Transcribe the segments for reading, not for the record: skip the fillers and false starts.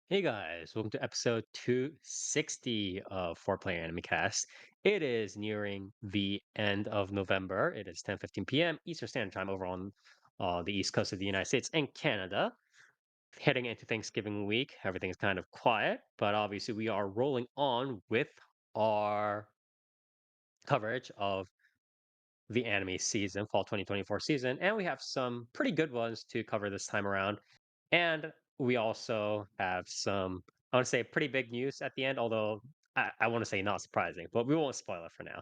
Hey guys, welcome to episode 260 of 4 Player Animecast. It is nearing the end of November. It is 10:15 p.m. Eastern Standard Time over on the east coast of the United States and Canada. Heading into Thanksgiving week, everything's kind of quiet, but obviously we are rolling on with our coverage of the anime season, fall 2024 season, and we have some pretty good ones to cover this time around. And we also have some, I want to say, pretty big news at the end, although I want to say not surprising, but we won't spoil it for now.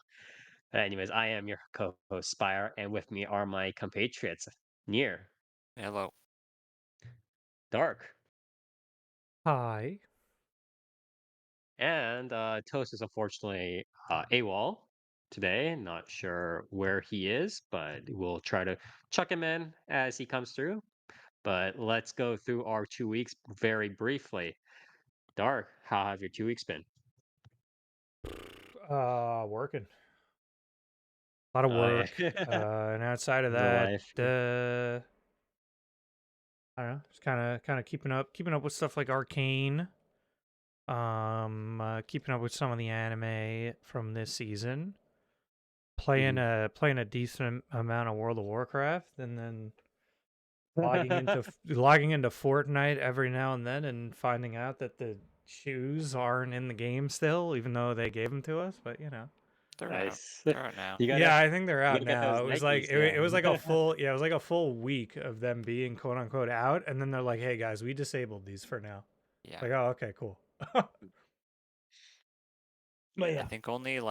Anyways, I am your co host, Spire, and with me are my compatriots, Near, Hello. Dark, Hi. and Toast is unfortunately AWOL today. Not sure where he is, but we'll try to chuck him in as he comes through. But let's go through our 2 weeks very briefly. Dark, how have your 2 weeks been? Working. A lot of Yeah. work. And outside of The that, life. I don't know, just kind of keeping up with stuff like Arcane. Keeping up with some of the anime from this season. Mhm. Playing a decent amount of World of Warcraft, and then logging into Fortnite every now and then, and finding out that the shoes aren't in the game still, even though they gave them to us. But They're out. Nice. They're out now. You gotta Yeah, I think they're you out gotta get now. those It was like Nikes, yeah. it was like a full it was like a full week of them being quote unquote out, and then they're like, "Hey guys, we disabled these for now." Yeah. Like, oh, okay, cool. But I yeah, think only um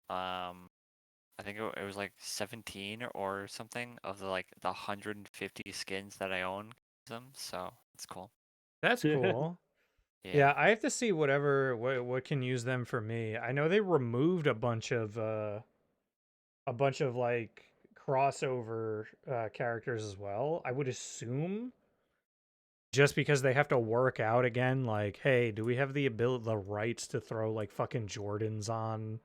I think it was like 17 or something of the 150 skins that I own them, so it's cool. that's cool. Yeah. Yeah, I have to see what can use them for me. I know they removed a bunch of like crossover characters as well. I would assume just because they have to work out again, like, hey, do we have the rights to throw like fucking Jordans on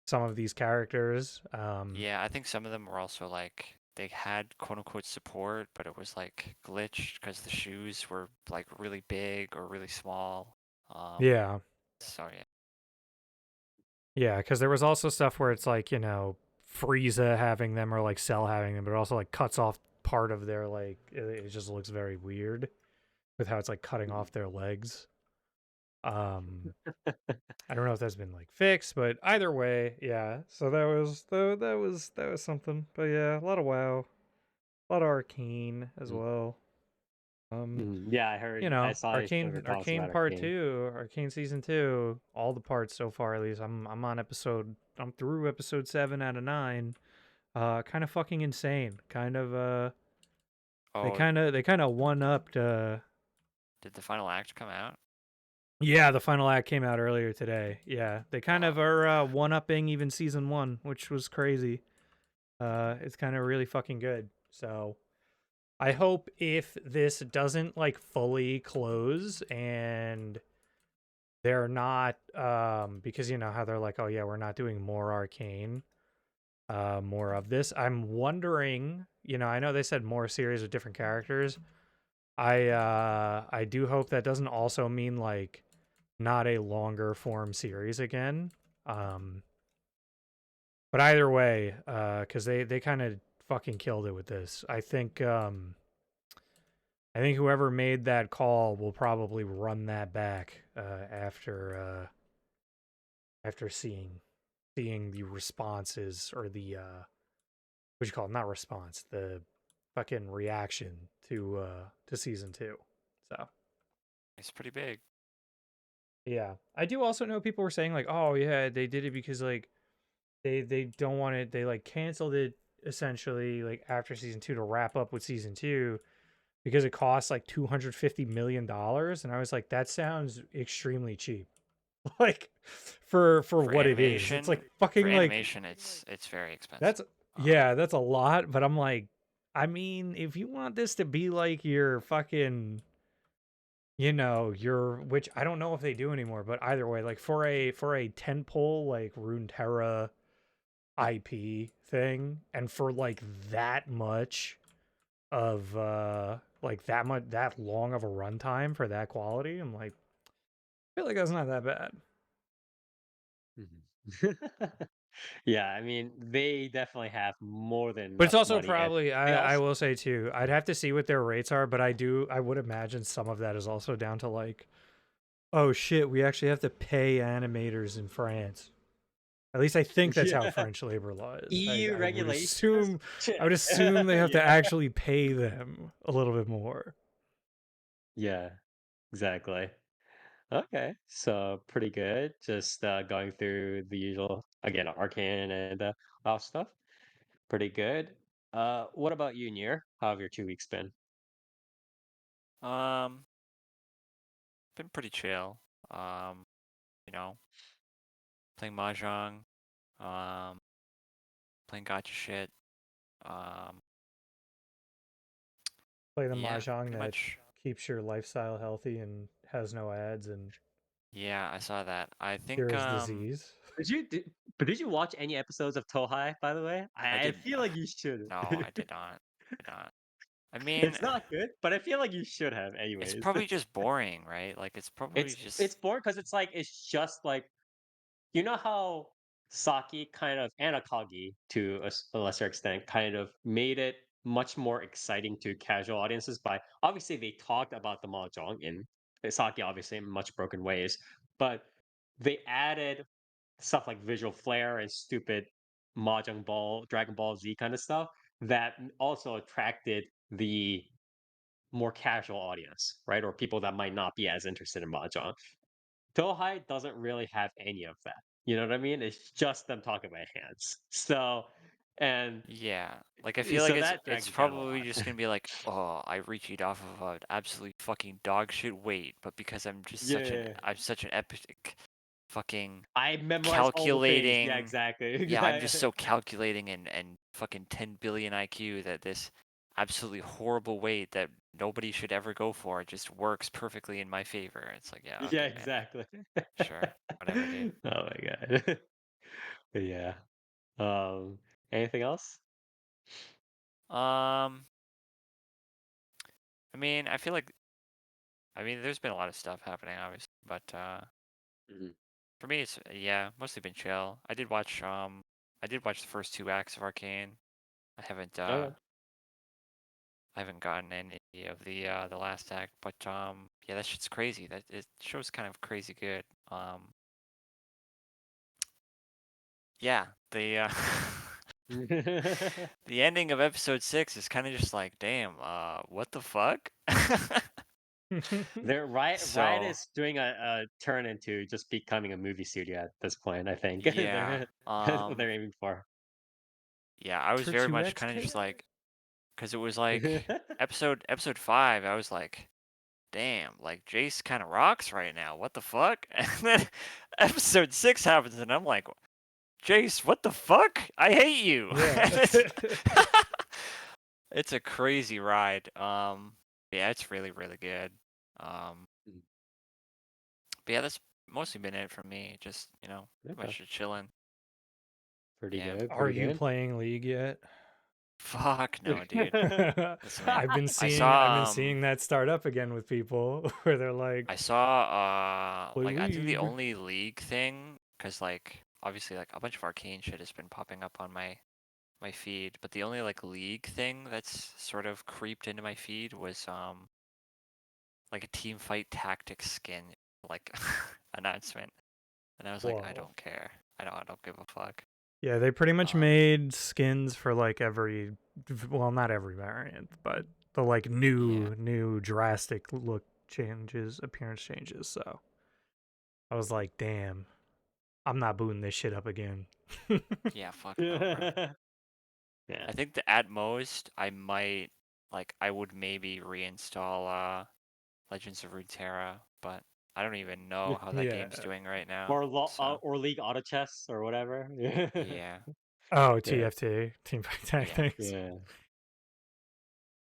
some of these characters? Yeah, I think some of them were also like they had quote unquote support, but it was like glitched because the shoes were like really big or really small. Yeah, So yeah. yeah, because there was also stuff where it's like Frieza having them or like Cell having them, but it also like cuts off part of their like it just looks very weird with how it's like cutting off their legs. Um, I don't know if that's been like fixed, but either way, yeah. So that was something. But yeah, a lot of WoW, a lot of Arcane as Mm. well. Um, Yeah, I saw some of your talks Arcane about Part Arcane. 2, Arcane Season 2, all the parts so far at least. I'm through episode 7 out of 9. Kind of fucking insane. Oh, They kind of one upped did the final act come out? yeah, the final act came out earlier today. Yeah, they kind Oh, of are one upping even season 1, which was crazy. It's kind of really fucking good. So, I hope if this doesn't like fully close and they're not because you know how they're like, oh yeah, we're not doing more Arcane, more of this. I'm wondering, I know they said more series with different characters. I do hope that doesn't also mean like not a longer form series again. Um but either way, cuz they kind of fucking killed it with this. I think whoever made that call will probably run that back after seeing the responses or the what you call it, not response, the fucking reaction to season 2. So, it's pretty big. yeah. I do also know people were saying like, "Oh, yeah, they did it because like they don't want it, they like canceled it essentially like after season 2 to wrap up with season 2 because it costs like $250 million." And I was like, that sounds extremely cheap. Like for For what it is. It's like animation, for fucking like animation, it's very expensive. that's Um, yeah, that's a lot, but I'm like, I mean, if you want this to be like your fucking, your which I don't know if they do anymore, but either way, like for a tentpole like Runeterra IP thing, and for like that much, of like that long of a runtime for that quality. I'm like, I feel like that's not that bad. Mhm. Yeah, I mean, they definitely have more than But it's enough also money, and probably they I also will say too, I'd have to see what their rates are, but I would imagine some of that is also down to like, oh shit, we actually have to pay animators in France. At least I think that's how yeah, French labor law is. EU I would regulations. assume Shit. I would assume they have to Yeah, actually pay them a little bit more. yeah, exactly. Okay, so pretty good. Just going through the usual again, Arcane and WoW stuff. Pretty good. What about you, Nier? How have your 2 weeks been? Um, been pretty chill. Um, you know, playing mahjong, um, playing gotcha shit. Um, Play the yeah, mahjong pretty that much. keeps your lifestyle healthy and has no ads and Yeah, I saw that. I think cures disease. But did you watch any episodes of Tohai, by the way? I I didn't. feel like you should. No, I did not. Did not. I mean, It's not good, but I feel like you should have it's anyways. probably just boring, right? Like it's probably It's just boring because it's like it's just like you know how Saki kind of and Akagi to a lesser extent kind of made it much more exciting to casual audiences by obviously they talked about the mahjong in Saki obviously in much broken ways, but they added stuff like visual flair and stupid mahjong ball, Dragon Ball Z kind of stuff that also attracted the more casual audience, right? Or people that might not be as interested in mahjong. Tohai doesn't really have any of that. You know what I mean? It's just them talking about hands. So, and yeah. Like I feel like so that it's drags it down a probably lot. just gonna be like, oh, I reached off of an absolute fucking dog shit weight, but because Yeah. I'm such an epic fucking I memorized all the things. Yeah, calculating. exactly. Yeah, I'm just Exactly. so calculating and fucking 10 billion IQ that this absolutely horrible weight that nobody should ever go for just works perfectly in my favor. It's like, yeah, Yeah, okay, man. exactly. Sure. Whatever, dude. Oh my god. But yeah. Um, anything else? Um, I mean, there's been a lot of stuff happening, obviously, but Mhm. for me, it's yeah, mostly been chill. I did watch the first 2 acts of Arcane. I haven't Okay. I haven't gotten any of the last act, but yeah, that shit's crazy. That it show's kind of crazy good. Yeah, the the ending of episode 6 is kind of just like, damn, what the fuck? They're Riot So is doing a turn into just becoming a movie studio at this point, I think. yeah, That's what they're aiming for. yeah, I was For very two much kind of XK. just like, because it was like episode 5, I was like, damn, like Jace kind of rocks right now. What the fuck? And then episode 6 happens, and I'm like, Jace, what the fuck? I hate you. Yeah. It's a crazy ride. Yeah, it's really, really good. Mm, But yeah, that's mostly been it from me. Just, pretty okay. much just chilling. Pretty Yeah. good, Are pretty you good. playing League yet? Fuck no, dude. Listen, man. I've been seeing that start up again with people where they're like, I saw play like I think the League. only league thing, cause like obviously like a bunch of arcane shit has been popping up on my feed, but the only like league thing that's sort of creeped into my feed was like a team fight tactics skin like announcement. And I was like, I Whoa. don't care. I don't give a fuck. Yeah, they pretty much Um, made skins for like every, well, not every variant, but the like yeah. new drastic look changes, appearance changes. So I was like, damn, I'm not booting this shit up again. Yeah, fuck no, bro. Yeah. I think that at most I would maybe reinstall Legends of Runeterra, but I don't even know how that Yeah. game's doing right now. So Or League Auto Chess or whatever. yeah, Oh, Yeah. TFT, Team Fight yeah. Tactics. Yeah.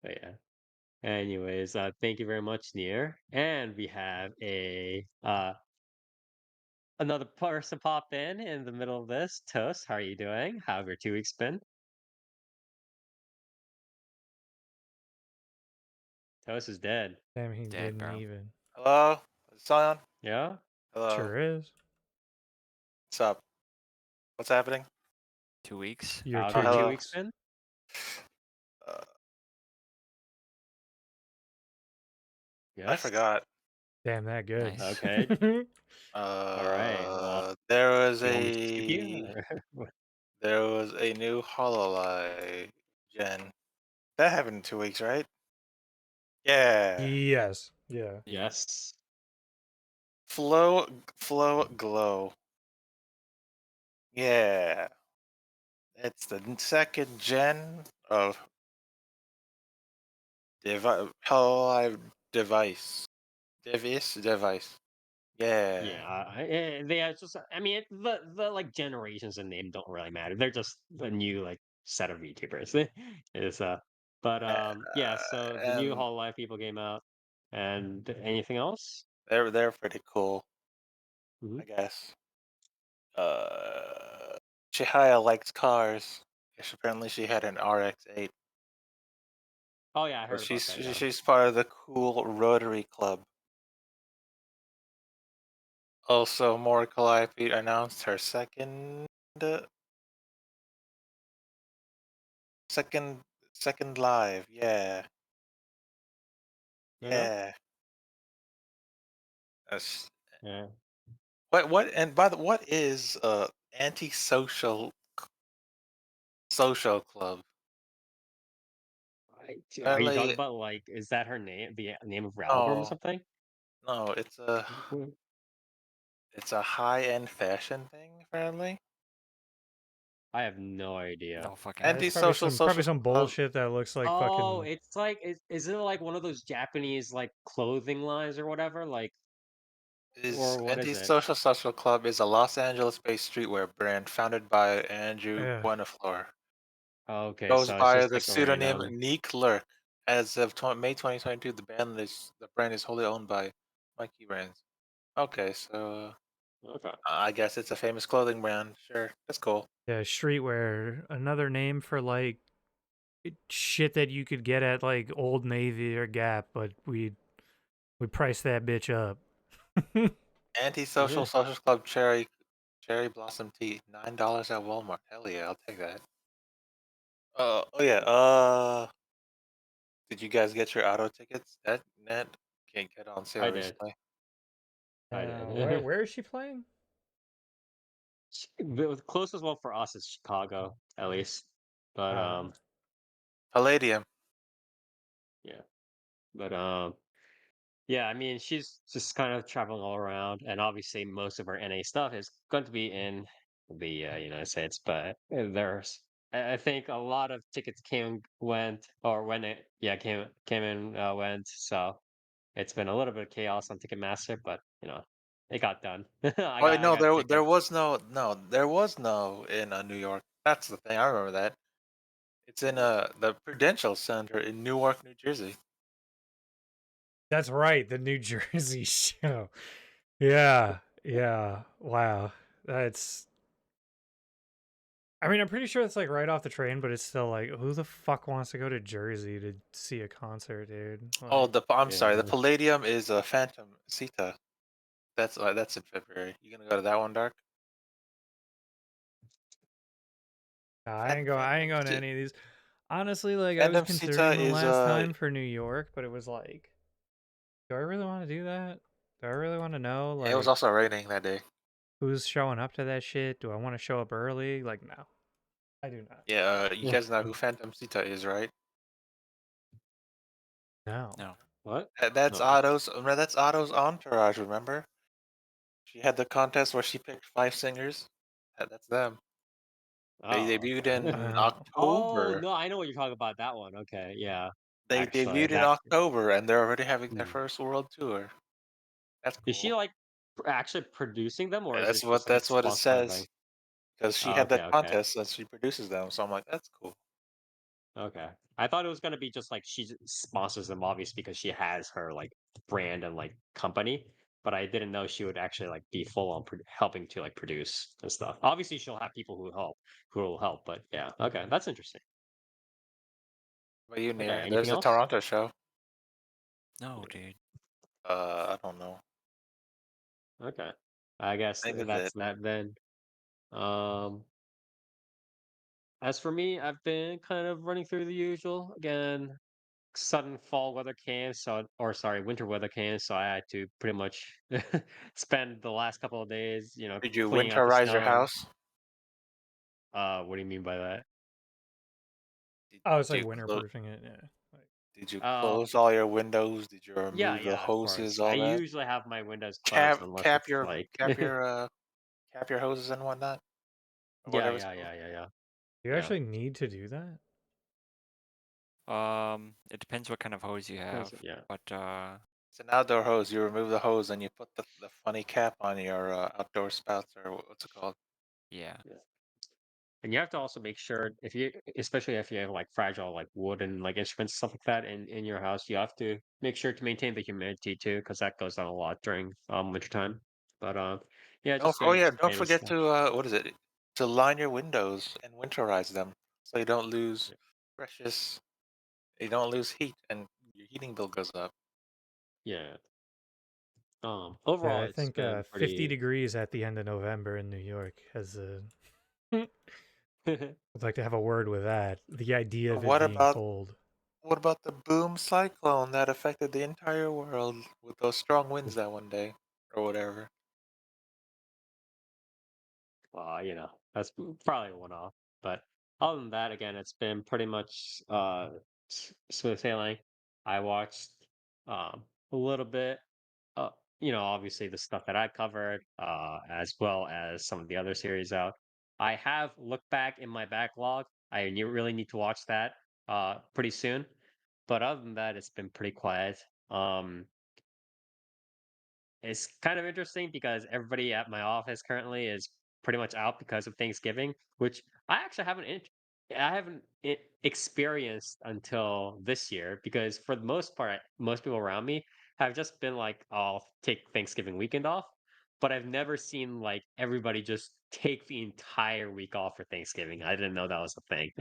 But yeah. Anyways, thank you very much, Nier. And we have a another person pop in the middle of this. Toast, how are you doing? How have your 2 weeks been? Toast is dead. Damn, he Dead, didn't bro. even. Hello? Is it on? Yeah. Hello. Sure is. What's up? What's happening? 2 weeks. Your How's 2 your 2 hello. weeks weeks. been? Uh, I Yes. forgot. Damn, that good. Nice. Okay. All right. Well, There was do you want me to skip you? there was a new Hololive gen. That happened in 2 weeks, right? Yeah. Yes. Yeah. Yes. Flow Glow. Yeah. It's the second gen of Hololive device. Device. Yeah. Yeah, they are just. I mean, the like generations and name don't really matter. They're just a new like set of YouTubers. Is but yeah. So the new And Hololive people came out, and anything else? they're pretty cool, Mhm. I guess. Chihaya likes cars. Yes, apparently she had an RX-8. Oh yeah, I But heard about that. Yeah. she's part of the cool Rotary Club. Also, more Calliope announced her uh, second second live. Yeah, Yeah. yeah. That's, Yeah. what and by the what is antisocial social club? Are you talking Apparently, about like? Is that her name? The name of her album or no, something? no. It's a high end fashion thing. Apparently, I have no idea. No fucking It's idea. antisocial probably social some club bullshit that looks like Oh, fucking. it's like is it like one of those Japanese like clothing lines or whatever? Like, is or what is it? antisocial social club is a Los Angeles-based streetwear brand founded by Andrew Yeah. Buenaflor. Okay, Goes so it's by just the like a pseudonym random. Neek Lurk. As of May 2022, the brand is wholly owned by Mikey Brands. Okay, so Okay. I guess it's a famous clothing brand. Sure, that's cool. Yeah, streetwear. Another name for like shit that you could get at like Old Navy or Gap, but we priced that bitch up. Antisocial Social Club Cherry Blossom Tea, $9 at Walmart. Hell yeah, I'll take that. Oh yeah. Did you guys get your auto tickets? That can't get on sale I did. recently. I Where did. where is she playing? The closest one for us is Chicago, at least. But Palladium. yeah. But yeah, I mean, she's just kind of traveling all around, and obviously most of her NA stuff is going to be in the United States. But there's, I think a lot of tickets came went, or when it came in went. So it's been a little bit of chaos on Ticketmaster, but it got done. I Wait, got I no, got there tickets. was there was no in New York. That's the thing. I remember that. It's in the Prudential Center in Newark, New Jersey. That's right, the New Jersey show. Yeah, yeah. Wow. That's I mean, I'm pretty sure it's like right off the train, but it's still like, who the fuck wants to go to Jersey to see a concert, dude? Oh, Like, I'm sorry. The Yeah, Palladium is a Phantom Sita. That's in February. You gonna go to that one, Dark? nah, I ain't going to Si- any of these. Honestly, like I was Phantom Sita considering them is last time for New York, but it was like, do I really want to do that? Do I really want to know it was like also raining that day. who's showing up to that shit? Do I want to show up early? Like, no, I do not. Yeah, you guys know who Phantom Sita is, right? No. No. what? That's No. Otto's entourage. Remember? She had the contest where she picked 5 singers. That's them. They Oh, debuted okay. in Wow. Oh October. no, I know what you're talking about. That one. Okay, yeah. They Actually, debuted in that October, and they're already having their hmm. first world tour. That's Is she cool. like actually producing them, or is That's it just what like a that's what it sponsored kind of thing? says. Because she Oh, had okay, that okay. contest that she produces them, so I'm like, that's cool. Okay. I thought it was gonna be just like she sponsors them obviously because she has her like brand and like company, but I didn't know she would actually like be full on helping to like produce and stuff. Obviously, she'll have people who will help, but yeah, okay, that's interesting. But you Okay, near anything there's the else? Toronto show. No, dude. I don't know. Okay. I guess I think that's it. that's that then. Um, as for me, I've been kind of running through the usual. Again, sudden fall weather came, winter weather came, so I had to pretty much spend the last couple of days, Did you cleaning out the winterize your snow. house? What do you mean by that? Oh, it's Did like you clo- winterproofing it. Yeah. Like, did you Oh, close all your windows? Did you yeah, remove the yeah, of course. hoses, I all that? usually have my windows closed Cap unless cap it's your like, cap your cap your hoses and whatnot, or yeah, whatever it's yeah, called. yeah, yeah, yeah, you yeah. actually need to do that? It depends what kind of hose you have, Yeah. but It's an outdoor hose. You remove the hose and you put the funny cap on your outdoor spouts, or what's it called? yeah. Yeah. And you have to also make sure especially if you have like fragile like wood and like instruments stuff like that in your house, you have to make sure to maintain the humidity too, because that goes down a lot during wintertime. But yeah, just Oh doing yeah, this don't maintenance forget stuff. to what is it? To line your windows and winterize them so you don't lose precious. You don't lose heat, and your heating bill goes up. Yeah. Yeah, Overall, I it's think been 50 pretty. degrees at the end of November in New York has I'd like to have a word with that. The idea of it What being about cold. what about the boom cyclone that affected the entire world with those strong winds that one day, or whatever? Well, that's probably a one-off. But other than that, again, it's been pretty much smooth sailing. I watched a little bit, uh, obviously the stuff that I covered, as well as some of the other series out. I have looked back in my backlog. Really need to watch that pretty soon. But other than that, it's been pretty quiet. It's kind of interesting because everybody at my office currently is pretty much out because of Thanksgiving, which I actually haven't experienced until this year because for the most part, most people around me have just been like, "I'll take Thanksgiving weekend off," but I've never seen like everybody just take the entire week off for Thanksgiving. I didn't know that was a thing.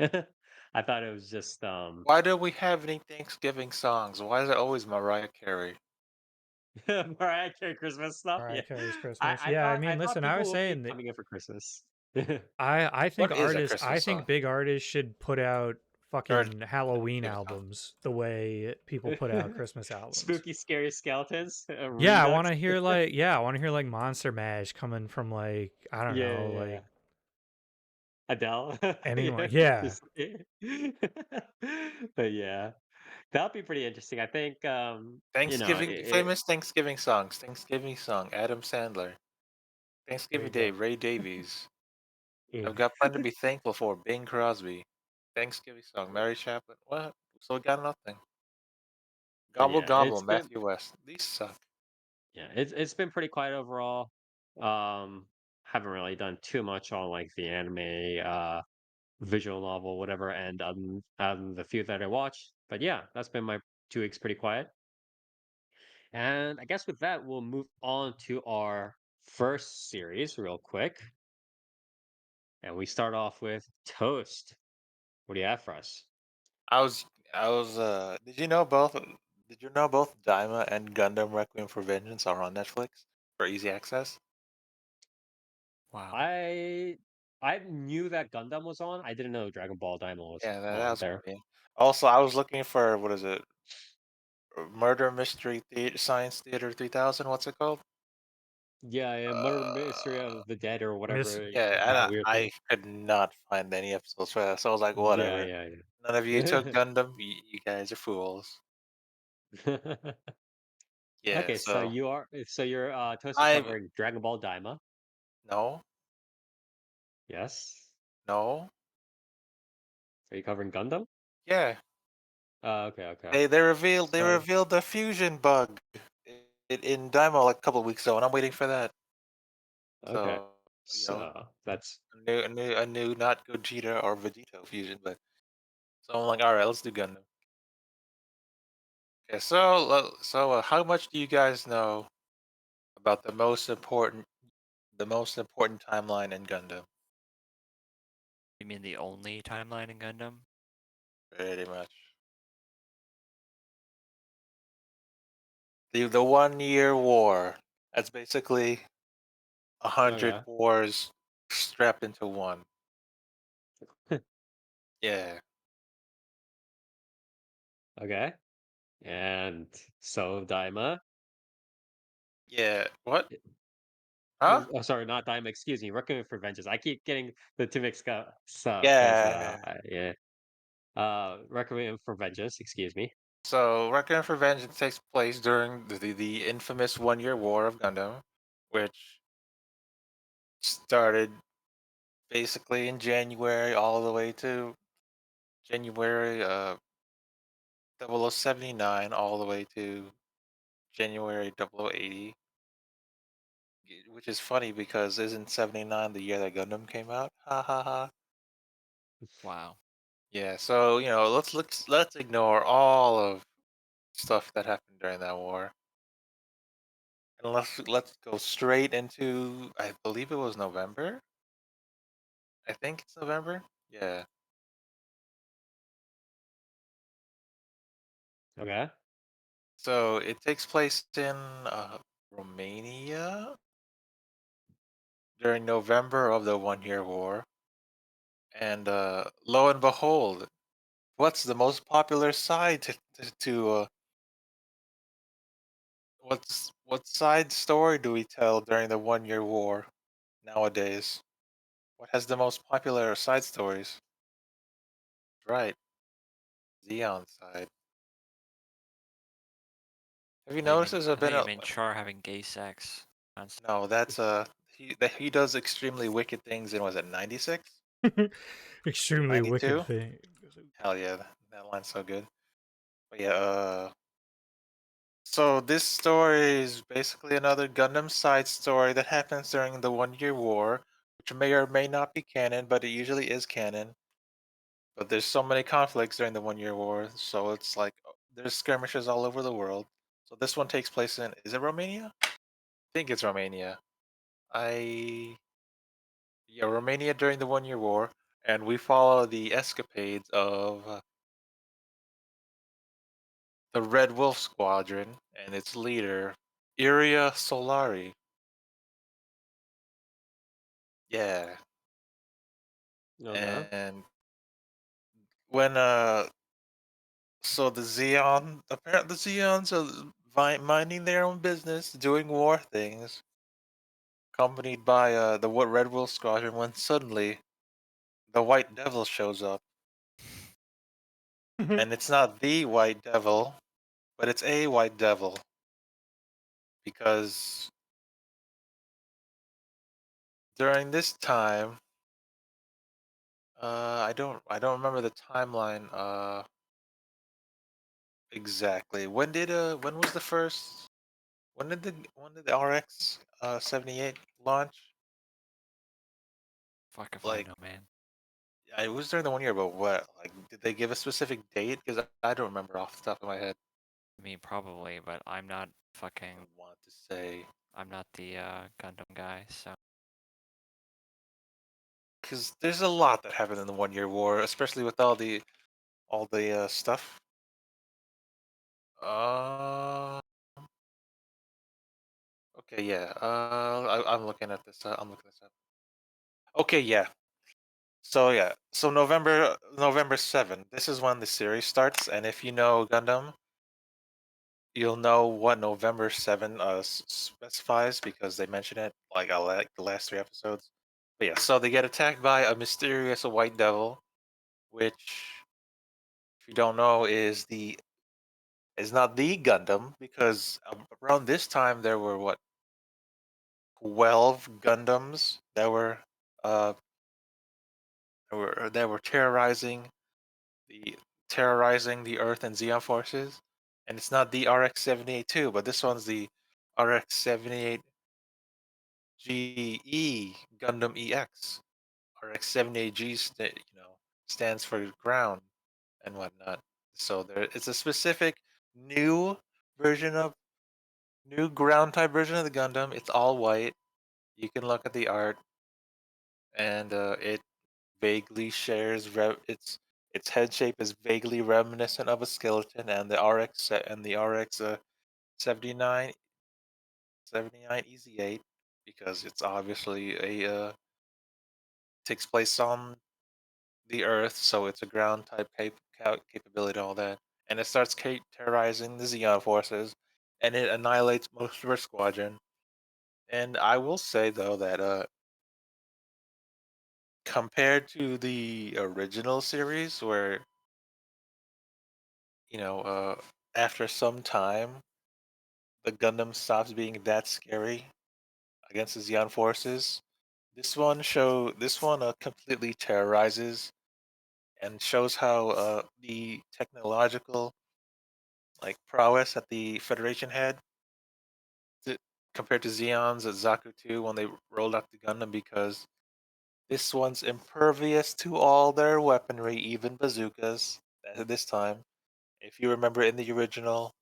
I thought it was just Why don't we have any Thanksgiving songs? Why is it always Mariah Carey? Mariah Carey Christmas stuff. Mariah Yeah, Carey's I, Christmas. I Yeah, I thought I mean, thought listen, I was people would be saying that coming in for Christmas. I think What is a artists I Christmas think song? big artists should put out Or fucking Halloween Thanksgiving song? albums the way people put out Christmas albums. Spooky, scary skeletons. A Yeah, I want redux. to hear like Monster Mash coming from like I don't Yeah, know, yeah, yeah. like Adele. anyone. Yeah. Yeah. Just- but yeah, that'll be pretty interesting. I think Famous Thanksgiving songs. Thanksgiving song, Adam Sandler. There you Thanksgiving Day, go. Ray Davies. it I've got plenty to be thankful for, Bing Crosby. Thanksgiving song, Mary Chaplin. What? So we got nothing. but Gobble yeah, Gobble, it's been Matthew West. These suck. it's been pretty quiet overall. Um, haven't really done too much on like the anime visual novel, whatever, and the few that I watched. But yeah, that's been my 2 weeks pretty quiet. And I guess with that, we'll move on to our first series real quick. And we start off with Toast. What do you have for us? I was I was did you know both Daima and Gundam Requiem for Vengeance are on Netflix for easy access? Wow. I knew that Gundam was on. I didn't know Dragon Ball Daima was Yeah, that on was there. pretty. Also, I was looking for what is it? Murder Mystery Science Theater 3000. What's it called? Yeah, yeah, Murder Mystery Uh, of the Dead or Miss whatever yeah, and that weird I thing. could not find any episodes for that, so I was like, Yeah, whatever. yeah, None of you took yeah. Gundam. You guys are fools. Yeah, Okay, so you're Toast is I covering Dragon Ball Daima. no, Yes. no, Are you covering Gundam? yeah. Okay, okay. They So revealed the fusion bug in Daima like a couple of weeks ago, and I'm waiting for that. okay. So you know, So that's a new not Gogeta or Vegito fusion, but so I'm like, all right, let's do Gundam. Okay, so how much do you guys know about the most important timeline in Gundam? You mean the only timeline in Gundam? Pretty much. The 1 year war. That's basically 100 Okay. wars strapped into one. Yeah. Okay. And so Daima. Yeah. What? i- Huh? Oh, sorry, not Daima. Excuse me. Requiem for Vengeance. I keep getting the two mixed up because Yeah. yeah. Requiem for Vengeance. Excuse me. So, Requiem for Vengeance takes place during the infamous 1 year war of Gundam, which started basically in January all the way to January 0079 all the way to January 0080. Which is funny because isn't 79 the year that Gundam came out? Ha ha ha. Wow. Yeah, so let's ignore all of stuff that happened during that war. And let's go straight into, I believe it was November? I think it's November? Yeah. Okay. So it takes place in Romania during November of the 1 year war. And lo and behold, what's the most popular side to what side story do we tell during the 1 year war nowadays? What has the most popular side stories? Right, Xeon side. Have you noticed there's I thought been you a meant Char having gay sex. no? That's he does extremely wicked things in was it 96, Extremely wicked 92? thing. Hell yeah, that line's so good. But yeah, so this story is basically another Gundam side story that happens during the 1 year war, which may or may not be canon, but it usually is canon. But there's so many conflicts during the 1 year war, so it's like there's skirmishes all over the world. So this one takes place in, is it Romania? I think it's Romania. Yeah, Romania during the 1 year war, and we follow the escapades of the Red Wolf Squadron and its leader, Iria Solari. Yeah, Okay. and when so the Xeon, apparently the Xeons are minding their own business, doing war things, accompanied by the Red Wolf Squadron, when suddenly the White Devil shows up. And it's not the White Devil, but it's a White Devil. Because during this time, I don't remember the timeline exactly. When was the first when did the RX 78 launch? Fuck if I Like know, man. it was during the 1 year, but what? Like, did they give a specific date? Because I don't remember off the top of my head. I mean, probably, but I'm not I fucking. want to say I'm not the Gundam guy, so. because there's a lot that happened in the 1 year war, especially with all the stuff. Uh, okay, yeah. I'm looking at this. I'm looking this up. Okay, yeah. So yeah, so November 7. This is when the series starts, and if you know Gundam, you'll know what November 7 specifies because they mention it like I like the last 3 episodes. But yeah, so they get attacked by a mysterious white devil, which if you don't know is not the Gundam because around this time there were what 12 Gundams uh that were the terrorizing the Earth and Xeon forces, and it's not the RX-78 too, but this one's the RX-78 GE Gundam EX. RX-78G stands for ground and whatnot. So it's a specific new version of new ground type version of the Gundam. It's all white. You can look at the art, and it vaguely shares its head shape is vaguely reminiscent of a skeleton, and the RX 79, 79 Easy 8 because it's obviously a takes place on the Earth, so it's a ground type capability and all that. And it starts terrorizing the Xeon forces, and it annihilates most of her squadron. And I will say though that compared to the original series, where you know after some time the Gundam stops being that scary against the Xeon forces, this one completely terrorizes and shows how the technological prowess that the Federation had to, compared to Xeon's at Zaku 2 when they rolled out the Gundam, because this one's impervious to all their weaponry, even bazookas at this time. If you remember in the original,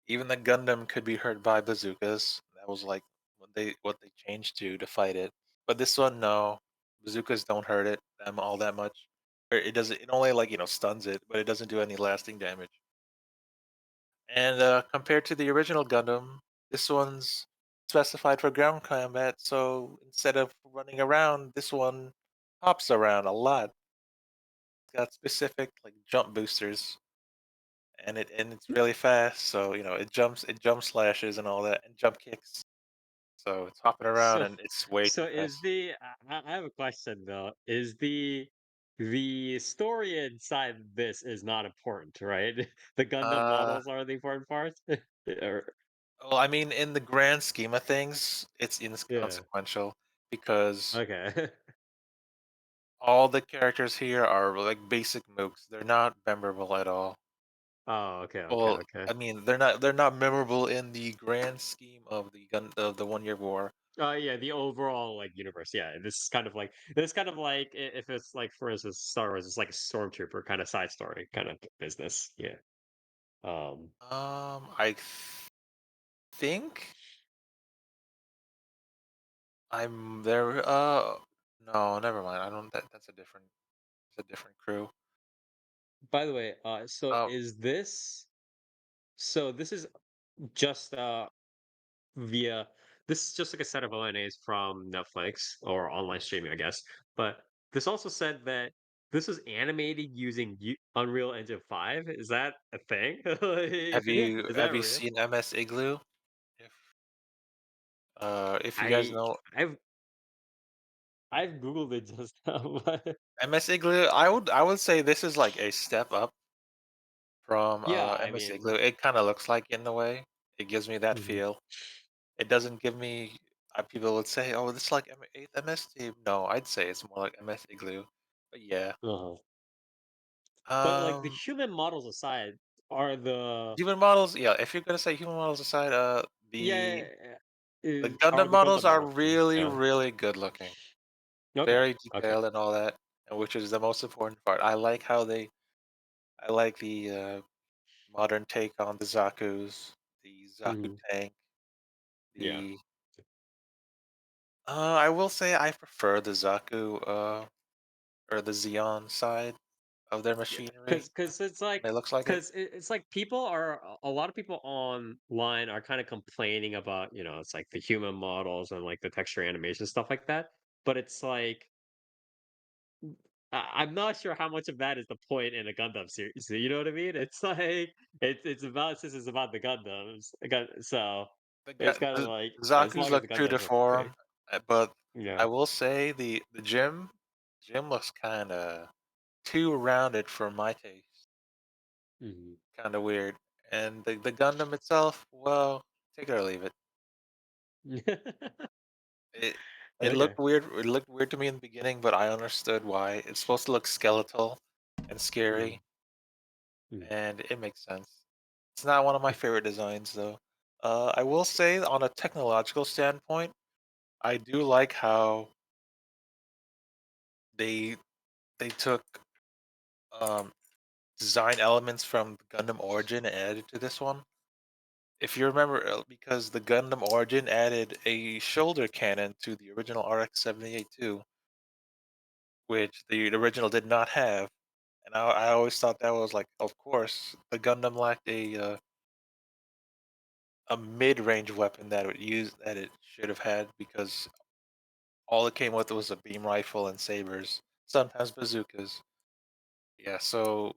even the Gundam could be hurt by bazookas. That was like what they changed to fight it. But this one, no, bazookas don't hurt it them all that much. Or it doesn't. It only stuns it, but it doesn't do any lasting damage. And compared to the original Gundam, this one's specified for ground combat. So instead of running around, this one hops around a lot. It's got specific jump boosters, and it's really fast. So it jump slashes and all that, and jump kicks. So it's hopping around So, and it's way so too is fast. the I have a question though. Is the story inside this is not important, right? The Gundam Uh, models are the important parts. Or well, I mean, in the grand scheme of things, it's yeah. inconsequential because Okay. all the characters here are like basic mooks. They're not memorable at all. Oh, okay, okay, Well, okay. I mean, they're not memorable in the grand scheme of the 1 Year War. Yeah, the overall like universe. Yeah, this kind of like if it's like for instance Star Wars, it's like a stormtrooper kind of side story kind of business. Yeah. Um. I think I'm there. No, never mind. I don't. That's a different. It's a different crew. By the way, Um, so this is just via this is just like a set of ONAs from Netflix or online streaming, I guess. But this also said that this was animated using Unreal Engine 5. Is that a thing? have Like, you is that have you real? seen MS Igloo? If if you guys I know I've I've googled it just now. But MS Igloo, I would say this is like a step up from yeah, I MS mean, Igloo. It kind of looks like in the way. It gives me that mhm, feel. It doesn't give me. People would say, "Oh, this is like 8th MS Team." No, I'd say it's more like MS Igloo. But yeah. uh-huh. But like the Um, human models aside, are the Human models. Yeah, if you're gonna say human models aside, yeah, the are Gundam the models Gundam are models? really, Yeah. really good looking, Okay. very Okay. detailed and all that, and which is the most important part. I like the modern take on the Zaku's, the Zaku Mhm. tank, Yeah. the. I will say I prefer the Zaku, or the Xeon side of their Yeah, machinery. because it's like It looks like it. it's like people are a lot of people online are kind of complaining about it's like the human models and like the texture animation stuff like that. But it's like I'm not sure how much of that is the point in a Gundam series. You know what I mean? It's like it's about since it's about the Gundams, so it's kind of like The as Zaku's long as look the true to Gundams look form, great. but Yeah. I will say the gym looks kind of too rounded for my taste. Hmm. Kind of weird. And the Gundam itself, well, take it or leave it. It it Okay. looked weird. It looked weird to me in the beginning, but I understood why. It's supposed to look skeletal and Mm, scary, mm. and it makes sense. It's not one of my favorite designs, though. I will say, on a technological standpoint, I do like how they they took um, design elements from Gundam Origin and added to this one. If you remember, because the Gundam Origin added a shoulder cannon to the original RX-78 too, which the original did not have. And I always thought that was like, of course, the Gundam lacked a mid-range weapon that it should have had, because all it came with was a beam rifle and sabers, sometimes bazookas. Yeah, so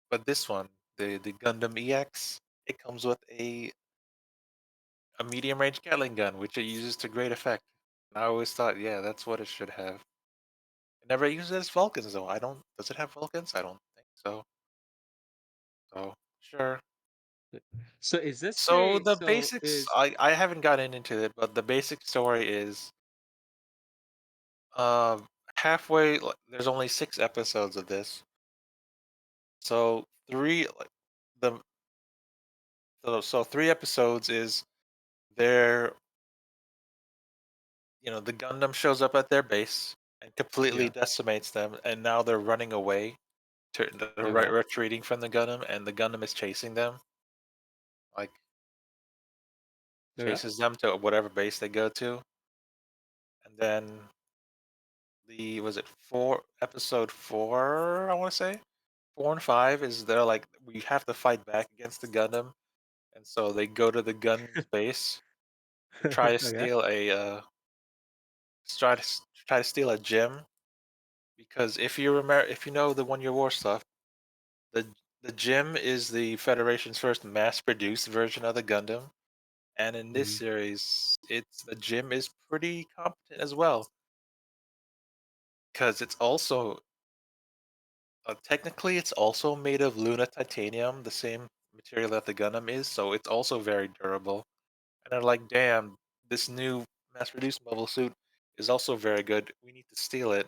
but this one, the Gundam EX, it comes with a medium range Gatling gun, which it uses to great effect. And I always thought, yeah, that's what it should have. It never uses Vulcans though. I don't. Does it have Vulcans? I don't think so. So sure. So is this So a the so basics, is I haven't gotten into it, but the basic story is um halfway. There's only 6 episodes of this, so three like the so 3 episodes is their the Gundam shows up at their base and completely yeah, decimates them, and now they're running away. They're okay. retreating from the Gundam, and the Gundam is chasing them, like Okay. chases them to whatever base they go to, and then the was it episode 4, I want to say 4 and 5 is they're like, we have to fight back against the Gundam, and so they go to the Gundam's base to try to Okay. steal try to steal a gem, because if you know the 1 Year War stuff, the the gem is the Federation's first mass-produced version of the Gundam, and in this Mhm. series, the gem is pretty competent as well, because it's also technically it's also made of Luna titanium, the same material that the Gundam is, so it's also very durable. And they're like, damn, this new mass-produced mobile suit is also very good. We need to steal it,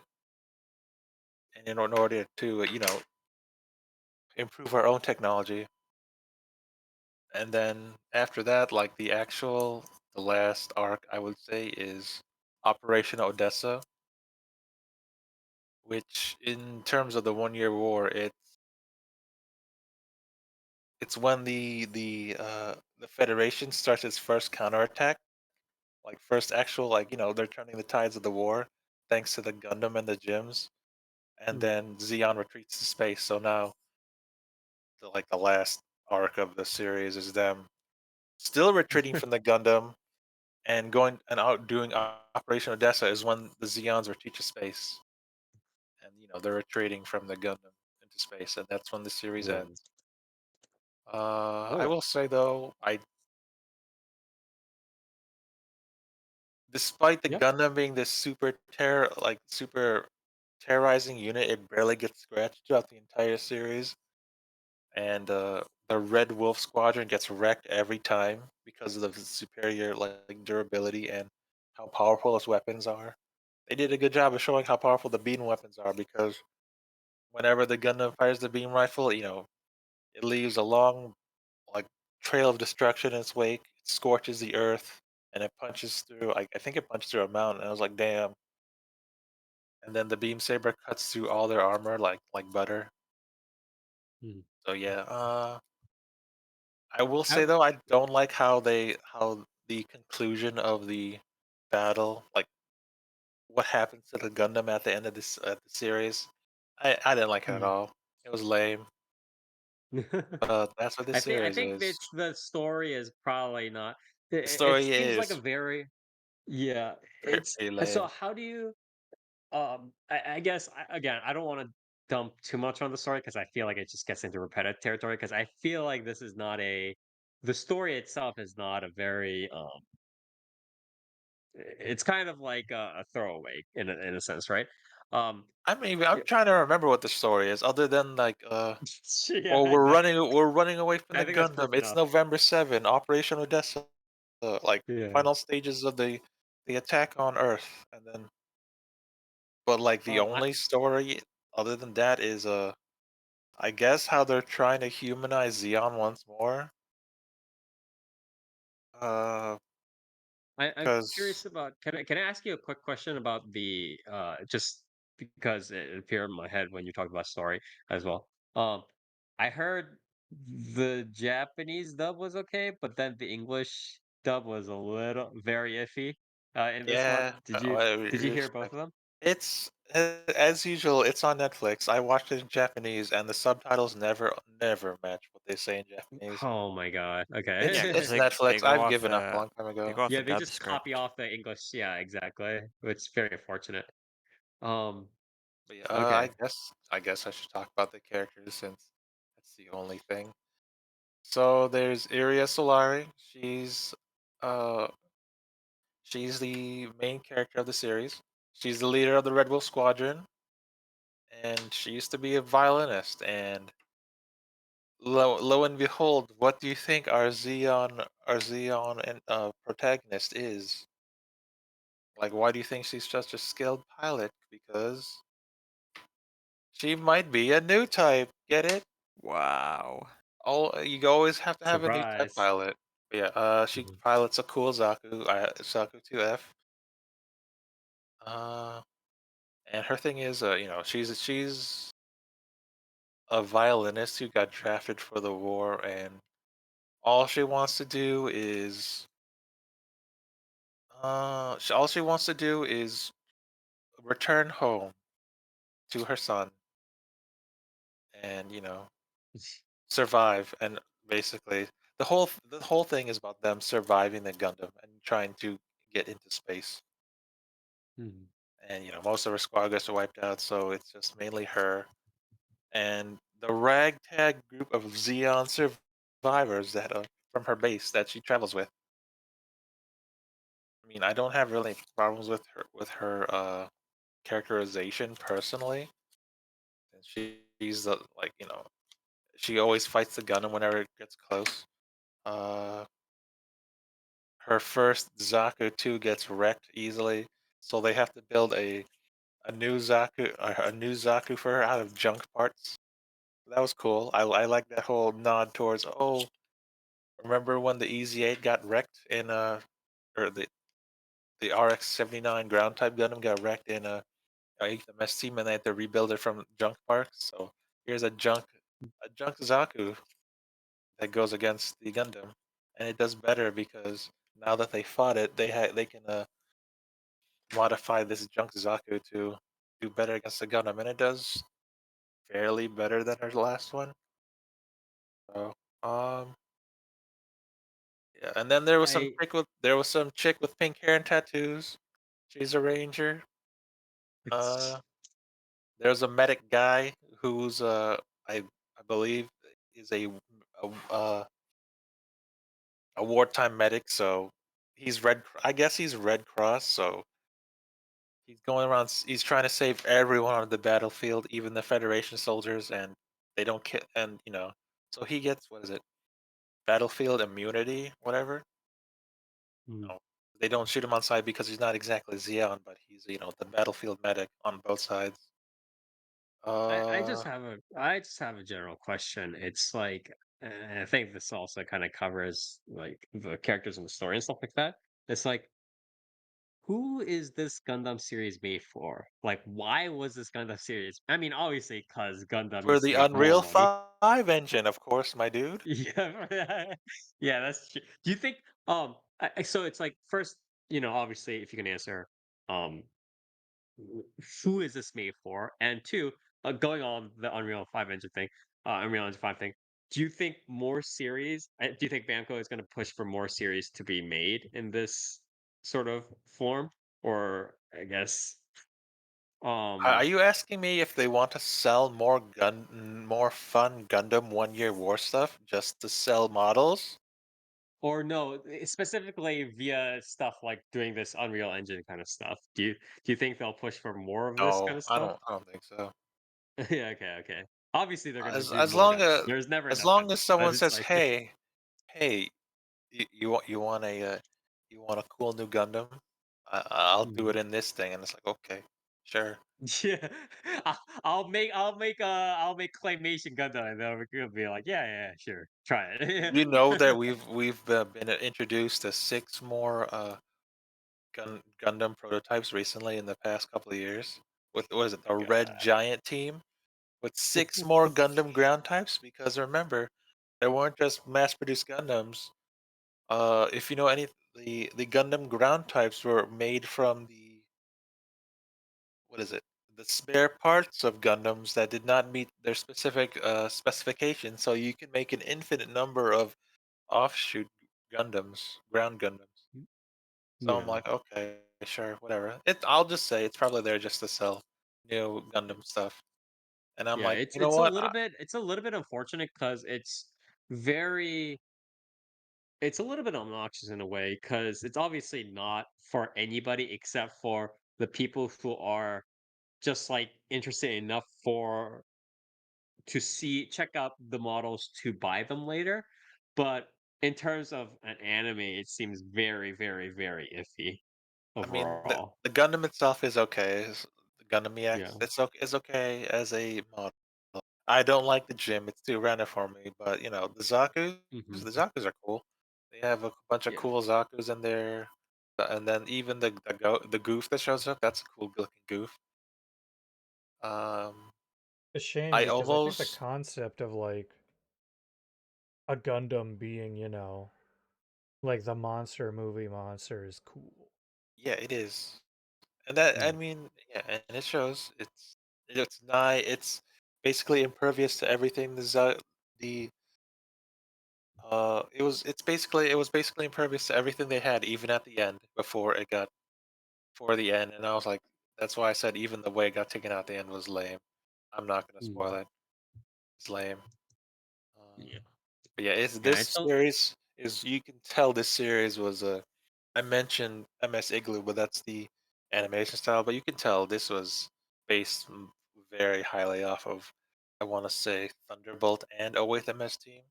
and in order to improve our own technology. And then after that, like the last arc, I would say, is Operation Odessa, which in terms of the 1 Year War, it's when the Federation starts its first counterattack, like first actual, like they're turning the tides of the war thanks to the Gundam and the gems, and Mm. then Zeon retreats to space. So now the last arc of the series is them still retreating from the Gundam, and going and out doing Operation Odessa is when the Zeons retreat to space, and they're retreating from the Gundam into space, and that's when the series Mm. ends. I Oh, will say though, despite the yeah. Gundam being this super terrorizing unit, it barely gets scratched throughout the entire series, and the Red Wolf Squadron gets wrecked every time because of the superior like durability and how powerful its weapons are. They did a good job of showing how powerful the beam weapons are, because whenever the Gundam fires the beam rifle, it leaves a long like trail of destruction in its wake. It scorches the earth, and it punches through. I think it punched through a mountain. And I was like, damn. And then the beam saber cuts through all their armor like butter. Mm. So yeah, I will say Have though, I don't like how the conclusion of the battle, like what happens to the Gundam at the end of the series. I didn't like it at mm. all. It was lame, but that's what this I series think is. it's the story is probably not. The It story seems like a is very yeah. It's pretty so lame. how do you I guess again I don't want to dump too much on the story because I feel like it just gets into repetitive territory because I feel like this is not a the story itself is not a very it's kind of like a throwaway in a sense, right? Um, I'm yeah, trying to remember what the story is, other than like yeah, well, I know. we're running away from I the think that's proof Gundam. It's enough. November 7, Operation Odessa, like Yeah. final stages of the attack on Earth, and then but like the I only story other than that is I guess how they're trying to humanize Xeon once more. Uh, I'm because curious about can I ask you a quick question about the just because it appeared in my head when you talked about story as well. I heard the Japanese dub was okay, but then the English dub was a little very iffy in this one. yeah, I Did you hear both respect. of them? as usual, it's on Netflix. I watched it in Japanese, and the subtitles never match what they say in Japanese. Oh my god. Yeah, Okay. because It's they Netflix. go I've off given up a the long time they ago. go off Yeah, the they dub just copy script. off the English. Yeah, exactly. It's very unfortunate. Um, But yeah, okay. I guess I should talk about the characters since that's the only thing. So there's Iria Solari. Uh she's the main character of the series. She's the leader of the Red Wolf Squadron, and she used to be a violinist. And lo and behold, what do you think our Xeon and protagonist is? Like, why do you think she's such a skilled pilot? Because she might be a new type. Get it? Wow. You always have to have a new type Surprise. pilot. But yeah, she Mhm. pilots a cool Zaku 2F. Uh, and her thing is, she's a violinist who got drafted for the war, and all she wants to do is, all she wants to do is return home to her son, and survive. And basically, the whole thing is about them surviving the Gundam and trying to get into space. Mhm. And most of her squad gets wiped out, so it's just mainly her and the ragtag group of Xeon survivors that are from her base that she travels with. I mean, I don't have really problems with her characterization personally. And she's the she always fights the Gundam whenever it gets close. Uh, her first Zaku 2 gets wrecked easily, so they have to build a new Zaku for her out of junk parts. That was cool. I like that whole nod towards, oh, remember when the EZ8 got wrecked in or the RX-79 ground type Gundam got wrecked in HMS team, and they had to rebuild it from junk parts. So here's a junk Zaku that goes against the Gundam, and it does better because now that they fought it, they can modify this junk Zaku to do better against the Gundam, and it does fairly better than her last one. So um yeah, and then I there was some chick with pink hair and tattoos. She's a ranger. it's Uh, there's a medic guy who's I believe is a wartime medic. So he's red. I guess he's Red Cross. So he's going around. He's trying to save everyone on the battlefield, even the Federation soldiers, and they don't kill. And so he gets, what is it? Battlefield immunity, whatever. mm. No, they don't shoot him on sight because he's not exactly Xeon, but he's the battlefield medic on both sides. Uh, I just have a general question. It's like, and I think this also kind of covers like the characters in the story and stuff like that. It's like, who is this Gundam series made for? Like, why was this Gundam series? I mean, obviously, because Gundam for needs to the make more Unreal money. 5 engine, of course, my dude. Yeah, yeah, that's true. Do you think? So it's like first, obviously, if you can answer, um, who is this made for? And two, going on the Unreal 5 engine thing, Unreal Engine 5 thing, do you think more series, do you think Bamco is going to push for more series to be made in this sort of form? Or I guess, Are um, you asking me if they want to sell more fun Gundam 1 Year War stuff just to sell models? or no, specifically via stuff like doing this Unreal Engine kind of stuff. Do you think they'll push for more of this kind No, of I stuff? don't. I don't think so. Yeah, okay, okay. Obviously, they're going to As do as more long Gundam. as There's never as enough long as Gundam, but someone it's says, like, hey, you want a cool new Gundam? I'll do it in this thing, and it's like, okay, sure. yeah, I'll make claymation Gundam, and they'll be like, yeah, yeah, yeah, sure, try it. You know that we've been introduced to 6 more Gundam prototypes recently in the past couple of years. With what is it, the Red God. Giant team with 6 more Gundam ground types? Because remember, there weren't just mass-produced Gundams. If you know the Gundam ground types were made from the what is it? the spare parts of Gundams that did not meet their specific specifications, so you can make an infinite number of offshoot Gundams, ground Gundams. So I'm Yeah. like, okay, sure, whatever. I'll just say it's probably there just to sell new Gundam stuff. And I'm Yeah, like, it's you know it's a what? little bit it's a little bit unfortunate because very it's a little bit obnoxious in a way because it's obviously not for anybody except for the people who are just like interested enough for to see check out the models to buy them later. But in terms of an anime, it seems very, very, very iffy I mean, overall. the Gundam itself is okay. The Gundam Yeah. EX, it's okay as a model. I don't like the gym; it's too random for me. But you know, Hmm. the Zaku's are cool. They have a bunch of Yeah. cool Zaku's in there, and then even the goof that shows up, that's a cool looking goof. Um, A shame I because I think the almost concept of like a Gundam being, like the monster movie monster is cool. yeah, it is, and that I Mm. mean, yeah, and it shows it's nice. It's basically impervious to everything the it was basically impervious to everything they had, even at the end before it got for the end, and I was like, that's why I said even the way it got taken out at the end was lame. I'm not gonna spoil Mm. it. It's lame. Yeah. But yeah, it's Yeah. this series is you can tell this series was a. I mentioned MS Igloo, but that's the animation style. But you can tell this was based very highly off of, I want to say, Thunderbolt and 08 MS Team,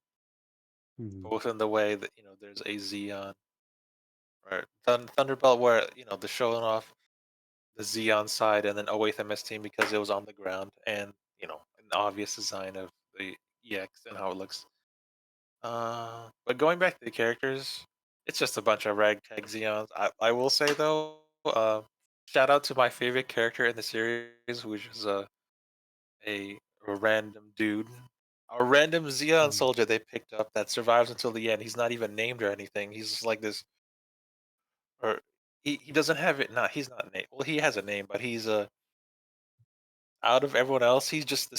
Mhm. both in the way that there's a Xeon or Thunderbolt where they're showing off the Xeon side, and then 08 MS Team because it was on the ground and an obvious design of the EX and how it looks. But going back to the characters, it's just a bunch of ragtag Xeons. I will say though, shout out to my favorite character in the series, which is a random dude, a random Xeon Mhm. soldier they picked up that survives until the end. He's not even named or anything. He's just like this, or he doesn't have it. Not he's not named. Well, he has a name, but he's out of everyone else, he's just the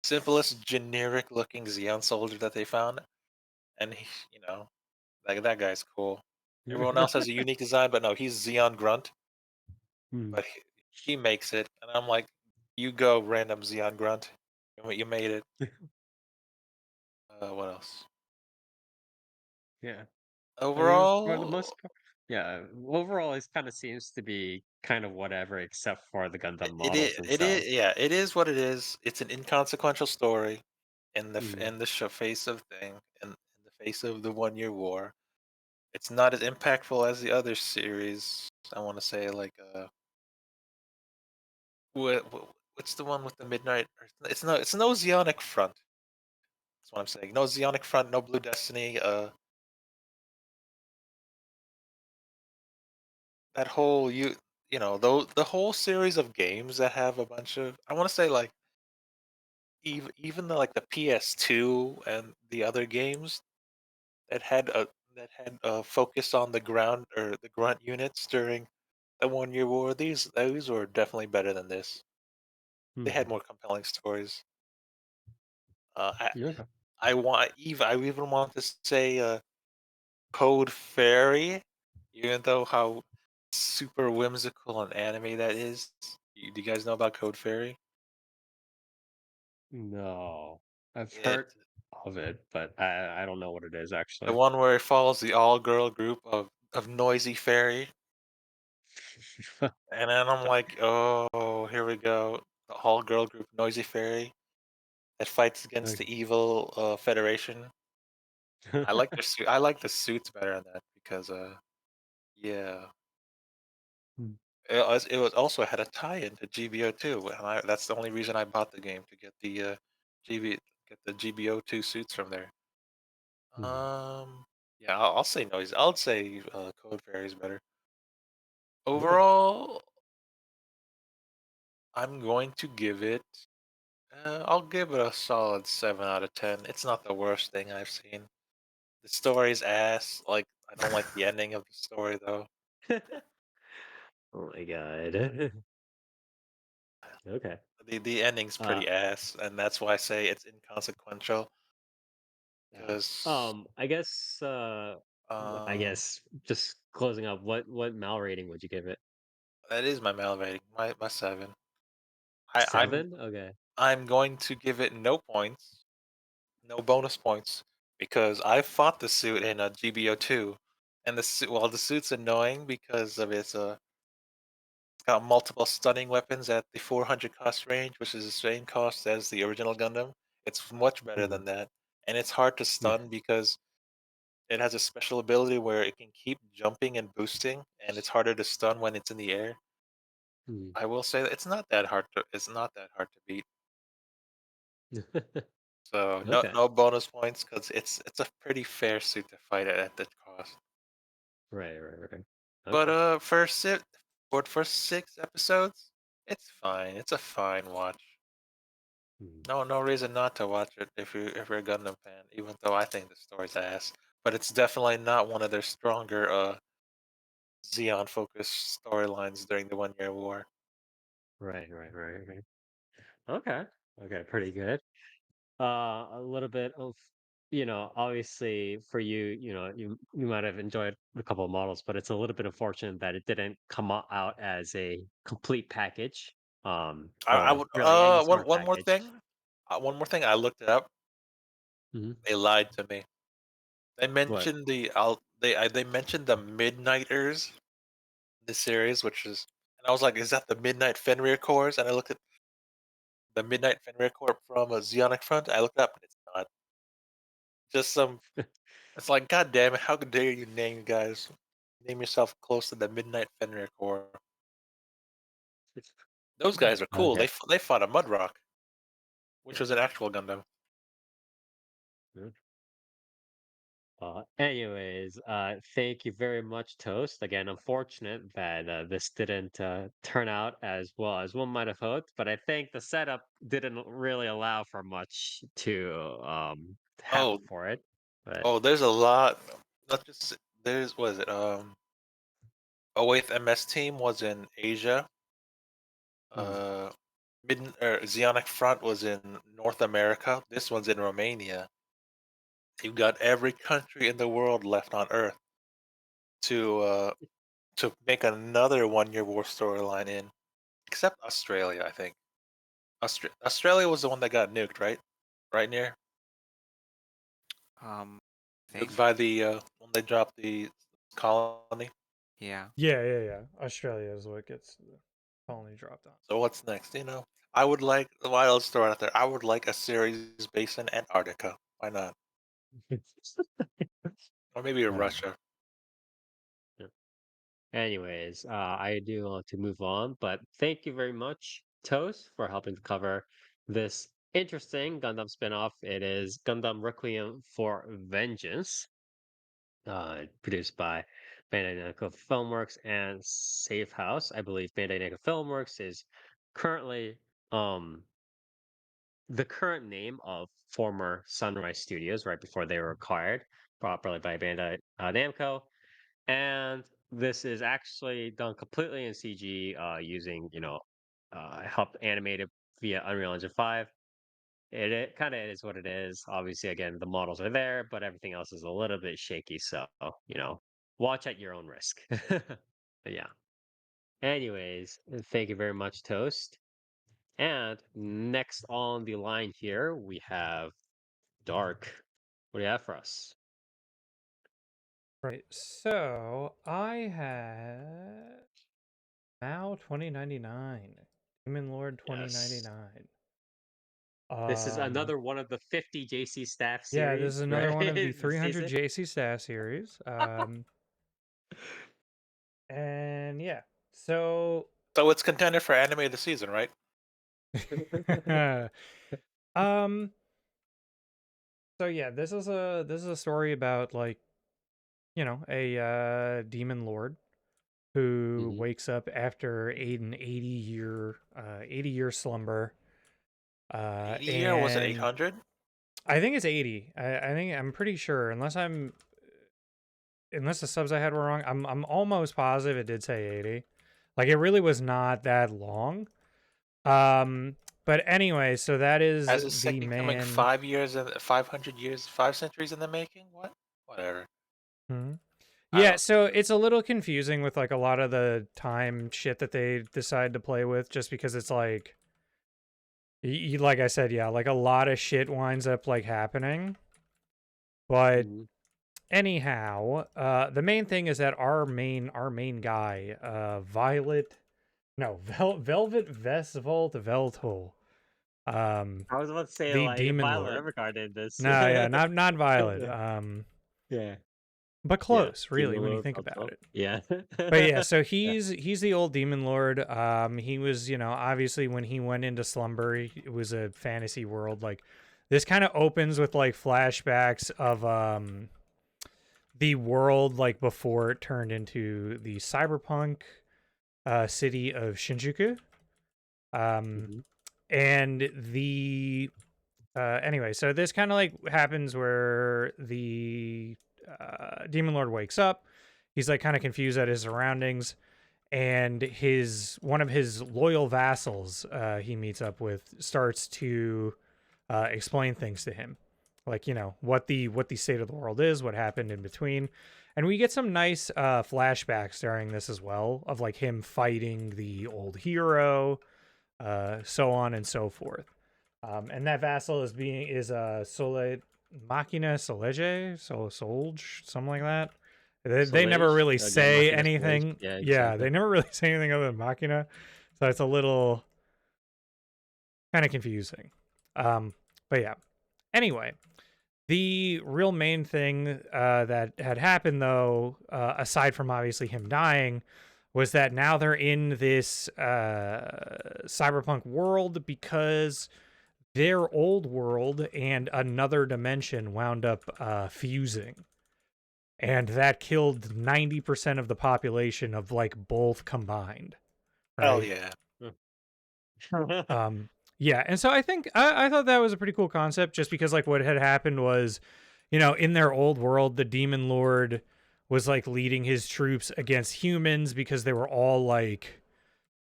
simplest generic looking Xeon soldier that they found, and like that guy's cool. Everyone else has a unique design, but no, he's Xeon Grunt, Mm. but he makes it, and I'm like, you go, random Xeon Grunt, you made it. What else? Yeah. I mean, for the Overall, most part, yeah. Overall, it kind of seems to be kind of whatever, except for the Gundam models it is, themselves. yeah, it is what it is. It's an inconsequential story Mm. in the face of thing, in the face of the 1 Year War. It's not as impactful as the other series. I want to say like what's the one with the midnight? It's no Zeonic Front. That's what I'm saying. No Zeonic Front, no Blue Destiny. That whole the whole series of games that have a bunch of, I want to say, like even the like the PS2 and the other games that had a focus on the ground or the grunt units during the 1 Year War. These were definitely better than this. They Mm. had more compelling stories. I Yeah. I even want to say Code Fairy, even though how super whimsical and anime that is. Do you guys know about Code Fairy? No, I've It heard of it, but I don't know what it is the actually. one where it follows the all girl group of noisy fairy, and then I'm like, oh, here we go, the all girl group noisy fairy that fights against Okay. the evil Federation. I like their suit. I like the suits better on that because yeah. Mm. It was also had a tie-in to GBO two, and that's the only reason I bought the game to get the GB get the GBO two suits from there. Mhm. Yeah, I'll say noise. I'll say Code Fairy is better. Okay. Overall, I'm going to give it. I'll give it a solid 7 out of 10. It's not the worst thing I've seen. The story's ass. Like I don't like the ending of the story though. Oh my god. Okay. The ending's Uh, pretty ass, and that's why I say it's inconsequential. yeah. Because I guess. I um, guess just closing up. What Mal rating would you give it? that is my Mal rating, my 7. I, I'm 7. Okay. I'm going to give it no points, no bonus points, because I fought the suit in a GBO2, and the suit, well, the suit's annoying because of its got multiple stunning weapons at the 400 cost range, which is the same cost as the original Gundam. It's much better Mhm. than that, and it's hard to stun because it has a special ability where it can keep jumping and boosting, and it's harder to stun when it's in the air. Mhm. I will say that it's not that hard to beat. So Okay. no bonus points because it's a pretty fair suit to fight at that cost. Right. Right. Right. But Okay. for 6 episodes, it's fine. It's a fine watch. Mhm. No reason not to watch it if you're a Gundam fan, even though I think the story's ass. But it's definitely not one of their stronger Xeon focused storylines during the 1 Year War. Right. Right. Right. Right. Okay. Okay. Pretty good. A little bit of, obviously for you, you might have enjoyed a couple of models, but it's a little bit unfortunate that it didn't come out as a complete package, I or would really any sort of one more package. thing. One more thing. I looked it up. Hmm. They lied to me. They What? mentioned they mentioned the Midnighters, the series, which is, and I was like, is that the Midnight Fenrir Corps? And I looked at the Midnight Fenrir Corps from a Zeonic Front. I looked up, and it's not. Just some. It's like, God damn it! How dare you name you guys? Name yourself close to the Midnight Fenrir Corps. Those guys are cool. Okay. They fought a Mudrock, which was an actual Gundam. Yeah. Anyways, thank you very much, Toast. Again, unfortunate that this didn't turn out as well as one might have hoped, but I think the setup didn't really allow for much to happen Oh, for it. But there's a lot. Not just there's was it 08th MS team was in Asia. hmm, Uh, Zeonic Front was in North America. This one's in Romania. You've got every country in the world left on Earth to uh, to make another 1 Year War storyline in, except Australia, I think. Australia was the one that got nuked, right? Right near nuked Think. by the when they dropped the colony. Yeah. Yeah. Australia is what gets the colony dropped on. So what's next? I would like the wild story out there. I would like a series based in Antarctica. Why not? Or maybe uh, Russia. yeah. Anyways, I do want to move on, but thank you very much, Toast, for helping to cover this interesting Gundam spinoff. It is Gundam Requiem for Vengeance, produced by Bandai Namco Filmworks and Safe House. I believe Bandai Namco Filmworks is currently the current name of former Sunrise Studios, right before they were acquired properly by Bandai Namco. And this is actually done completely in CG, using, help animated via Unreal Engine 5. It kind of is what it is. Obviously, again, the models are there, but everything else is a little bit shaky. So, watch at your own risk. But yeah. Anyways, thank you very much, Toast. And next on the line here, we have Dark. What do you have for us? Right. So I had Maou 2099, Demon Lord Yes. 2099. This is Um, another one of the 50 JC staff yeah, this is series, another right? one of the This 300 season. JC staff series. And yeah, so So it's contender for anime of the season, right? um, so yeah, this is a story about like a demon lord who Hmm. wakes up after an 80-year slumber. 80 year? Was it And 800? I think it's 80. I'm pretty sure, unless the subs I had were wrong. I'm almost positive it did say 80. Like it really was not that long. But anyway, so that is As his the second coming, man. 5 years and 500 years, 5 centuries in the making. What? Whatever. Hmm? I Yeah, don't. so it's a little confusing with like a lot of the time shit that they decide to play with, just because it's like, like I said, yeah, like a lot of shit winds up like happening. But Mhm. anyhow, the main thing is that our main guy, Velvet Vesvolt Veltol, I was about to say the like Demon Violet Lord. Evergarden did this. No, yeah, not Violet. Yeah. Yeah. But Yeah. close, really, Demon when you Lord think pops about up. it. Yeah. But yeah, so Yeah. he's the old demon lord. He was, obviously when he went into slumber, it was a fantasy world. Like this kind of opens with like flashbacks of the world like before it turned into the cyberpunk city of Shinjuku. Mhm. And the anyway, so this kind of like happens where the demon lord wakes up. He's like kind of confused at his surroundings, and one of his loyal vassals he meets up with starts to explain things to him, like what the state of the world is, what happened in between. And we get some nice flashbacks during this as well, of like him fighting the old hero, so on and so forth. And that vassal is Sole Machina Solege, Solge, something like that. They never Soleil. really Yeah, say Machina Soleil. anything. Yeah, Yeah, exactly. they never really say anything other than Machina, so it's a little kind of confusing. But yeah. Anyway, the real main thing that had happened, though, aside from obviously him dying, was that now they're in this cyberpunk world because their old world and another dimension wound up fusing. And that killed 90% of the population of like both combined. Hell Right. yeah. Yeah. And so I think I thought that was a pretty cool concept, just because like what had happened was, in their old world, the demon lord was like leading his troops against humans because they were all like,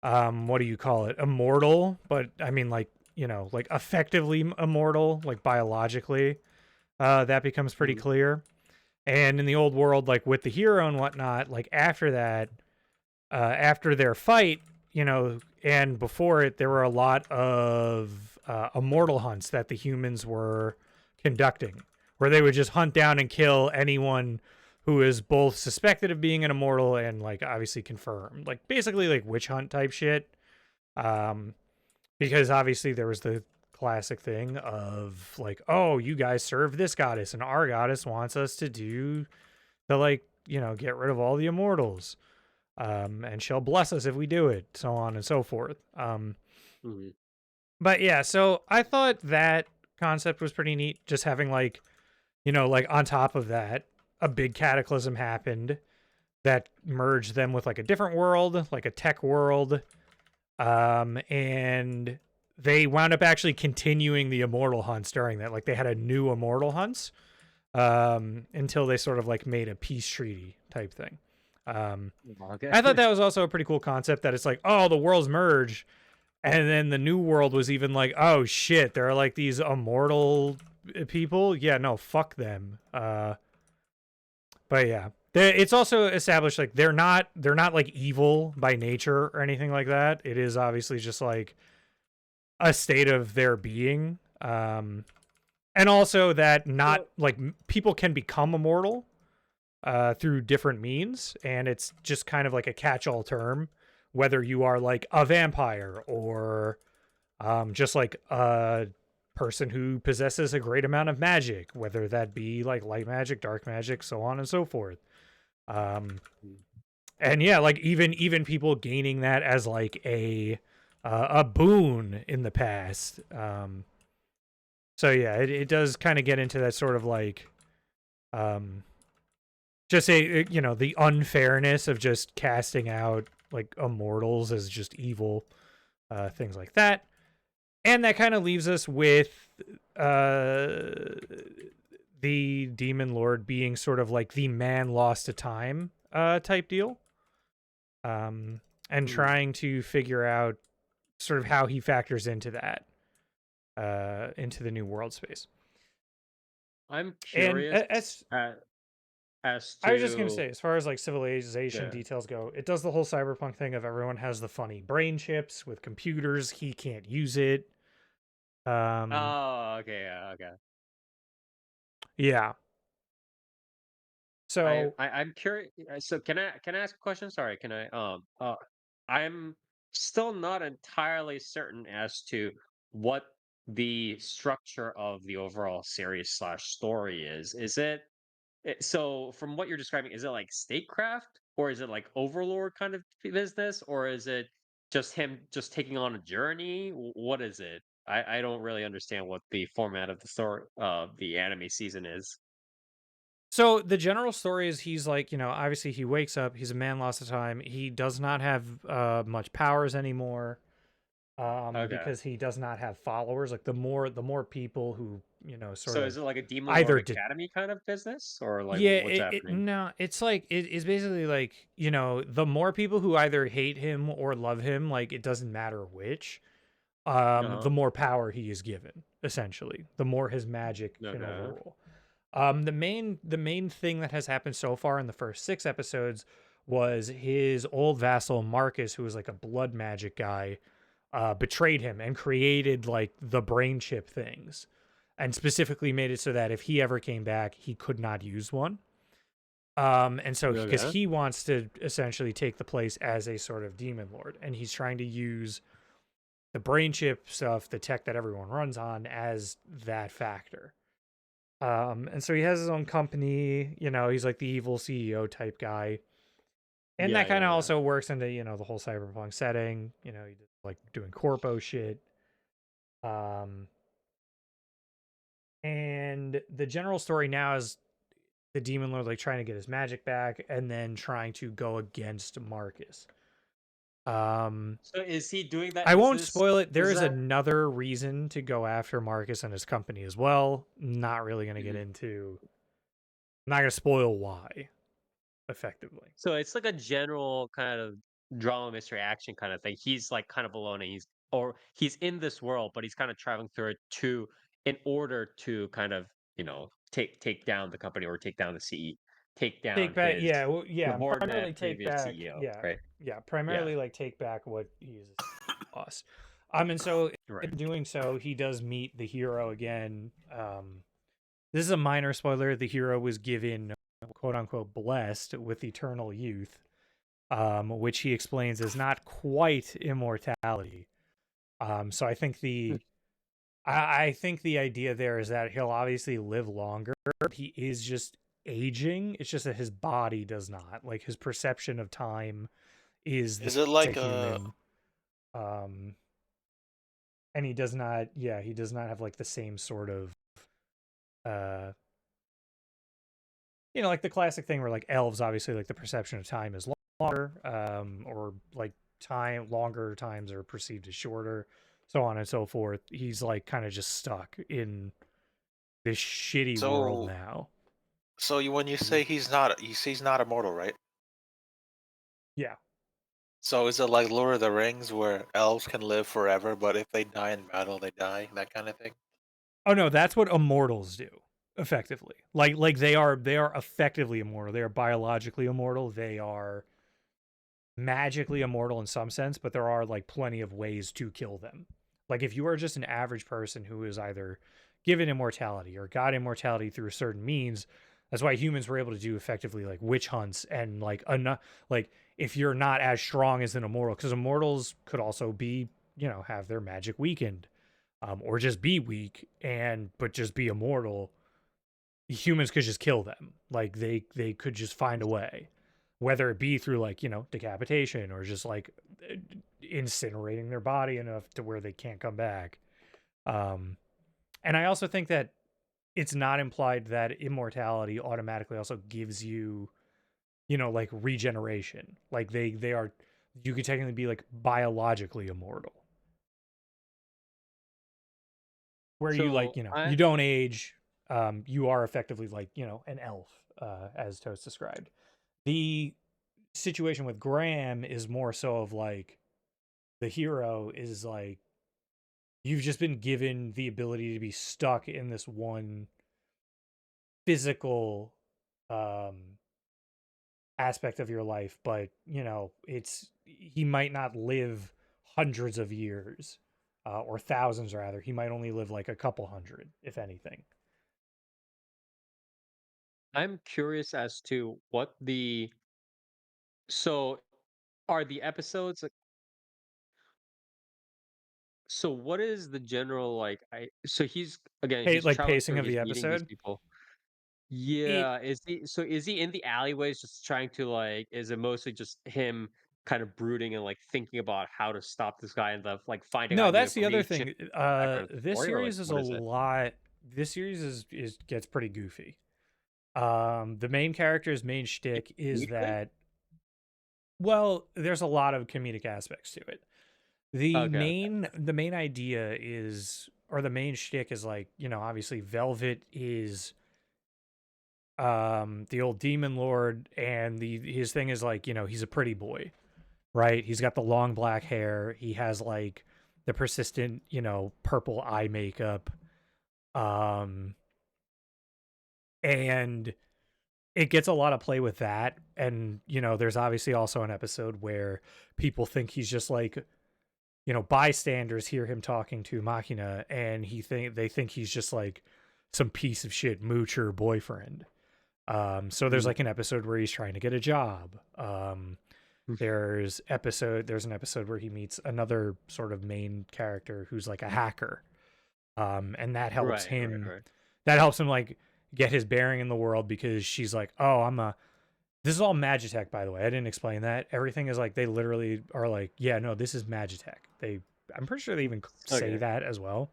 what do you call it? Immortal. But I mean, like, like effectively immortal, like biologically. That becomes pretty Mhm. clear. And in the old world, like with the hero and whatnot, like after that, after their fight, and before it, there were a lot of immortal hunts that the humans were conducting, where they would just hunt down and kill anyone who is both suspected of being an immortal and like obviously confirmed, like basically like witch hunt type shit. Um, because obviously there was the classic thing of like, oh, you guys serve this goddess, and our goddess wants us to like, get rid of all the immortals, and she'll bless us if we do it, so on and so forth. Mhm. But yeah, so I thought that concept was pretty neat, just having like, like on top of that, a big cataclysm happened that merged them with like a different world, like a tech world. And they wound up actually continuing the immortal hunts during that. Like they had a new immortal hunts, until they sort of like made a peace treaty type thing. Okay. I thought that was also a pretty cool concept, that it's like, oh, the worlds merge. And then the new world was even like, oh shit, there are like these immortal people. Yeah, no, fuck them. But yeah, it's also established like they're not like evil by nature or anything like that. It is obviously just like a state of their being. And also that not So, like people can become immortal through different means, and it's just kind of like a catch-all term, whether you are like a vampire or just like a person who possesses a great amount of magic, whether that be like light magic, dark magic, so on and so forth. Um, mm, and yeah, like even people gaining that as like a boon in the past. So yeah, it does kind of get into that sort of like um, just the unfairness of just casting out like immortals as just evil, things like that. And that kind of leaves us with uh the demon lord being sort of like the man lost to time type deal, and mm, trying to figure out sort of how he factors into that, into the new world space. I'm And curious as as I was just gonna to say, as far as like civilization yeah. details go, it does the whole cyberpunk thing of everyone has the funny brain chips with computers. He can't use it. Oh, okay, yeah, okay. Yeah. I, So I I'm curious. So can I ask a question? Sorry, can I? I'm still not entirely certain as to what the structure of the overall series slash story is. Is it so? From what you're describing, is it like statecraft, or is it like Overlord kind of business, or is it just him just taking on a journey? What is it? I don't really understand what the format of the story of the anime season is. So the general story is he's like, obviously he wakes up, he's a man lost of time. He does not have much powers anymore, Okay. because he does not have followers. Like the more people who, sort So is of it like a Demon Lord either Academy kind of business, or like yeah, what's happening? no, it's like it's basically like, the more people who either hate him or love him, like it doesn't matter which, the Uh-huh. more power he is given, essentially. The more his magic can Okay. overrule. The main thing that has happened so far in the first 6 episodes was his old vassal Marcus, who was like a blood magic guy, betrayed him and created like the brain chip things, and specifically made it so that if he ever came back, he could not use one. And so because Okay. he wants to essentially take the place as a sort of demon lord, and he's trying to use the brain chip stuff, the tech that everyone runs on, as that factor. And so he has his own company, he's like the evil CEO type guy. And Yeah, that kind yeah, of yeah. also works into, the whole cyberpunk setting, he did, like doing corpo shit. Um, and the general story now is the demon lord like trying to get his magic back and then trying to go against Marcus. Um, So is he doing that? I Is won't this spoil it. There is is that? another reason to go after Marcus and his company as well. Not really going to get Mhm. into. I'm not going to spoil why, effectively. So it's like a general kind of drama, mystery, action kind of thing. He's like kind of alone, and he's in this world, but he's kind of traveling through it to in order to kind of take down the company or take down the CE, take Take down back, his yeah, well, the yeah, board primarily that take previous back, CEO, yeah, right? yeah, Yeah, primarily like take back what he is lost. And so right. in doing so, he does meet the hero again. This is a minor spoiler. The hero was given, quote unquote, blessed with eternal youth, which he explains is not quite immortality. So I think I think the idea there is that he'll obviously live longer. He is just aging. It's just that his body does not. Like his perception of time is the Is it same as a like human. Um, and he does not. Yeah, he does not have like the same sort of uh like the classic thing where like elves obviously like the perception of time is longer, or like longer times are perceived as shorter, so on and so forth. He's like kind of just stuck in this shitty world so now. when you Mhm. say he's not immortal, right? Yeah. So is it like Lord of the Rings where elves can live forever, but if they die in battle, they die, that kind of thing? Oh no, that's what immortals do, effectively. Like they are effectively immortal. They are biologically immortal. They are magically immortal in some sense, but there are like plenty of ways to kill them. Like if you are just an average person who is either given immortality or got immortality through certain means, that's why humans were able to do effectively like witch hunts and like enough. Like if you're not as strong as an immortal, because immortals could also be, have their magic weakened, or just be weak but just be immortal. Humans could just kill them. Like they could just find a way, whether it be through like decapitation or just like incinerating their body enough to where they can't come back. Um, and I also think that it's not implied that immortality automatically also gives you, like regeneration. Like they are, you could technically be like biologically immortal, where you like, So I you don't age. You are effectively like, an elf, as Toast described. The situation with Graham is more so of like the hero is like, you've just been given the ability to be stuck in this one physical aspect of your life, but he might not live hundreds of years, or thousands rather. He might only live like a couple hundred, if anything. I'm curious as to what the so are the episodes like, so what is the general like so he's again Hey, he's like traveling pacing through, of he's the meeting these episode. people. It Yeah, is he in the alleyways just trying to like, is it mostly just him kind of brooding and like thinking about how to stop this guy and the like finding No, out new that's the other information, thing. background of the This story, or like series is a what is it? lot. This series is gets pretty goofy. The main character's main shtick is Weekly? that, well, there's a lot of comedic aspects to it. The Okay, okay. main idea is, or the main shtick is like, obviously Velvet is the old demon lord, and his thing is like, he's a pretty boy, right? He's got the long black hair, he has like the persistent, purple eye makeup, um and it gets a lot of play with that. And there's obviously also an episode where people think he's just like, bystanders hear him talking to Machina, and they think he's just like some piece of shit moocher boyfriend. So there's Mhm. like an episode where he's trying to get a job. There's an episode where he meets another sort of main character who's like a hacker. And that helps Right, right, him right. like get his bearing in the world, because she's like, oh, this is all Magitech, by the way. I didn't explain that. Everything is like, they literally are like, yeah, no, this is Magitech. I'm pretty sure they even say Okay. that as well,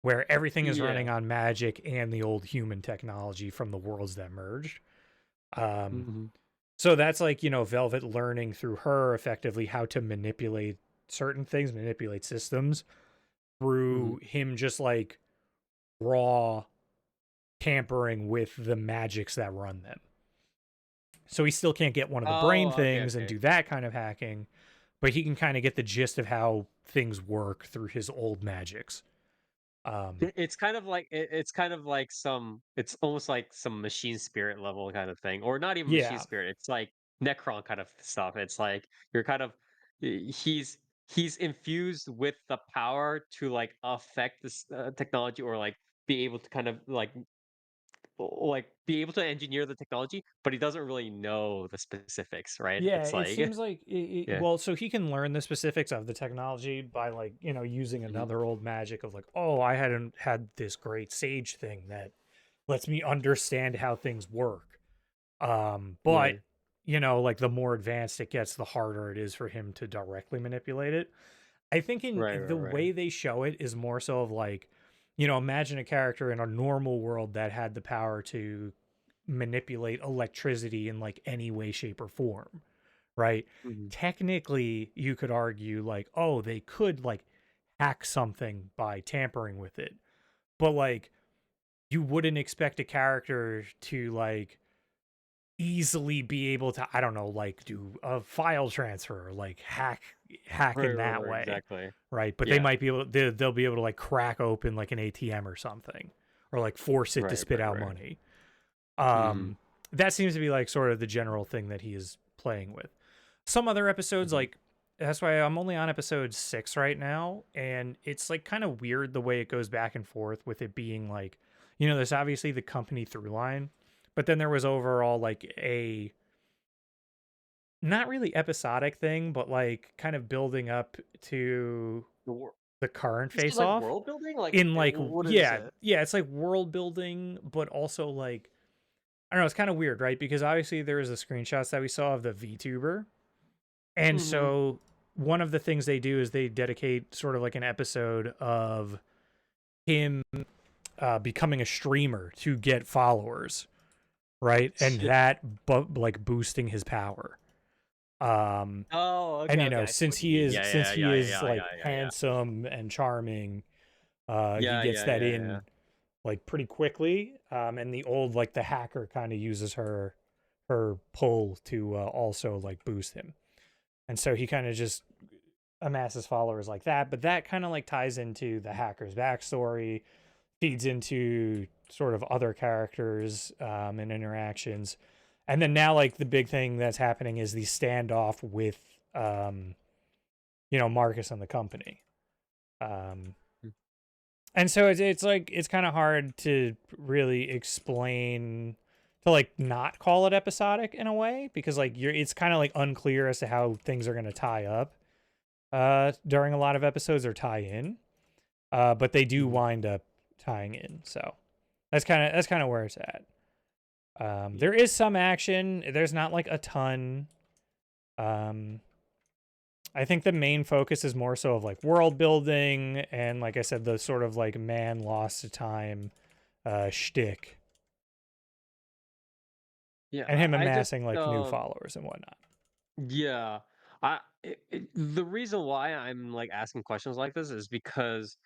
where everything is running Yeah. on magic and the old human technology from the worlds that merged. Um, Mhm. so that's like, Velvet learning through her effectively how to manipulate certain things, manipulate systems Mhm. through him just like raw tampering with the magics that run them. So he still can't get one of the brain Oh, okay, things and okay. do that kind of hacking, but he can kind of get the gist of how things work through his old magics. It's kind of like it's kind of like some, it's almost like some machine spirit level kind of thing, or not even machine Yeah. spirit. It's like Necron kind of stuff. It's like you're kind of he's infused with the power to like affect this technology, or like be able to kind of like be able to engineer the technology, but he doesn't really know the specifics, right? Yeah, It's it like seems like yeah. well, so he can learn the specifics of the technology by like, using Mhm. another old magic of like, oh, I hadn't had this great sage thing that lets me understand how things work. But Right. like the more advanced it gets, the harder it is for him to directly manipulate it. I think Right, in the right, right. way they show it is more so of like, imagine a character in a normal world that had the power to manipulate electricity in like any way, shape, or form, right? Mhm. Technically, you could argue like, oh, they could like hack something by tampering with it, but like you wouldn't expect a character to like easily be able to, I don't know, like do a file transfer, or like hack Right, in right, that right, way, exactly. right? But they Yeah. might be able, they'll be able to like crack open like an ATM or something, or like force it to Right, spit right, out right. money. Mhm. That seems to be like sort of the general thing that he is playing with. Some other episodes, Mhm. like, that's why I'm only on episode 6 right now, and it's like kind of weird the way it goes back and forth with it being like, there's obviously the company through line, but then there was overall like a not really episodic thing, but like kind of building up to The wor the current Is it face like off world building? Like, in like, what is yeah, it? yeah, it's like world building, but also like, I don't know, it's kind of weird, right? Because obviously there was the screenshots that we saw of the VTuber. And Mhm. so one of the things they do is they dedicate sort of like an episode of him becoming a streamer to get followers, right? And that like boosting his power. Oh, And okay, okay, I see what you mean. Yeah, since yeah, he yeah, is yeah, like yeah, yeah, yeah. handsome and charming, he Yeah, gets yeah, that yeah, yeah. in like pretty quickly. And the old like the hacker kind of uses her pull to also like boost him. And so he kind of just amasses followers like that, but that kind of like ties into the hacker's backstory, feeds into sort of other characters and interactions. And then now like the big thing that's happening is the standoff with Marcus and the company. And so it's like it's kind of hard to really explain, to like not call it episodic in a way, because like it's kind of like unclear as to how things are going to tie up during a lot of episodes or tie in. But they do wind up tying in. So that's kind of where it's at. There is some action. There's not like a ton. I think the main focus is more so of like world building and, like I said, the sort of like man lost to time shtick. Yeah, And him I amassing like new followers and whatnot. Yeah, the reason why I'm like asking questions like this is because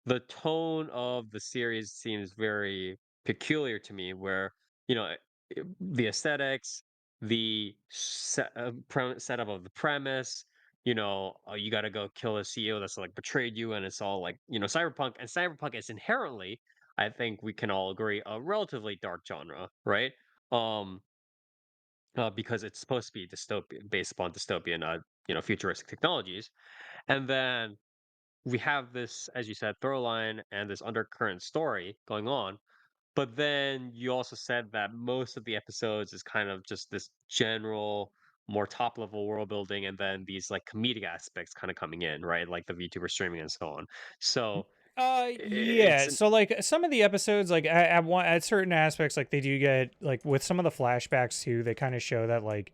the tone of the series seems very peculiar to me. Where the aesthetics, the setup of the premise. You got to go kill a CEO that's like betrayed you, and it's all like cyberpunk. And cyberpunk is inherently, I think we can all agree, a relatively dark genre, right? Um, because it's supposed to be dystopian, based upon dystopian, futuristic technologies. And then we have this, as you said, throw line and this undercurrent story going on. But then you also said that most of the episodes is kind of just this general, more top level world building, and then these like comedic aspects kind of coming in, right? Like the VTuber streaming and so on. So Yeah. it's So like some of the episodes, like at certain aspects, like they do get like with some of the flashbacks too. They kind of show that like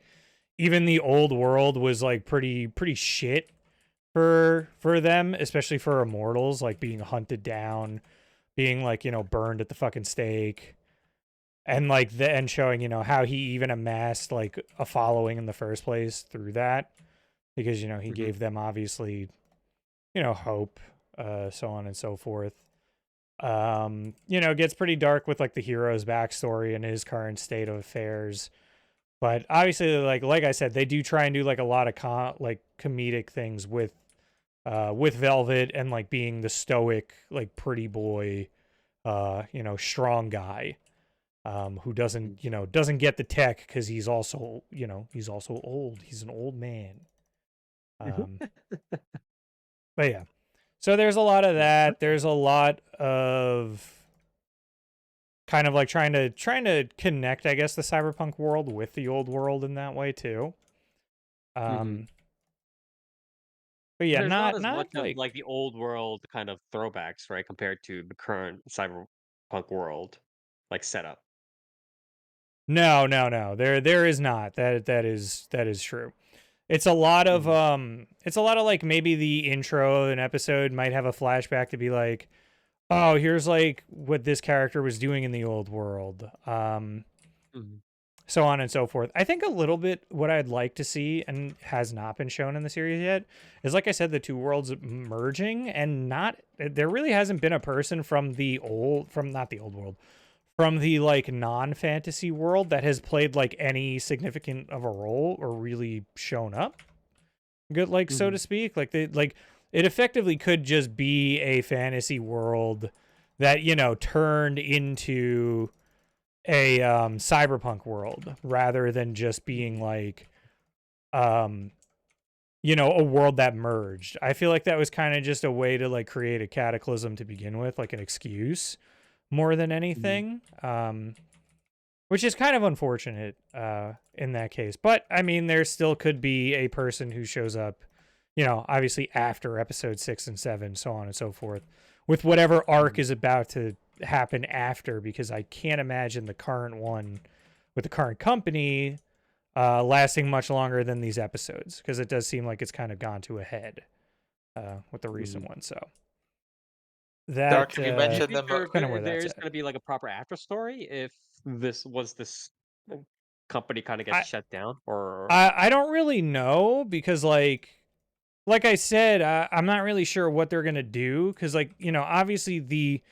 even the old world was like pretty shit for them, especially for immortals, like being hunted down, being like burned at the fucking stake, and like and showing how he even amassed like a following in the first place through that, because he gave them obviously hope, so on and so forth. It gets pretty dark with like the hero's backstory and his current state of affairs. But obviously, like I said, they do try and do like a lot of comedic things with Velvet, and like being the stoic, like pretty boy, strong guy, who doesn't get the tech because he's also old. He's an old man. But yeah. So there's a lot of that. There's a lot of kind of like trying to connect, I guess, the cyberpunk world with the old world in that way too. But yeah, there's not as not much of like like the old world kind of throwbacks, right, compared to the current cyberpunk world, like setup. no. There is not. That is true. It's a lot of like maybe the intro of an episode might have a flashback to be like, oh, here's like what this character was doing in the old world. So on and so forth. I think a little bit what I'd like to see, and has not been shown in the series yet, is, like I said, the two worlds merging, and there really hasn't been a person from not the old world, from the like non-fantasy world that has played like any significant of a role or really shown up good, like so to speak. Like it effectively could just be a fantasy world that turned into a cyberpunk world, rather than just being like a world that merged. I feel like that was kind of just a way to like create a cataclysm to begin with, like an excuse more than anything, which is kind of unfortunate in that case. But I mean, there still could be a person who shows up, obviously after episode 6 and 7, so on and so forth, with whatever arc is about to happen after, because I can't imagine the current one with the current company lasting much longer than these episodes, because it does seem like it's kind of gone to a head with the recent one. So that Dark, you Do you mentioned think them. kind of where there's that's going to be like a proper after story if this company kind of gets shut down, or I don't really know, because like I said, I'm not really sure what they're gonna do, because like obviously the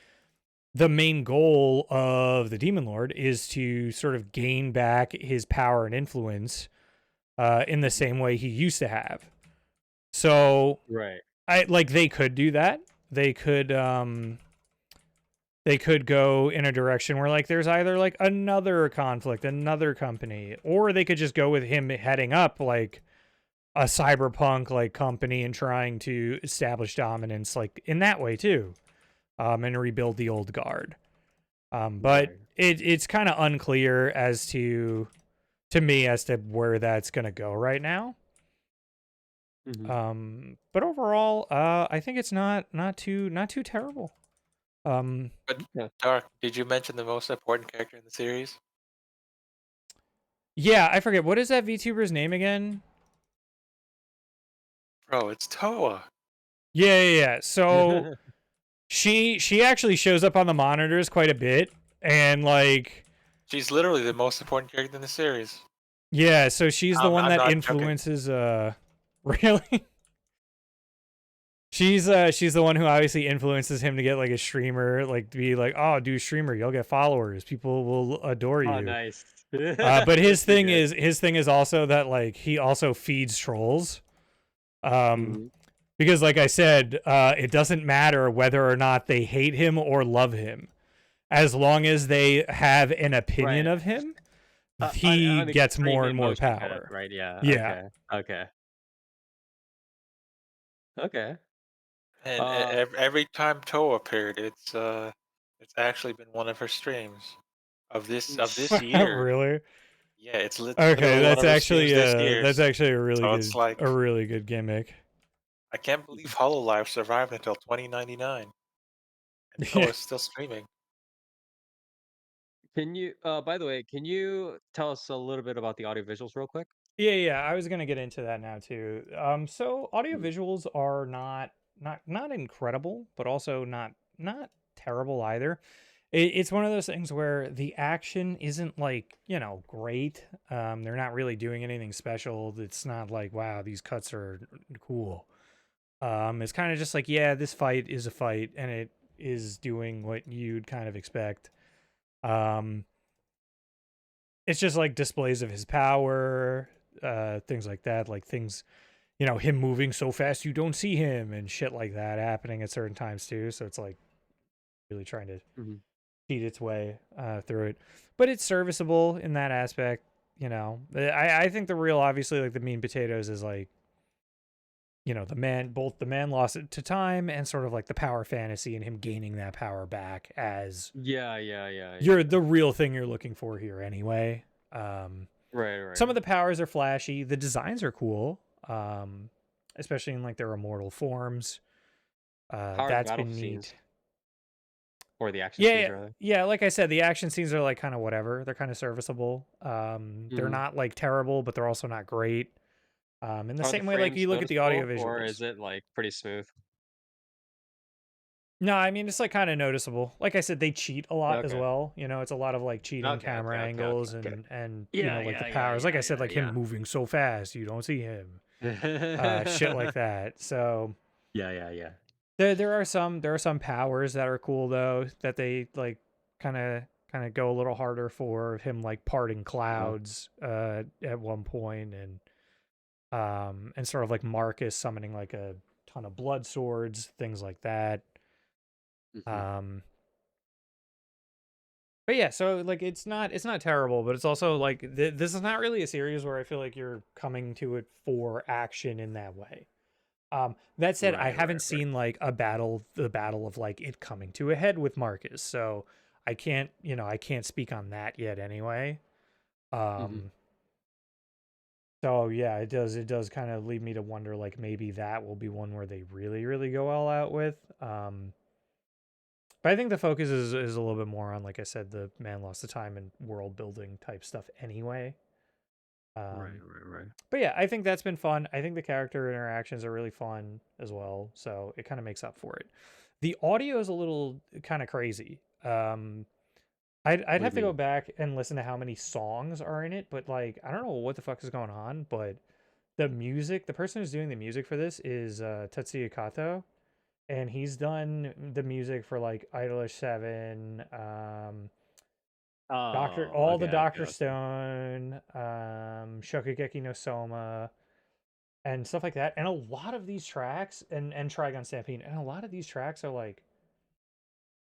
main goal of the Demon Lord is to sort of gain back his power and influence in the same way he used to have. So Right. they could do that. They could go in a direction where like there's either like another conflict, another company, or they could just go with him heading up like a cyberpunk like company and trying to establish dominance like in that way too, and rebuild the old guard. But Right. it's kind of unclear as to me as to where that's gonna go right now. But overall, I think it's not too terrible. But Yeah. Dark, did you mention the most important character in the series? Yeah, I forget what is that VTuber's name again. Bro, it's Toa. Yeah. So she actually shows up on the monitors quite a bit, and like She's literally the most important character in the series. yeah, so she's the one I'm that not joking. influences really. She's the one who obviously influences him to get like a streamer, like to be like, oh, do a streamer, you'll get followers, people will adore you. Oh, nice. But his Pretty thing good. is also that like he also feeds trolls. Mhm. Because like I said, it doesn't matter whether or not they hate him or love him, as long as they have an opinion Right. of him, On he an gets extreme more and more emotion kind of, power. right? Yeah. Yeah. Okay. Okay. Okay. And Uh, every time Toa appeared, it's actually been one of her streams of this year. Really? Yeah, it's Okay, literally one of her streams this year. that's actually So it's like a really good gimmick. I can't believe Hololive survived until 2099, and Yeah. Toa's still streaming. can you, by the way, can you tell us a little bit about the audio visuals real quick? Yeah, I was gonna get into that now too. So audio Mhm. visuals are not incredible, but also not terrible either. It's one of those things where the action isn't like great. They're not really doing anything special. It's not like wow, these cuts are cool. It's kind of just like yeah, this fight is a fight, and it is doing what you'd kind of expect. Um, it's just like displays of his power, things like that, like things, him moving so fast you don't see him and shit like that happening at certain times too. So it's like really trying to Mhm. cheat its way through it, but it's serviceable in that aspect. I think the real obviously like the mean potatoes is like both the man lost it to time and sort of like the power fantasy and him gaining that power back as Yeah. the real thing you're looking for here anyway. um Right. Some of the powers are flashy. The designs are cool, especially in like their immortal forms. How are the That's battle been scenes neat. or the action Yeah, scenes, rather? yeah. Like I said, the action scenes are like kind of whatever. They're kind of serviceable. They're Mhm. not like terrible, but they're also not great. In the Are the same way, like frames you look at the audio noticeable, or is visuals. it like pretty smooth? No, I mean it's like kind of noticeable. Like I said, they cheat a lot as Okay. well. It's a lot of like cheating camera angles Okay. and Yeah, like the yeah, yeah, powers. Like I yeah, said, yeah, like him yeah. moving so fast you don't see him. Shit like that. So Yeah. there are some powers that are cool though that they like kind of go a little harder for him like parting Uh-huh. clouds at one point and sort of like Marcus summoning like a ton of blood swords, things like that. Mhm. Um but yeah, so like it's not terrible, but it's also like this is not really a series where I feel like you're coming to it for action in that way. That said, I haven't Right. seen like the battle of like it coming to a head with Marcus, so I can't speak on that yet anyway. Mhm. Um, so yeah, it does kind of lead me to wonder like maybe that will be one where they really go all out with. But I think the focus is a little bit more on, like I said, the man lost the time and world building type stuff anyway. Um, Right. but yeah, I think that's been fun. I think the character interactions are really fun as well, so it kind of makes up for it. The audio is a little kind of crazy. I'd What have do to you go mean? back and listen to how many songs are in it, but like I don't know what the fuck is going on, but the music, the person who's doing the music for this is Tetsuya Kato, and he's done the music for like Idolish 7, Oh, all the okay. Doctor Stone, Shokugeki no Soma, and stuff like that. And a lot of these tracks, and Trigun Stampede, and a lot of these tracks are like,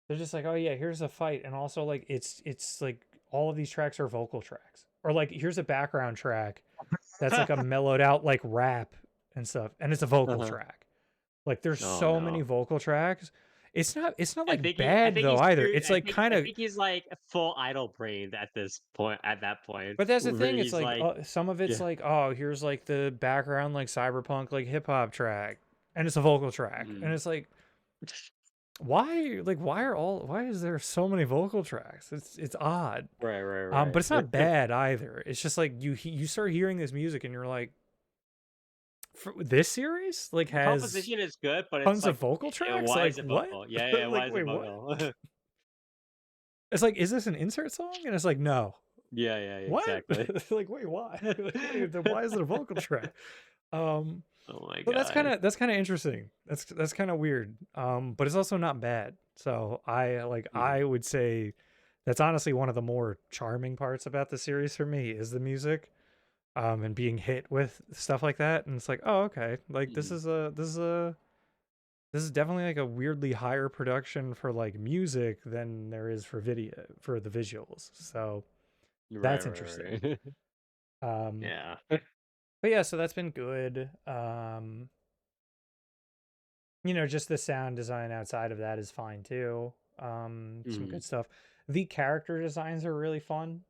they're just like, oh yeah, here's a fight, and also like it's like all of these tracks are vocal tracks, or like here's a background track that's like a mellowed out like rap and stuff, and it's a vocal Uh-huh. track. Like there's Oh, so many no. vocal tracks. It's not I like think bad though he's either. too, It's like kind I of, think he's like full idle brained at this point. At that point, but that's the where thing. It's he's like like, some of it's yeah. like, oh, here's like the background like cyberpunk like hip hop track, and it's a vocal track, and Mm. it's like, why why is there so many vocal tracks? It's odd. Right. But it's not bad either. It's just like you start hearing this music and you're like, this series like The has composition is good, but it's tons like, of vocal tracks. why Like is it what? vocal? Yeah. Why Like is it wait, what? vocal? It's like, is this an insert song? And it's like, no. Yeah, What? exactly. Like wait, why? Wait, then why is it a vocal track? Um, Oh my but that's kind god. of interesting. That's kind of weird. But it's also not bad. So I I would say that's honestly one of the more charming parts about the series for me is the music. And being hit with stuff like that, and it's like, oh, okay, like this is definitely like a weirdly higher production for like music than there is for video for the visuals. So that's interesting. Right. Um, Yeah. but yeah, so that's been good. You know, just the sound design outside of that is fine too. Some good stuff. The character designs are really fun.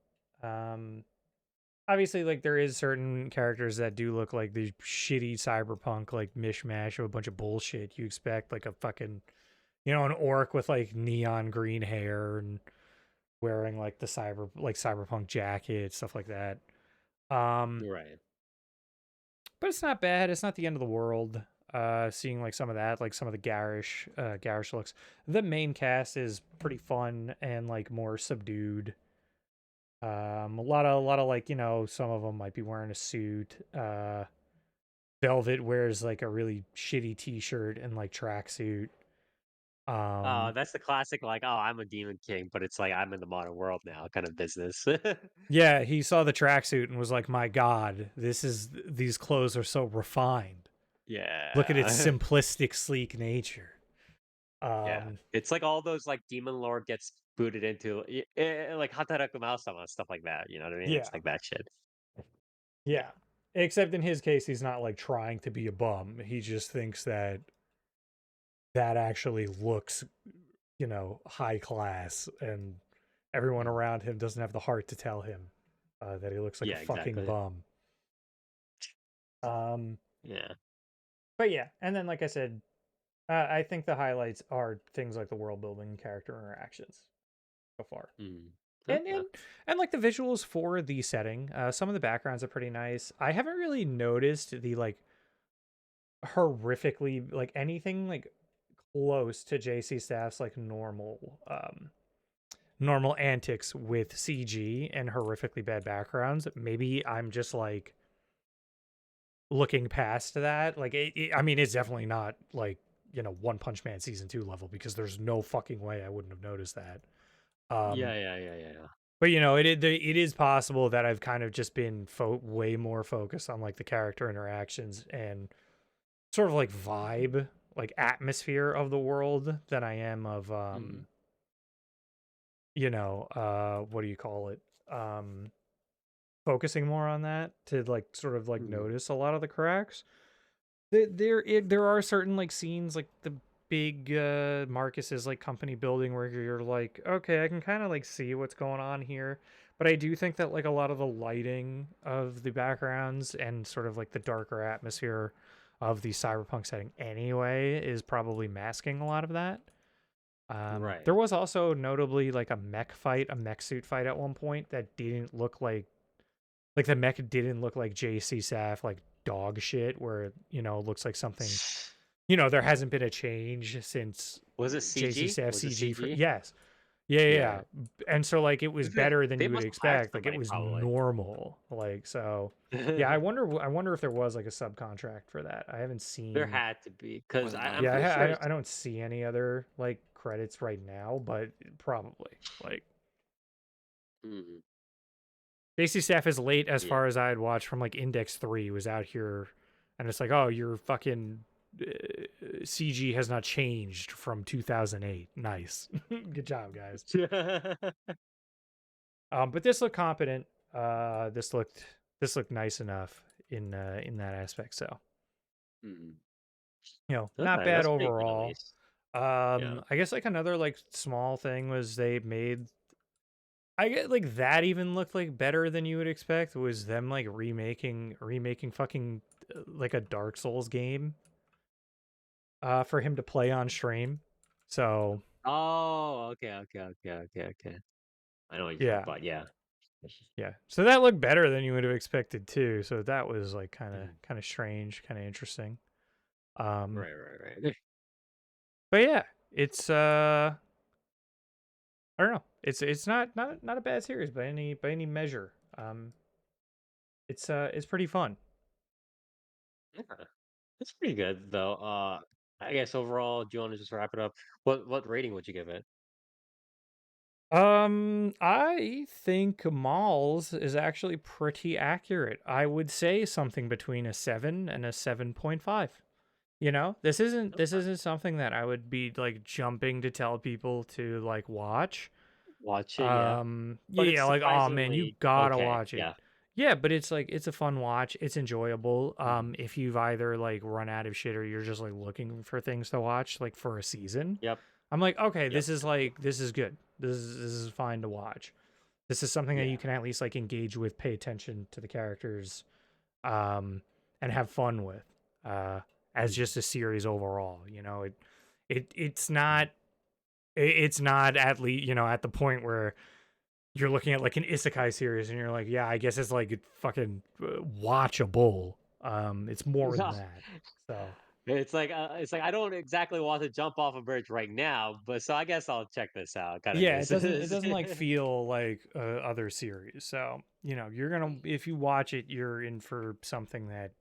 Obviously, like there is certain characters that do look like the shitty cyberpunk like mishmash of a bunch of bullshit you expect, like a fucking, you know, an orc with like neon green hair and wearing like the cyberpunk jacket, stuff like that. Right. But it's not bad. It's not the end of the world. Seeing like some of that, like some of the garish looks. The main cast is pretty fun and like more subdued. A lot of like, you know, some of them might be wearing a suit. Velvet wears like a really shitty t-shirt and like tracksuit. That's the classic, like, oh, I'm a demon king, but it's like I'm in the modern world now kind of business. Yeah, he saw the tracksuit and was like, "My God, these clothes are so refined. Look at its Yeah. simplistic, sleek nature." Yeah. It's like all those like demon lore gets booted into like Hataraku Mouse-sama, stuff like that. You know what I mean? Yeah, It's like that shit. yeah. Except in his case, he's not like trying to be a bum. He just thinks that actually looks, you know, high class, and everyone around him doesn't have the heart to tell him that he looks like a Yeah, fucking exactly. bum. Yeah. But yeah, and then like I said, I think the highlights are things like the world building and character interactions so far. And, Okay. and like the visuals for the setting, some of the backgrounds are pretty nice. I haven't really noticed the like horrifically like anything like close to JC Staff's like normal antics with CG and horrifically bad backgrounds. Maybe I'm just like looking past that. Like I mean, it's definitely not like, you know, One Punch Man season 2 level, because there's no fucking way I wouldn't have noticed that. Yeah. But you know, it is possible that I've kind of just been way more focused on like the character interactions and sort of like vibe, like atmosphere of the world than I am of you know, what do you call it? Focusing more on that to like sort of like notice a lot of the cracks. There are certain like scenes like the big Marcus's like company building where you're like, okay, I can kind of like see what's going on here. But I do think that like a lot of the lighting of the backgrounds and sort of like the darker atmosphere of the cyberpunk setting anyway is probably masking a lot of that. Right. There was also notably like a mech suit fight at one point that didn't look like the mech didn't look like JC Staff like dog shit, where, you know, it looks like something, you know, there hasn't been a change since Was it JC CG? Staff Was it CG for CG? yes. Yeah. And so like it was better than They you would must have hired expect. Like it somebody, was probably. normal. Like so yeah, I wonder if there was like a subcontract for that. I haven't seen There had to be, because Wasn't I'm that pretty sure. I don't see any other like credits right now, but probably like JC Staff is late as Yeah. far as I had watched from like Index 3 was out here and it's like, oh, your fucking CG has not changed from 2008. Nice, good job, guys. But this looked competent. This looked nice enough in that aspect. So Mm. not Okay, bad that's pretty good at overall. least. Yeah. I guess like another like small thing was they made. I get like that even looked like better than you would expect was them like remaking fucking like a Dark Souls game for him to play on stream. So Oh, okay. I know what you're talking yeah. about. Yeah. Yeah. So that looked better than you would have expected too. So that was like kind Mhm. of strange, kind of interesting. Right. But yeah, it's I don't know. It's not a bad series by any measure. It's pretty fun. Okay. That's pretty good though. I guess overall, do you want to just wrap it up? What rating would you give it? I think Malls is actually pretty accurate. I would say something between a 7 and a 7.5. You know, this Okay. isn't something that I would be like jumping to tell people to like watch. Watch it, yeah. But Yeah, it's like oh man, you surprisingly gotta okay. watch it. Yeah. Yeah, but it's like it's a fun watch. It's enjoyable. Mhm. If you've either like run out of shit or you're just like looking for things to watch like for a season, Yep. I'm like, okay, Yep. this is good. This is fine to watch. This is something that you Yeah. can at least like engage with, pay attention to the characters, um, and have fun with. As Mhm. just a series overall, you know, it's Mhm. not it's not at least at the point where you're looking at like an isekai series and you're like, yeah, I guess it's like fucking watchable. It's more than Yeah. that. So It's like I don't exactly want to jump off a bridge right now, but so I guess I'll check this out. Kind of yeah, this it is. doesn't like feel like other series. So you're gonna if you watch it, you're in for something that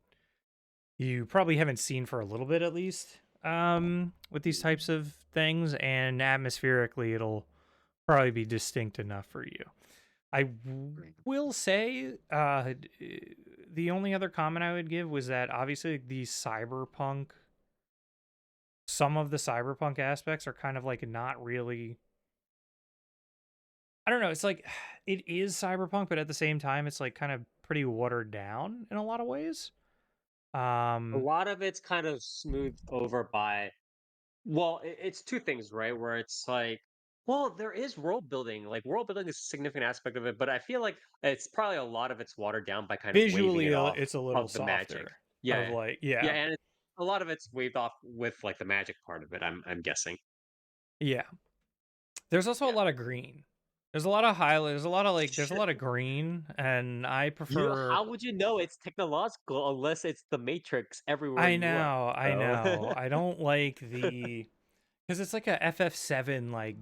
you probably haven't seen for a little bit at least. With these Mhm. types of things, and atmospherically, it'll probably be distinct enough for you. Right. Will say the only other comment I would give was that obviously some of the cyberpunk aspects are kind of like not really. I don't know. It's like it is cyberpunk, but at the same time, it's like kind of pretty watered down in a lot of ways. A Um, lot of it's kind of smoothed over by, well, it's two things, right? Where it's like, well, there is world building. Like world building is a significant aspect of it, but I feel like it's probably a lot of it's watered down by kind of waving visually, it off it's a little of the magic. softer. Of Yeah, like, yeah, yeah, and a lot of it's waved off with like the magic part of it. I'm guessing. yeah. There's also a Yeah. lot of green. There's a lot of highlight. There's a lot of like. There's a lot of green, and I You prefer. how would you know it's technological unless it's the Matrix everywhere I you look? know, I So know. I don't like the because it's like a FF7. Like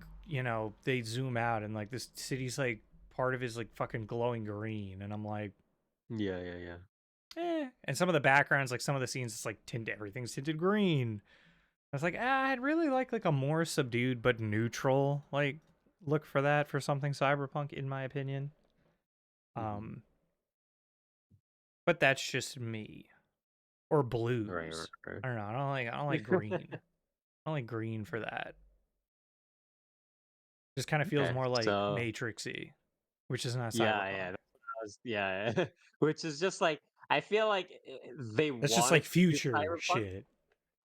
they zoom out and like this city's like part of it is like fucking glowing green, and I'm like, yeah. And some of the backgrounds, like some of the scenes, it's like tinted. Everything's tinted green. I was like, I'd really like a more subdued but neutral like look for that for something cyberpunk, in my opinion. Mhm. Um, but that's just me. Or Right, right, blues. right. I don't know. I don't like green. I don't like green for that. Just kind of feels Okay, more like so Matrixy, which is not yeah, cyberpunk. that's what I was, yeah, which is just like I feel like they That's just like wanted to do future cyberpunk, shit. Yeah,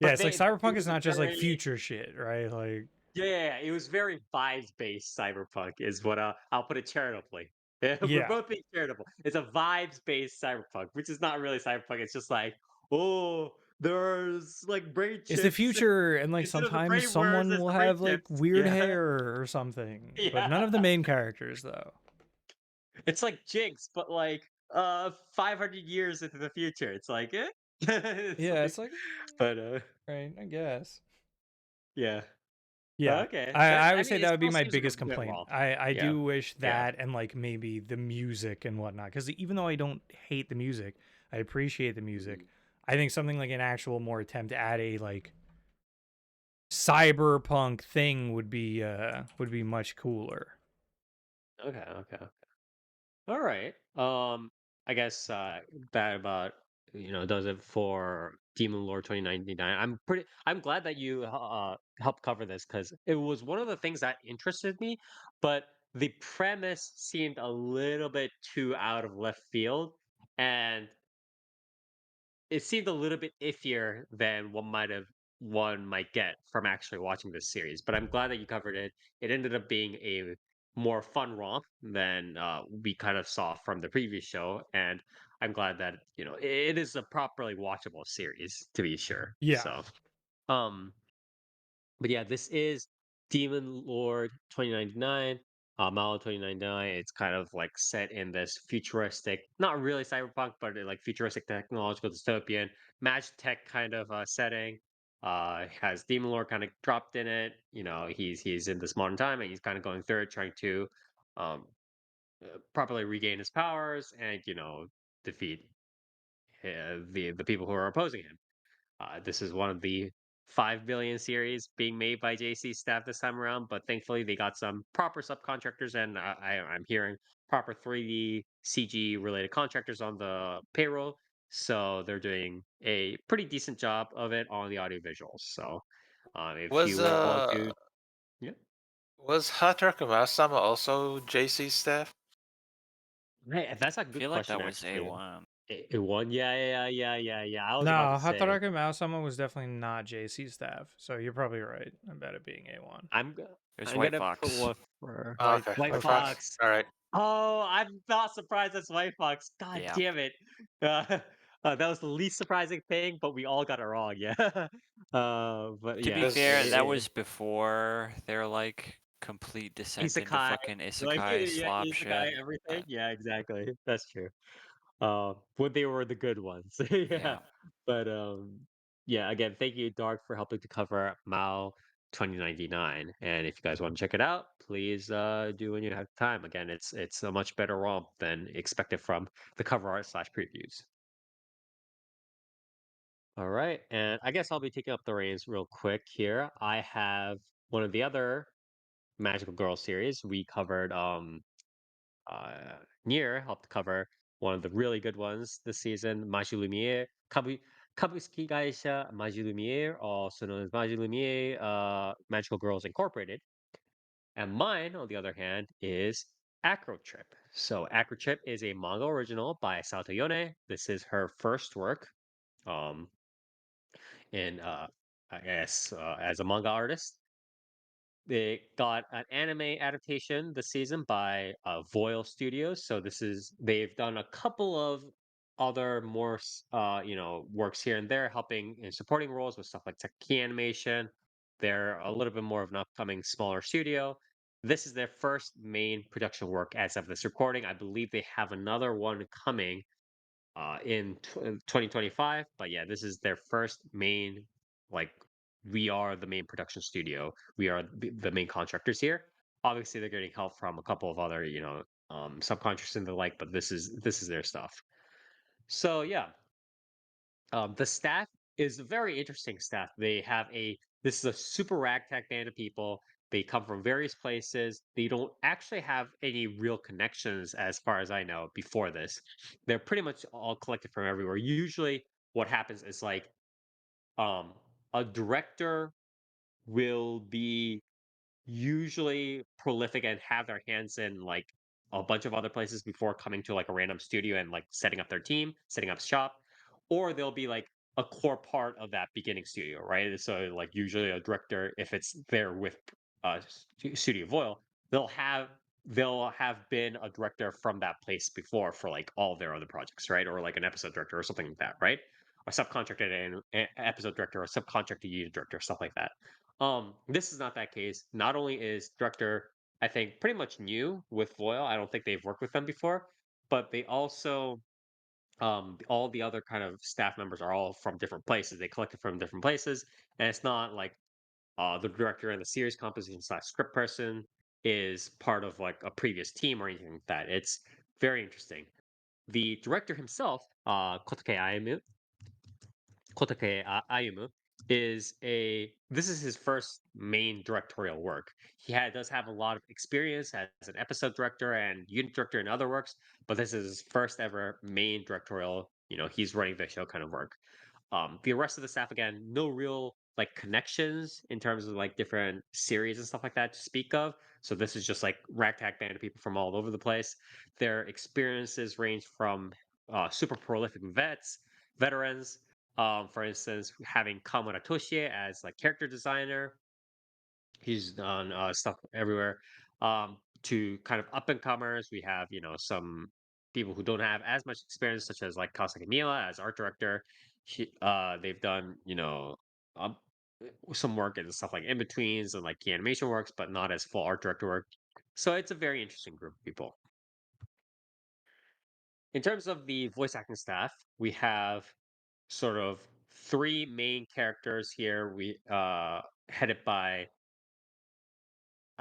but it's like it cyberpunk is was not just like very, future shit, right? Like, it was very vibes based cyberpunk is what I'll put it charitably. Yeah, we're yeah. both being charitable. It's a vibes based cyberpunk, which is not really cyberpunk. It's just like, oh, there's like brain It's the chips future, and like instead of the sometimes brain worms. someone There's will the brain have like chips. weird Yeah, hair or something, but none yeah. of the main characters though. It's like Jinx, but like 500 years into the future. It's like it's Yeah, like, it's like, but right, I guess. yeah. Yeah. Okay. I I would mean, say it that would be still my seems like biggest a bit complaint. raw. I Yeah. do wish Yeah. that and like maybe the music and whatnot. Because even though I don't hate the music, I appreciate the music. Mhm. I think something like an actual more attempt to add a like cyberpunk thing would be much cooler. Okay. All right. I guess that about does it for Demon Lord 2099. I'm glad that you helped cover this because it was one of the things that interested me, but the premise seemed a little bit too out of left field, and it seemed a little bit iffier than one might get from actually watching this series. But I'm glad that you covered it. It ended up being a more fun romp than we kind of saw from the previous show, and I'm glad that it is a properly watchable series to be sure. Yeah. So, um, but yeah, this is Demon Lord 2099, Maou 2099. It's kind of like set in this futuristic, not really cyberpunk, but like futuristic technological dystopian magic tech kind of setting. Has Demon Lord kind of dropped in it. He's in this modern time and he's kind of going through it, trying to um, properly regain his powers and defeat the people who are opposing him. This is one of the 5 billion series being made by JC staff this time around, but thankfully they got some proper subcontractors, and I'm hearing proper 3D CG related contractors on the payroll. So they're doing a pretty decent job of it on the audio visuals. So if Was you want to, yeah, was Hatarukama-sama also JC staff? hey, that's a I good feel like question that was actually. A1. It won, yeah. I was about No, to say. Hataraka Maou-sama was definitely not JC staff, so you're probably right about it being A1. I'm It was I'm White gonna put Fox. one for Oh, okay, White White Fox. Fox. All right. Oh, I'm not surprised that's White Fox. God Yeah. damn it. Uh, that was the least surprising thing, but we all got it wrong. Yeah. But To yeah, be This fair, that was before their like complete descent into isekai, fucking like isekai yeah, slop isekai, shit. everything. Yeah, exactly. That's true. When they were the good ones. Yeah. Yeah. But yeah, again, thank you, Dark, for helping to cover Mao 2099. And if you guys want to check it out, please do when you have time. Again, it's a much better romp than expected from the cover art slash previews. All right, and I guess I'll be taking up the reins real quick here. I have one of the other Magical Girl series. We covered Nier helped cover one of the really good ones this season, Magi Lumiere, Kabuski Gaisha Magi Lumiere, also known as Magi Lumiere Magical Girls Incorporated. And mine, on the other hand, is Acro Trip. So Acro Trip is a manga original by Sato Yone. This is her first work um, in, I guess, as a manga artist. They got an anime adaptation this season by Voil Studios. So they've done a couple of other more works here and there, helping in supporting roles with stuff like key animation. They're a little bit more of an upcoming smaller studio. This is their first main production work as of this recording. I believe they have another one coming in 2025. But yeah, this is their first main, like, we are the main production studio. We are the main contractors here. Obviously, they're getting help from a couple of other, subcontractors and the like, but this is their stuff. So yeah, the staff is a very interesting staff. This is a super ragtag band of people. They come from various places. They don't actually have any real connections, as far as I know, before this. They're pretty much all collected from everywhere. Usually, what happens is like um, a director will be usually prolific and have their hands in like a bunch of other places before coming to like a random studio and like setting up their team, setting up shop, or they'll be like a core part of that beginning studio, right? So like usually a director, if it's there with Studio Voil, they'll have been a director from that place before for like all their other projects, right? Or like an episode director or something like that, right? Or subcontracted an episode director or subcontracted unit director, stuff like that. This is not that case. Not only is director, I think, pretty much new with Voil. I don't think they've worked with them before, but they also all the other kind of staff members are all from different places. They collected from different places, and it's not like the director and the series composition slash script person is part of like a previous team or anything like that. It's very interesting. The director himself, Kotake Ayumu this is his first main directorial work. Does have a lot of experience as an episode director and unit director in other works, but this is his first ever main directorial he's running the show kind of work. The rest of the staff, again, no real like connections in terms of like different series and stuff like that to speak of. So this is just like ragtag band of people from all over the place. Their experiences range from super prolific veterans. For instance, having Kamura Toshie as like character designer. He's done stuff everywhere. To kind of up and comers, we have some people who don't have as much experience, such as like Kawasaki Miwa as art director. They've done um, some work and stuff like in betweens and like key animation works, but not as full art director work. So it's a very interesting group of people. In terms of the voice acting staff, we have sort of three main characters here. We headed by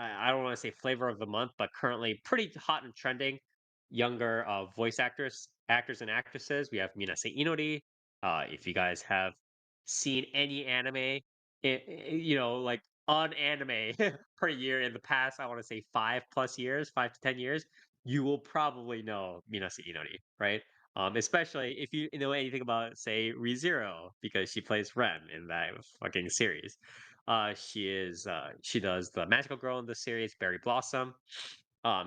I don't want to say flavor of the month, but currently pretty hot and trending younger voice actors and actresses. We have Minase Inori. If you guys have seen any anime, like on anime per year in the past, I want to say 5+ years, 5 to 10 years, you will probably know Minase Inori, right? Especially if you know anything about, say, ReZero, because she plays Ren in that fucking series. She does the magical girl in the series, Berry Blossom.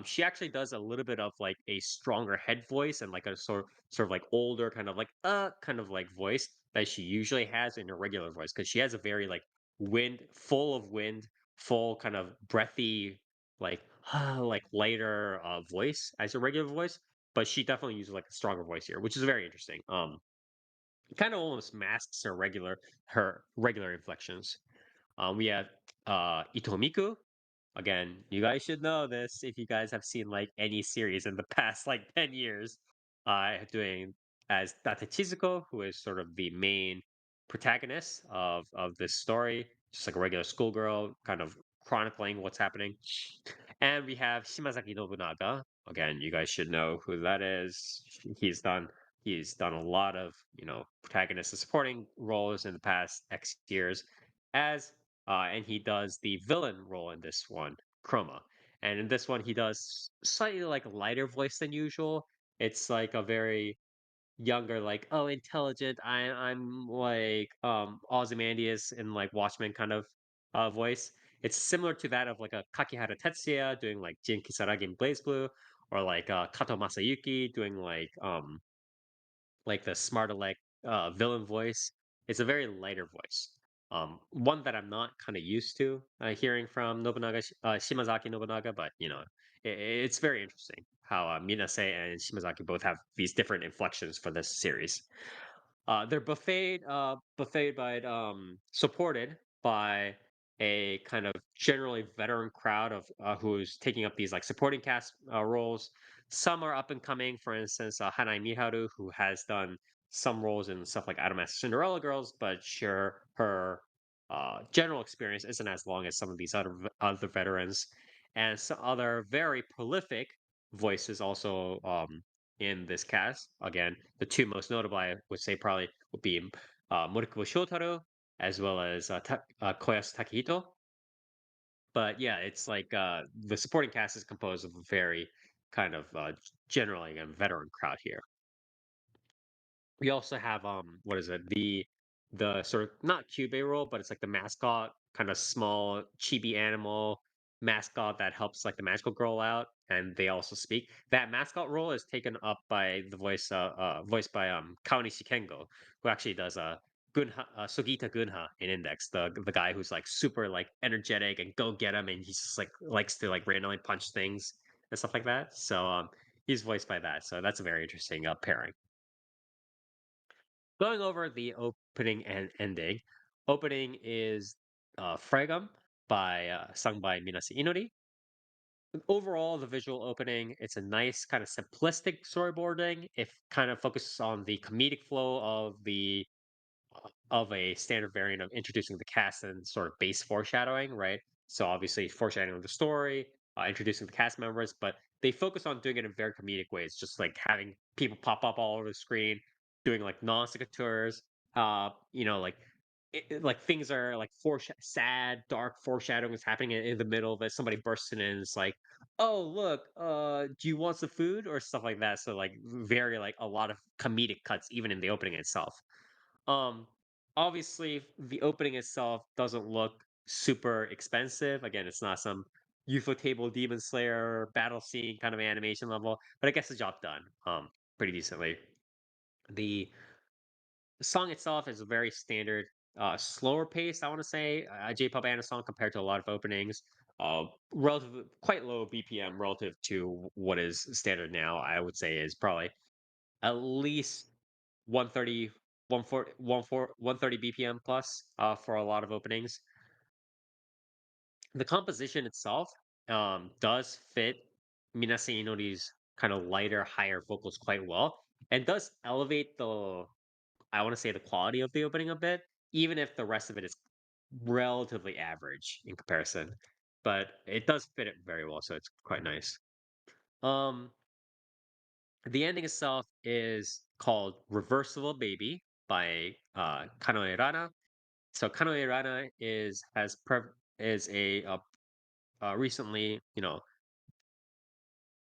She actually does a little bit of like a stronger head voice and like a sort of like older kind of like voice that she usually has in her regular voice, because she has a very like wind, full kind of breathy, like like lighter voice as a regular voice. But she definitely uses like a stronger voice here, which is very interesting. It kind of almost masks her regular inflections. We have Itomiku. Again, you guys should know this if you guys have seen like any series in the past like 10 years. Doing as Date Chizuko, who is sort of the main protagonist of this story, just like a regular schoolgirl, kind of chronicling what's happening. And we have Shimazaki Nobunaga. Again, you guys should know who that is. He's done a lot of protagonist and supporting roles in the past X years, as and he does the villain role in this one, Chroma. And in this one, he does slightly like lighter voice than usual. It's like a very younger, like, oh, intelligent. I'm like Ozymandias in like Watchmen kind of voice. It's similar to that of like a Kakihara Tetsuya doing like Jin Kisaragi in Blaze Blue, or like Kato Masayuki doing like the smarter like villain voice. It's a very lighter voice. One that I'm not kind of used to hearing from Shimazaki Nobunaga, but it's very interesting how Minase and Shimazaki both have these different inflections for this series. They're buffet by supported by a kind of generally veteran crowd of who's taking up these like supporting cast roles. Some are up and coming. For instance, Hanai Miharu, who has done some roles in stuff like Adam Cinderella Girls, but sure, her general experience isn't as long as some of these other veterans, and some other very prolific voices also in this cast. Again, the two most notable, I would say, probably would be Morikubo Shotaro as well as Koyasu Takehito. But yeah, it's like the supporting cast is composed of a very kind of generally a veteran crowd here. We also have what is it, the sort of not Cube role, but it's like the mascot, kind of small chibi animal mascot that helps like the magical girl out, and they also speak. That mascot role is taken up by the voiced by Kaoni Shikengo, who actually does Gunha, Sugita Gunha in Index, the guy who's like super like energetic and go get him, and he's just like likes to like randomly punch things and stuff like that. So he's voiced by that, so that's a very interesting pairing. Going over the opening and ending. Opening is Fregum by sung by Minase Inori. Overall, the visual opening, it's a nice kind of simplistic storyboarding. It kind of focuses on the comedic flow of a standard variant of introducing the cast and sort of base foreshadowing, right? So obviously foreshadowing of the story, introducing the cast members, but they focus on doing it in very comedic ways, just like having people pop up all over the screen, doing like non secateurs, like like things are like sad, dark foreshadowing is happening in the middle of it. Somebody bursts in and it's like, "Oh, look, do you want some food?" or stuff like that. So like very like a lot of comedic cuts even in the opening itself. Um, Obviously the opening itself doesn't look super expensive. Again, it's not some UFO table Demon Slayer battle scene kind of animation level, but it gets the job done pretty decently. The song itself is a very standard, slower pace. I want to say J-pop anime song compared to a lot of openings. Relative, quite low BPM relative to what is standard now. I would say is probably at least 130, 130 BPM plus for a lot of openings. The composition itself does fit Minase Inori's kind of lighter, higher vocals quite well, and does elevate the, I want to say, the quality of the opening a bit, even if the rest of it is relatively average in comparison. But it does fit it very well, so it's quite nice. Um, the ending itself is called "Reversible Baby" by Kanoe Rana. So Kanoe Rana is a recently,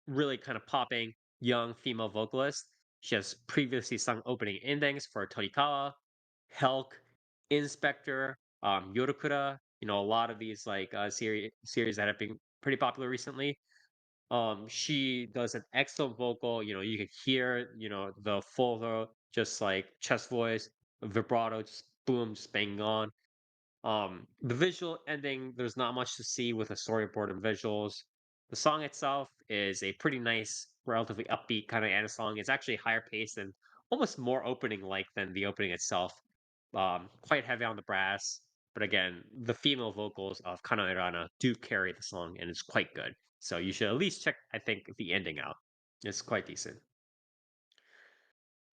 really kind of popping young female vocalist. She has previously sung opening endings for Torikawa, Helk, Inspector, Yorokura. A lot of these like series that have been pretty popular recently. She does an excellent vocal. You can hear, the full throat, just like chest voice, vibrato, just boom, just banging on. The visual ending, there's not much to see with a storyboard and visuals. The song itself is a pretty nice, relatively upbeat kind of Anna song. It's actually higher paced and almost more opening like than the opening itself. Quite heavy on the brass, but again, the female vocals of Kana Irana do carry the song and it's quite good. So you should at least check, I think, the ending out. It's quite decent.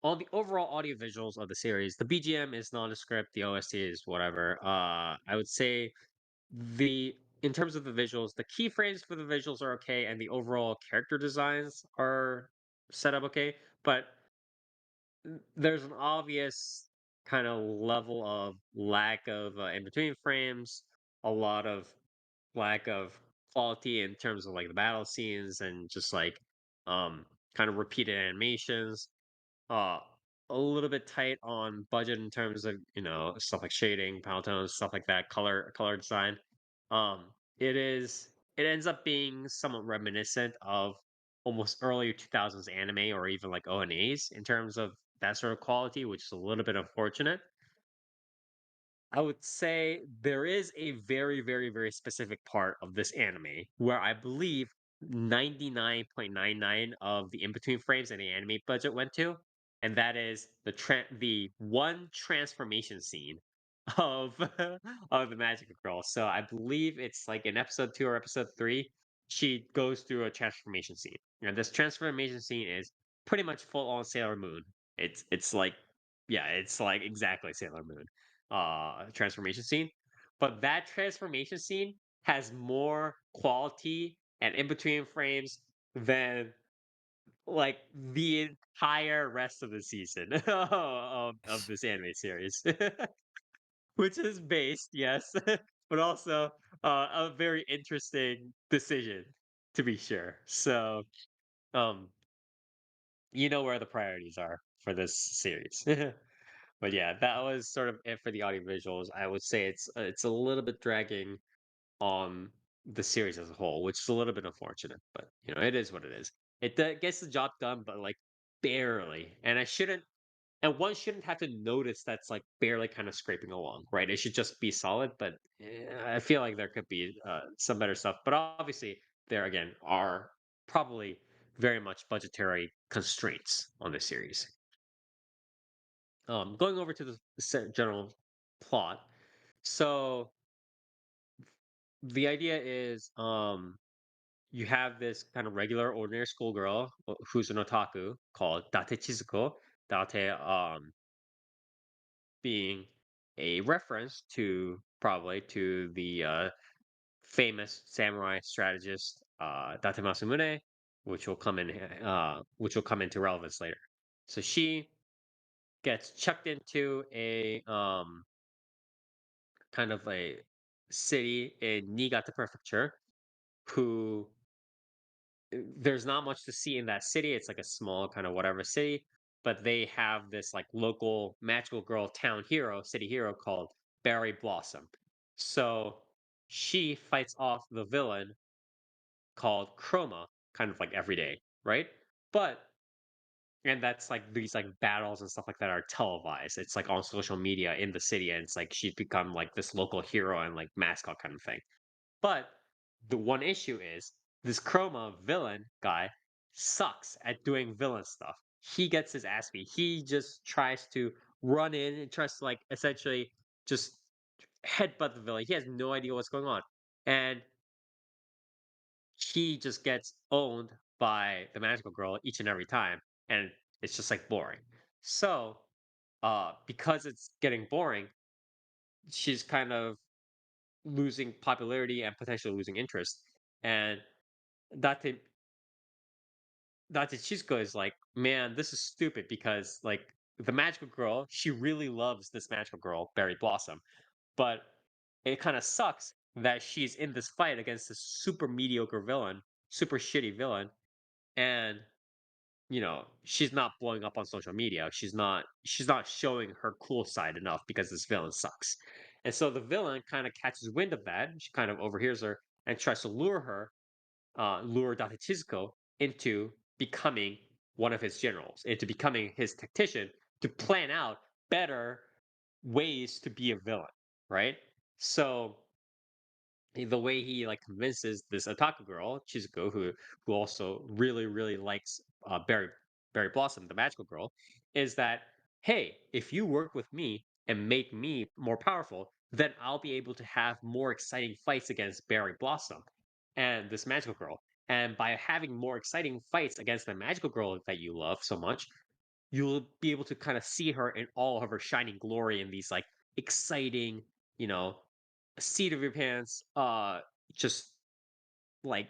On the overall audio visuals of the series, the BGM is nondescript, the OST is whatever. I would say the in terms of the visuals, the keyframes for the visuals are okay, and the overall character designs are set up okay. But there's an obvious kind of level of lack of in between frames, a lot of lack of quality in terms of like the battle scenes and just like kind of repeated animations, uh a little bit tight on budget in terms of stuff like shading, power tones, stuff like that, color design. um it ends up being somewhat reminiscent of almost earlier 2000s anime or even like ONAs in terms of that sort of quality, which is a little bit unfortunate. I would say there is a very, very, very specific part of this anime where I believe 99.99 of the in-between frames in the anime budget went to, and that is the one transformation scene of of the Magical Girl. So I believe it's like in episode 2 or episode 3, she goes through a transformation scene. And this transformation scene is pretty much full on Sailor Moon. It's like, yeah, it's like exactly Sailor Moon transformation scene. But that transformation scene has more quality and in between frames than like the entire rest of the season of this anime series, which is based, yes, but also a very interesting decision to be sure. So, um, you know where the priorities are for this series. But yeah, that was sort of it for the audio visuals. I would say it's a little bit dragging on the series as a whole, which is a little bit unfortunate. But it is what it is. It gets the job done, but like barely. And one shouldn't have to notice that's like barely kind of scraping along, right? It should just be solid. But I feel like there could be some better stuff. But obviously, there again are probably very much budgetary constraints on this series. Going over to the general plot. So the idea is, you have this kind of regular, ordinary schoolgirl who's an otaku called Date Chizuko. Date, being a reference to probably to the famous samurai strategist Date Masamune, which will come into relevance later. So she gets chucked into kind of a city in Niigata Prefecture who there's not much to see in that city. It's like a small kind of whatever city, but they have this like local magical girl town hero, city hero called Berry Blossom. So she fights off the villain called Chroma kind of like every day, right? But and that's like these like battles and stuff like that are televised. It's like on social media in the city, and it's like she's become like this local hero and like mascot kind of thing. But the one issue is this Chroma villain guy sucks at doing villain stuff. He gets his ass beat. He just tries to run in and tries to like essentially just headbutt the villain. He has no idea what's going on. And he just gets owned by the magical girl each and every time. And it's just like boring. So because it's getting boring, she's kind of losing popularity and potentially losing interest. And Date Chisco is like, man, this is stupid because like the magical girl, she really loves this magical girl, Berry Blossom, but it kind of sucks that she's in this fight against this super mediocre villain, super shitty villain, and she's not blowing up on social media. She's not showing her cool side enough because this villain sucks. And so the villain kind of catches wind of that. She kind of overhears her and tries to lure Date Chisco into becoming one of his generals, into becoming his tactician to plan out better ways to be a villain, right? So the way he like convinces this otaku girl Chizuko, who also really likes Berry Blossom, the magical girl, is that hey, if you work with me and make me more powerful, then I'll be able to have more exciting fights against Berry Blossom and this magical girl. And by having more exciting fights against the magical girl that you love so much, you'll be able to kind of see her in all of her shining glory in these like exciting, you know, seat of your pants, just like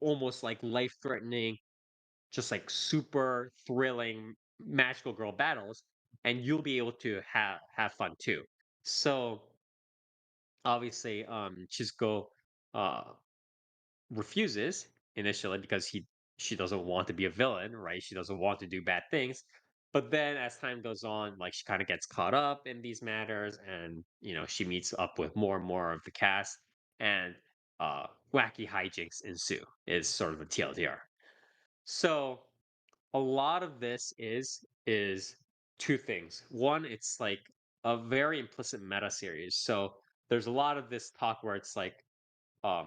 almost like life threatening, just like super thrilling magical girl battles, and you'll be able to have fun too. So obviously, Chisco uh refuses initially because she doesn't want to be a villain, right? She doesn't want to do bad things. But then as time goes on, like she kind of gets caught up in these matters and she meets up with more and more of the cast and wacky hijinks ensue is sort of the TLDR. So a lot of this is two things. One, it's like a very implicit meta series. So there's a lot of this talk where it's like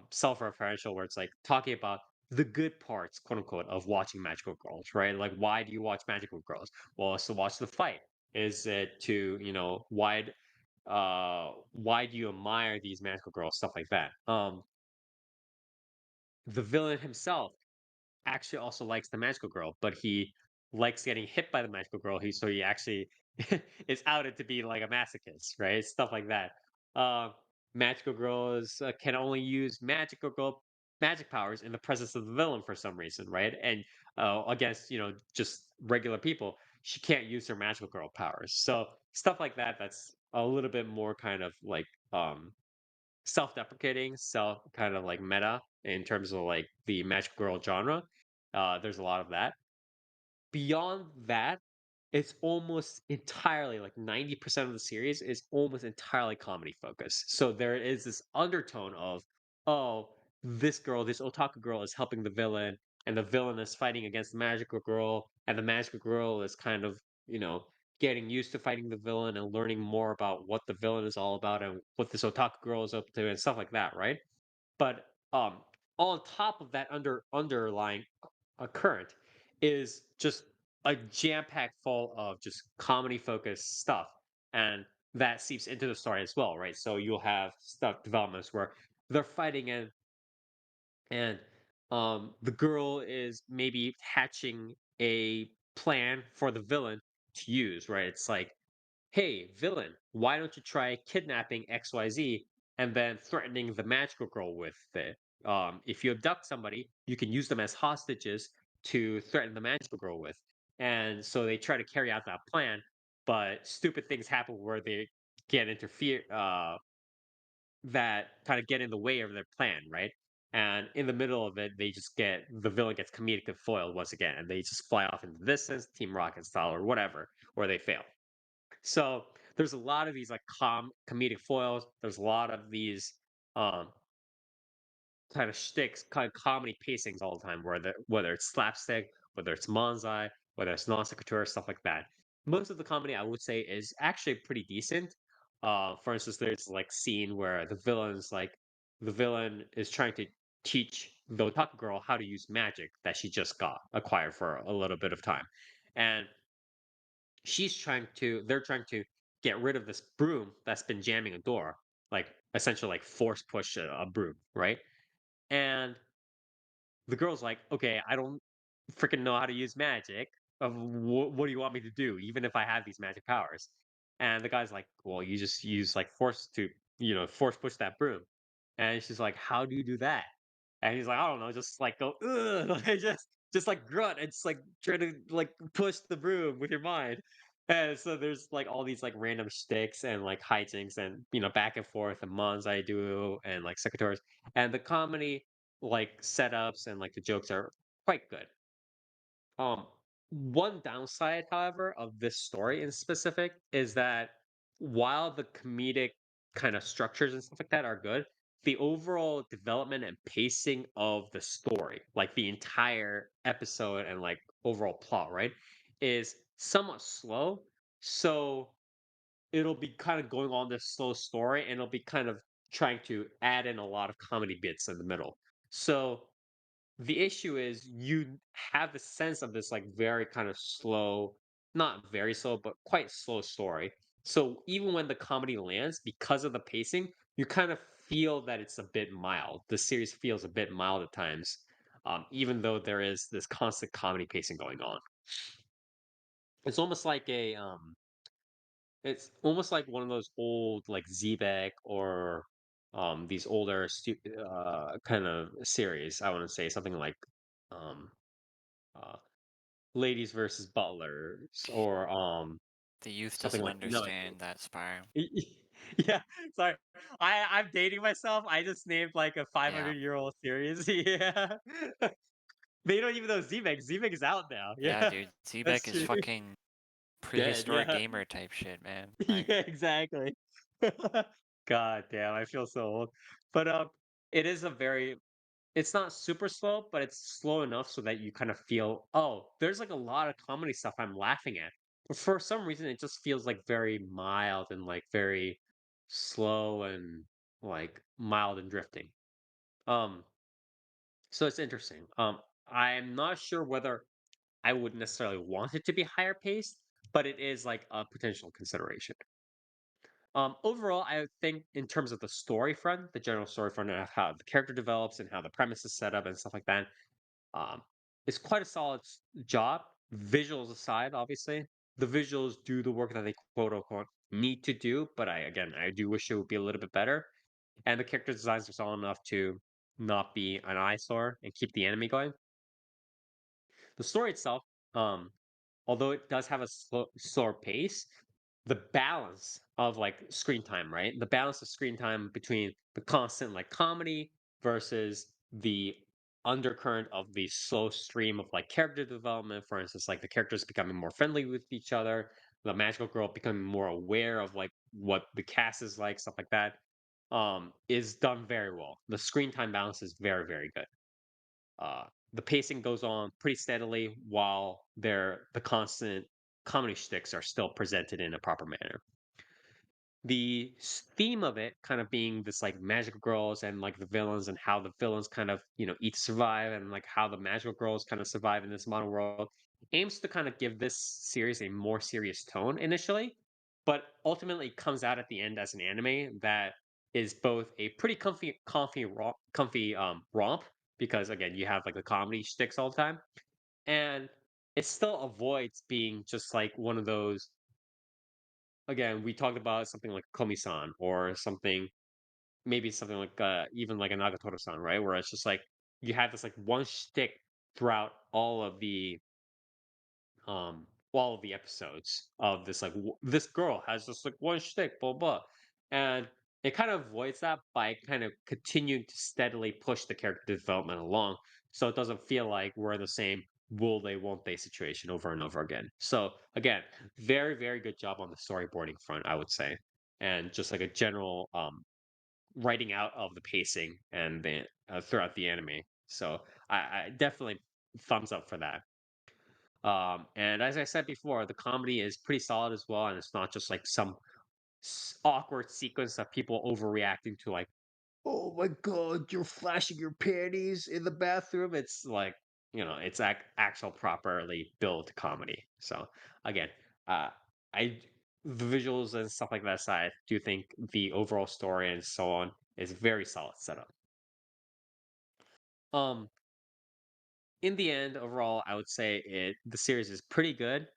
self-referential where it's like talking about the good parts, quote unquote, of watching magical girls, right? Like why do you watch magical girls? Well, it's to watch the fight. Is it to, why do you admire these magical girls, stuff like that. The villain himself actually also likes the magical girl, but he likes getting hit by the magical girl. He actually is outed to be like a masochist, right? Stuff like that. Uh, Magical girls can only use magical girl magic powers in the presence of the villain for some reason, right? And against just regular people, she can't use her magical girl powers. So stuff like that. That's a little bit more kind of like self-deprecating, self kind of like meta in terms of like the magical girl genre. There's a lot of that. Beyond that, it's almost entirely like 90% of the series is almost entirely comedy focused. So there is this undertone of, oh, this otaku girl is helping the villain, and the villain is fighting against the magical girl, and the magical girl is kind of, getting used to fighting the villain and learning more about what the villain is all about and what this otaku girl is up to and stuff like that, right? But on top of that underlying current is just a jam packed full of just comedy focused stuff, and that seeps into the story as well, right? So you'll have stuff developments where they're fighting and the girl is maybe hatching a plan for the villain to use, right? It's like, hey, villain, why don't you try kidnapping XYZ and then threatening the magical girl with it? If you abduct somebody, you can use them as hostages to threaten the magical girl with. And so they try to carry out that plan, but stupid things happen where get interfere that kind of get in the way of their plan, right? And in the middle of it, the villain gets comedic and foiled once again, and they just fly off into the distance, Team Rocket style or whatever, or they fail. So there's a lot of these like comedic foils. There's a lot of these um kind of shticks, kind of comedy pacings all the time, whether it's slapstick, whether it's manzai, whether it's non sequitur, stuff like that. Most of the comedy I would say is actually pretty decent. For instance, there's like scene where the villain is trying to teach the otaku girl how to use magic that she just got acquired for a little bit of time, and they're trying to get rid of this broom that's been jamming a door, like essentially like force push a broom, right? And the girl's like, "Okay, I don't freaking know how to use magic. What do you want me to do, even if I have these magic powers?" And the guy's like, "Well, you just use like force push that broom." And she's like, "How do you do that?" And he's like, "I don't know, just like go, ugh, like just like grunt and just like try to like push the broom with your mind." And so there's like all these like random sticks and like hijinks and back and forth and manzai duo and like secretaries and the comedy like setups and like the jokes are quite good. Um, One downside, however, of this story in specific is that while the comedic kind of structures and stuff like that are good, the overall development and pacing of the story, like the entire episode and like overall plot, right, is somewhat slow. So it'll be kind of going on this slow story and it'll be kind of trying to add in a lot of comedy bits in the middle. So the issue is you have the sense of this like very kind of slow, not very slow, but quite slow story. So even when the comedy lands, because of the pacing, you kind of feel that it's a bit mild. The series feels a bit mild at times, even though there is this constant comedy pacing going on. It's almost like it's almost like one of those old like Zebek or these older kind of series. I want to say something like um uh, ladies versus butlers or The youth something doesn't like no. understand that, Spyro. Yeah, sorry. I'm dating myself. I just named like a Yeah. 500-year-old series. Yeah. They don't even know Zebek is out now. Yeah, Yeah. dude. That's Zebek is true. fucking Dead, prehistoric yeah. gamer type shit, man. Like, Yeah, exactly. God damn, I feel so old. But it is a very it's not super slow, but it's slow enough so that you kind of feel, oh, there's like a lot of comedy stuff I'm laughing at. But for some reason, it just feels like very mild and like very slow and like mild and drifting. Um, so it's interesting. I'm not sure whether I would necessarily want it to be higher paced, but it is like a potential consideration. Overall, I think in terms of the story front, the general story front of how the character develops and how the premise is set up and stuff like that, um, it's quite a solid job. Visuals aside, obviously, the visuals do the work that they quote unquote need to do, but I do wish it would be a little bit better. And the character designs are solid enough to not be an eyesore and keep the anime going. The story itself, um, although it does have a slower pace, the balance of like screen time, right? The balance of screen time between the constant like comedy versus the undercurrent of the slow stream of like character development. For instance, like the characters becoming more friendly with each other, the magical girl becoming more aware of like what the cast is like, stuff like that, is done very well. The screen time balance is very, very good. Uh, the pacing goes on pretty steadily while the constant comedy shticks are still presented in a proper manner. The theme of it kind of being this like magical girls and like the villains and how the villains kind of eat to survive and like how the magical girls kind of survive in this modern world aims to kind of give this series a more serious tone initially, but ultimately comes out at the end as an anime that is both a pretty comfy romp because again you have like the comedy shticks all the time, and it still avoids being just like one of those. Again, we talked about something like Komi-san or something, maybe something like even like a Nagatoro-san, right? Where it's just like you have this like one shtick throughout um all of the episodes of this like this girl has this like one shtick, blah blah, and it kind of avoids that by kind of continuing to steadily push the character development along, so it doesn't feel like we're in the same will they won't they situation over and over again. So again, very very good job on the storyboarding front, I would say, and just like a general writing out of the pacing and the throughout the anime. So I definitely thumbs up for that. And as I said before, the comedy is pretty solid as well, and it's not just like some awkward sequence of people overreacting to like, "Oh my god, you're flashing your panties in the bathroom." It's like, it's actual properly built comedy. So again, uh, I the visuals and stuff like that aside, I do think the overall story and so on is very solid setup. Um, in the end, overall, I would say the series is pretty good,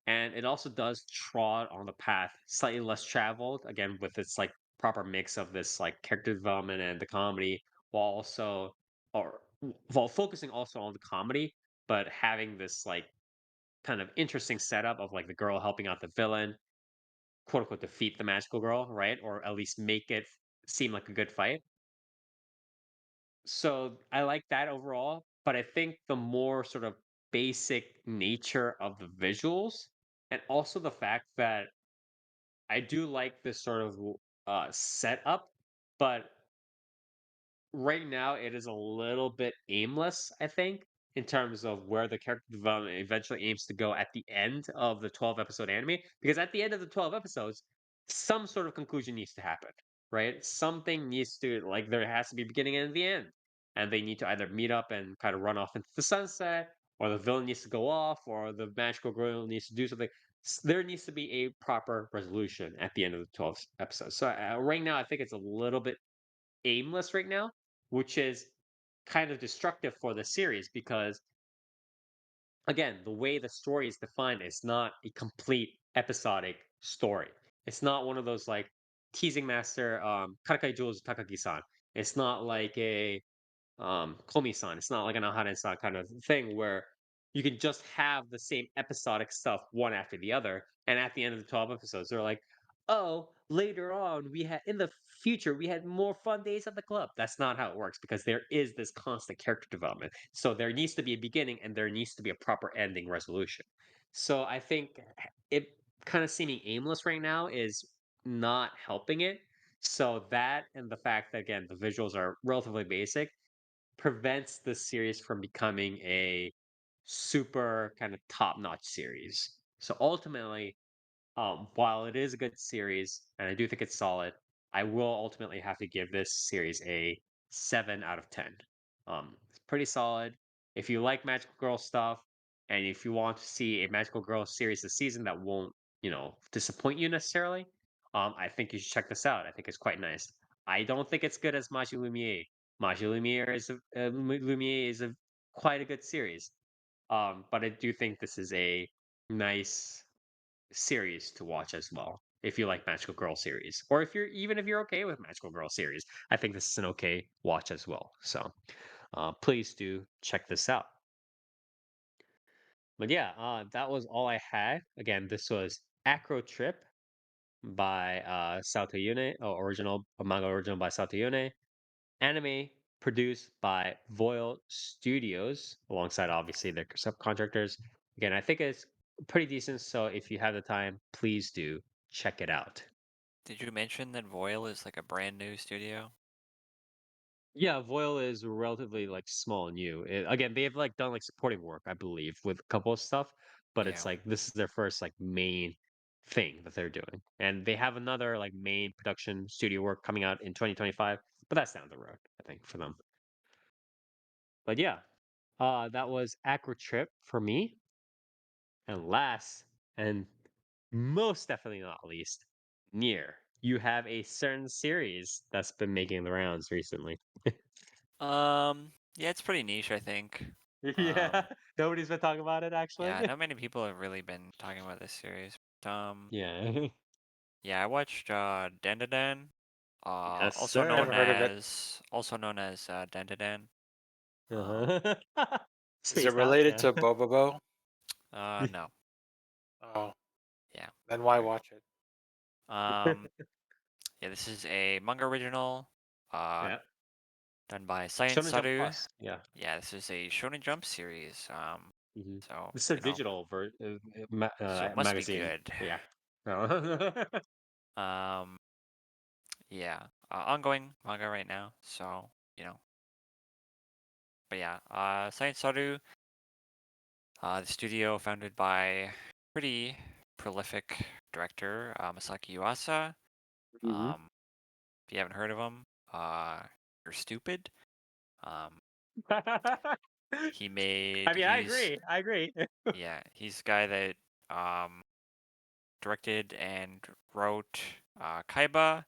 and it also does trot on the path slightly less traveled, again with its like proper mix of this like character development and the comedy, while also or while focusing also on the comedy, but having this like kind of interesting setup of like the girl helping out the villain, quote unquote defeat the magical girl, right? Or at least make it seem like a good fight. So I like that overall, but I think the more sort of basic nature of the visuals, and also the fact that I do like this sort of setup, but right now it is a little bit aimless, I think, in terms of where the character development eventually aims to go at the end of the 12 episode anime. Because at the end of the 12 episodes, some sort of conclusion needs to happen, right? Something needs to, like, there has to be beginning and the end. And they need to either meet up and kind of run off into the sunset, or the villain needs to go off, or the magical girl needs to do something. There needs to be a proper resolution at the end of the 12 episodes. So right now, I think it's a little bit aimless right now, which is kind of destructive for the series because again, the way the story is defined is not a complete episodic story. It's not one of those like teasing master Karakai Jules Takagi-san. It's not like a Komi-san. It's not like an Ahane-san kind of thing where you can just have the same episodic stuff one after the other, and at the end of the 12 episodes, they're like, "Oh, later on, we had in the future we had more fun days at the club." That's not how it works because there is this constant character development. So there needs to be a beginning and there needs to be a proper ending resolution. So I think it kind of seeming aimless right now is not helping it. So that and the fact that again the visuals are relatively basic prevents the series from becoming a super kind of top-notch series. So ultimately, while it is a good series and I do think it's solid, I will ultimately have to give this series a 7 out of 10. It's pretty solid. If you like magical girl stuff, and if you want to see a magical girl series this season that won't, disappoint you necessarily, I think you should check this out. I think it's quite nice. I don't think it's good as Magi Lumiere. Magi Lumiere is a quite a good series. But I do think this is a nice series to watch as well if you like magical girl series, or if you're okay with magical girl series. I think this is an okay watch as well. So please do check this out. But yeah, that was all I had. Again, this was Acro Trip by Sato Yune, or original manga original by Sato Yune, anime produced by Voil Studios, alongside obviously their subcontractors. Again, I think it's pretty decent. So if you have the time, please do check it out. Did you mention that Voil is like a brand new studio? Yeah, Voil is relatively like small and new. Again, they have like done like supporting work, I believe, with a couple of stuff, but Yeah. it's like this is their first like main thing that they're doing, and they have another like main production studio work coming out in 2025, but that's down the road, I think, for them. But yeah, that was Acro Trip for me. And last and most definitely not least, Near. You have a certain series that's been making the rounds recently. Yeah, it's pretty niche, I think. Yeah, nobody's been talking about it Yeah, actually. not many people have really been talking about this series. Yeah. Yeah, I watched Dandadan, Yes, also sir. known Never heard of it. as Dandadan. Um, Uh-huh. Is it Space related Alpha. to Bobobo? no. Oh, Yeah. then why watch it? Yeah, this is a manga original, Yeah. done by Science Shonen Jump Saru. Plus. Yeah. Yeah, this is a Shonen Jump series. So This is a you know, digital so it must be magazine. good. Yeah. No. Um, yeah, ongoing manga right now. So you know, but yeah, Science Saru, the studio founded by pretty prolific director Masaki Yuasa. Mhm. If you haven't heard of him, you're stupid. Um, he I made mean, I he's agree. I agree. yeah, he's the guy that directed and wrote Kaiba.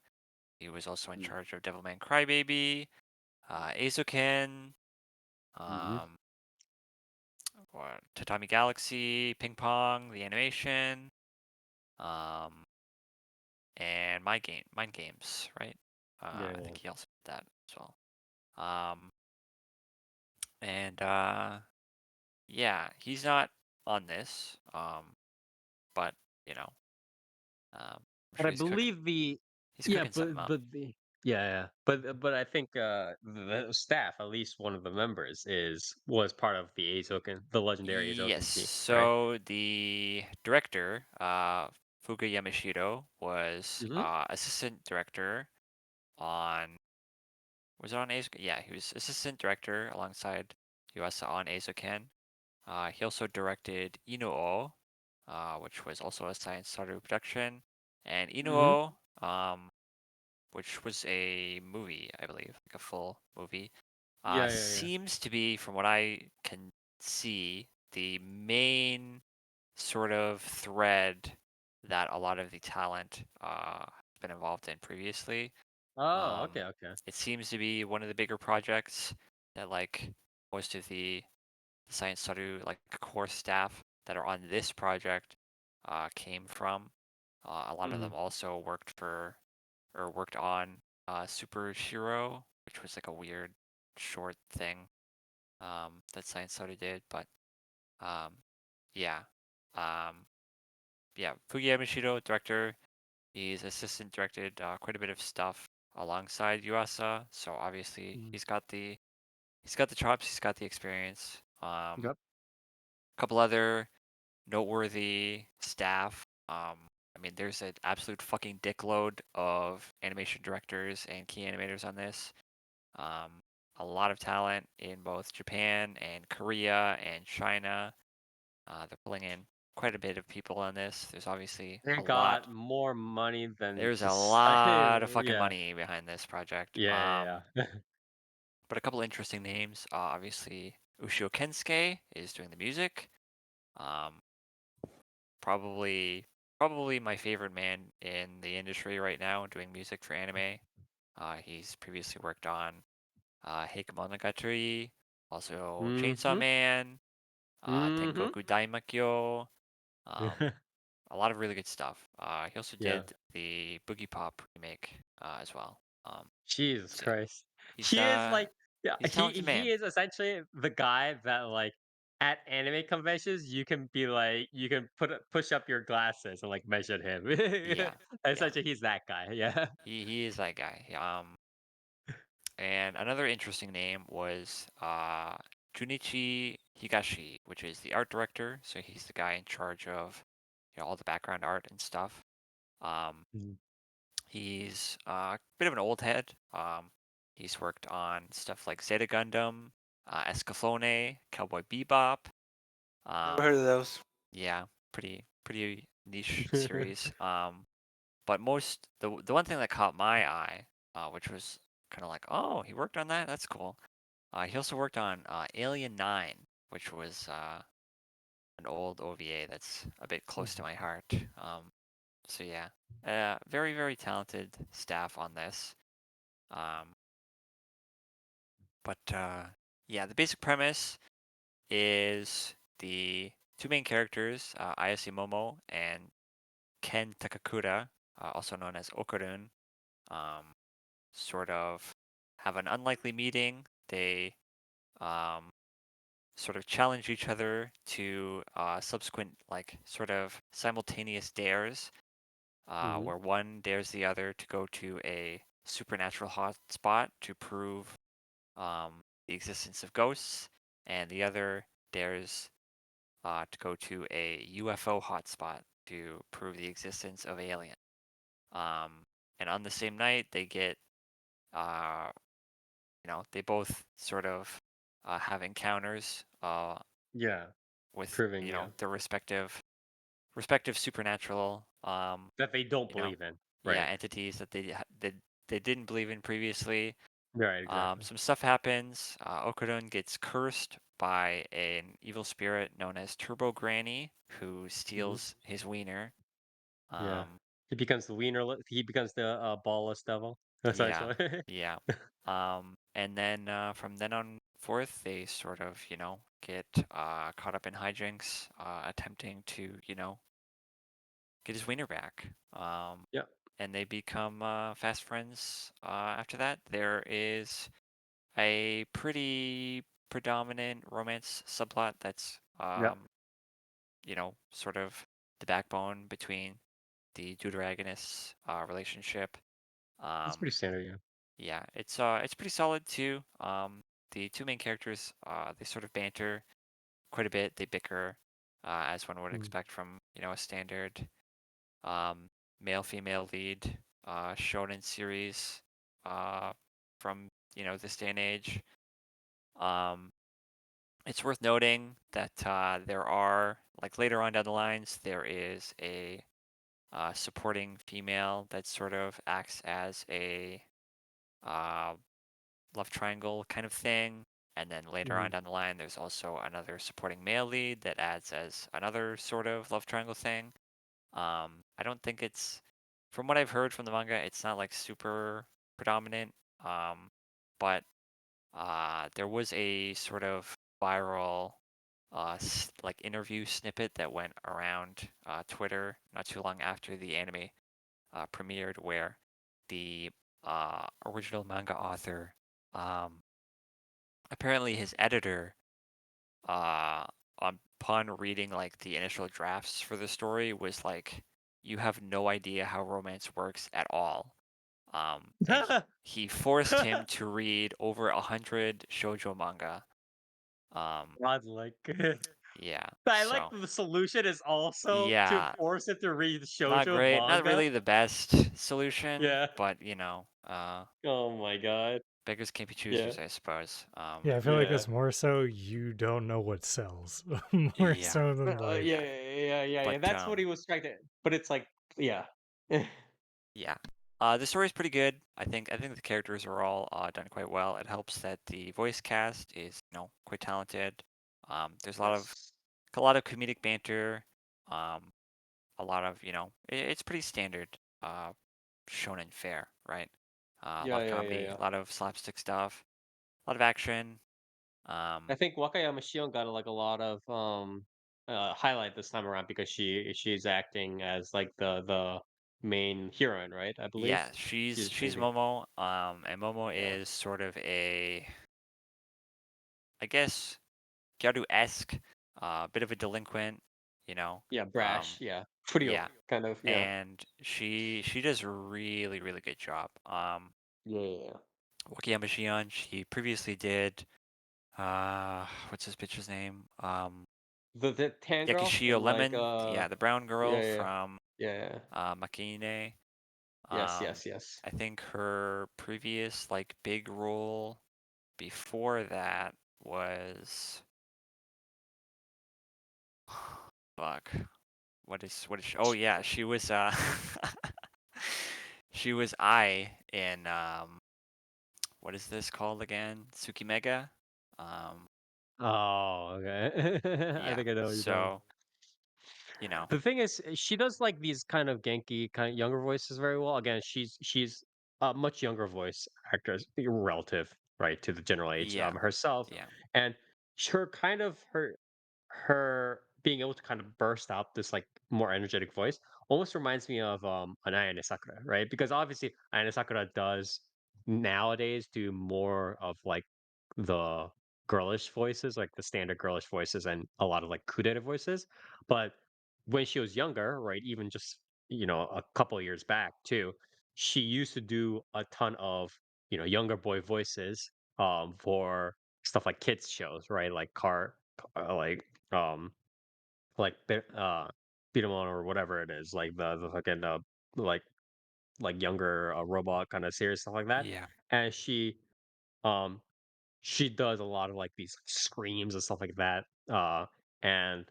He was also in charge of Devilman Crybaby, Azoken, Mhm. um, Tatami Galaxy, Ping Pong, the animation, um, and Mind Games, right? Yeah. I Yeah. think he also did that as well. Um, and yeah, he's not on this, but you know, I'm But sure I believe the he's yeah, cooking something up. but I think the staff, at least one of the members, was part of the Azoken, the legendary Yes. Azoken team, right? So the director, Fuga Yamashiro, was Mm-hmm. assistant director on. Was it on Azoken? Yeah, he was assistant director alongside Yuasa on Azoken. He also directed Inuo, which was also a Science Saru production, and Mm-hmm. Inuo, which was a movie, I believe, like a full movie. Yeah. Seems to be, from what I can see, the main sort of thread that a lot of the talent has been involved in previously. Oh, okay. It seems to be one of the bigger projects that like most of the Science Saru like core staff that are on this project came from. A lot of Mm-hmm. them also worked for or worked on Super Shiro, which was like a weird short thing that Science Saru did. But um, yeah, um, yeah, Fugi Yamashiro, director. He's assistant directed quite a bit of stuff alongside Yuasa, so obviously Mm-hmm. he's got the chops, he's got the experience. Yep. A couple other noteworthy staff. I mean, there's an absolute fucking dickload of animation directors and key animators on this. A lot of talent in both Japan and Korea and China. They're pulling in quite a bit of people on this. There's obviously They a lot. got more money than There's a just lot of fucking yeah. money behind this project. Yeah. But a couple interesting names. Obviously, Ushio Kensuke is doing the music. Um, probably my favorite man in the industry right now doing music for anime. He's previously worked on Heike Monogatari, also Chainsaw Mm-hmm. Man, Mm-hmm. Tengoku Daimakyo, a lot of really good stuff. He also Yeah. did the Boogie Pop remake as well. Jesus So yeah, Christ. he's He is like yeah, he's a talented he man. is essentially the guy that like at anime conventions you can be like you can push up your glasses and like measure him. Yeah, yeah, Essentially he's that guy. Yeah. he is that guy. And another interesting name was Junichi Higashi, which is the art director. So he's the guy in charge of all the background art and stuff. Um, Mhm. he's a bit of an old head. He's worked on stuff like Zeta Gundam, Escaflowne, Cowboy Bebop. Never Um, heard of those. yeah, pretty niche series. But the one thing that caught my eye, which was kind of like, oh, he worked on that. That's cool. He also worked on Alien 9, which was an old OVA that's a bit close to my heart. So yeah, very, very talented staff on this. Um, but yeah, the basic premise is the two main characters, Ayase Momo and Ken Takakura, also known as Okarun, um, sort of have an unlikely meeting. They um, sort of challenge each other to subsequent like sort of simultaneous dares, where one dares the other to go to a supernatural hotspot to prove the existence of ghosts, and the other dares to go to a UFO hotspot to prove the existence of aliens. And on the same night, they get, uh, they both sort of have encounters Yeah. with, Proving, yeah, their respective supernatural, that they don't believe in. yeah, Right. entities that they didn't believe in previously. Right. Exactly. Some stuff happens. Okudon gets cursed by an evil spirit known as Turbo Granny, who steals his wiener. Yeah. Um, He becomes the wiener. He becomes the ballless devil. yeah, Essentially. yeah. And then from then on forth, they sort of, get caught up in hijinks, attempting to, get his wiener back. Yeah. And they become fast friends after that. There is a pretty predominant romance subplot that's Yeah. sort of the backbone between the deuteragonists relationship. It's pretty Um, standard. Yeah. yeah, it's pretty solid too. The two main characters they sort of banter quite a bit. They bicker as one would Mm. expect from a standard um, male female lead shonen series from this day and age. Um, it's worth noting that there are like later on down the lines there is a supporting female that sort of acts as a uh, love triangle kind of thing. And then later on down the line, there's also another supporting male lead that adds as another sort of love triangle thing. I don't think it's, from what I've heard from the manga, it's not like super predominant. But there was a sort of viral like interview snippet that went around Twitter not too long after the anime premiered, where the original manga author, um, apparently his editor, uh, upon reading like the initial drafts for the story, was like, "You have no idea how romance works at all." And he forced him to read over 100 shoujo manga. God, like. Yeah, I like so the solution is also to yeah, force it to read not shoujo great, not manga. really the best solution, Yeah. but Oh my god. beggars can't be Yeah. choosers, I suppose. Yeah, I feel like Yeah. it's more so you don't know what sells, more Yeah, so than like. Yeah, yeah, yeah. but That's what he was trying to. But it's like, yeah. yeah. The story's pretty good. I think the characters are all done quite well. It helps that the voice cast is, quite talented. There's Yes. a lot of comedic banter. Um, a lot of, it's pretty standard shonen fare, right? A lot Yeah, of yeah, yeah, comedy, yeah. a lot of slapstick stuff, a lot of action. I Um, think Wakayama Shion got like a lot of highlight this time around because she's acting as like the main heroine, right? I believe yeah, she's she's she's maybe. Momo. And Momo Yeah. is sort of I guess, Gyaru-esque, bit of a delinquent, you know. Yeah, Um, brash. Yeah. Furio yeah, kind of. Yeah. and she does a really really good job. Yeah, yeah, yeah. Wakayama Shion, she previously did what's this bitch's name? The tan girl Yakishio and like Lemon, yeah, the brown girl yeah, yeah, from yeah, yeah. Makine. Yes, yes, yes. I think her previous like big role before that was fuck. What is she? Oh yeah, she was she was I in what is this called again? Tsukimega. Um Oh, okay. I yeah. think I know what you're talking. So, you know, The thing is, she does like these kind of Genki, kind of younger voices very well. Again, she's a much younger voice actress, relative, right, to the general age yeah. herself, Yeah. and her kind of her being able to kind of burst out this like more energetic voice almost reminds me of an Ayane Sakura, right? Because obviously Ayane Sakura does nowadays do more of like the girlish voices, like the standard girlish voices, and a lot of like kudere voices. But when she was younger, right, even just a couple of years back too, she used to do a ton of younger boy voices for stuff like kids shows, right, like um like beat 'em on or whatever it is, like the fucking like younger robot kind of series stuff like that. Yeah. And um she does a lot of like these screams and stuff like that. And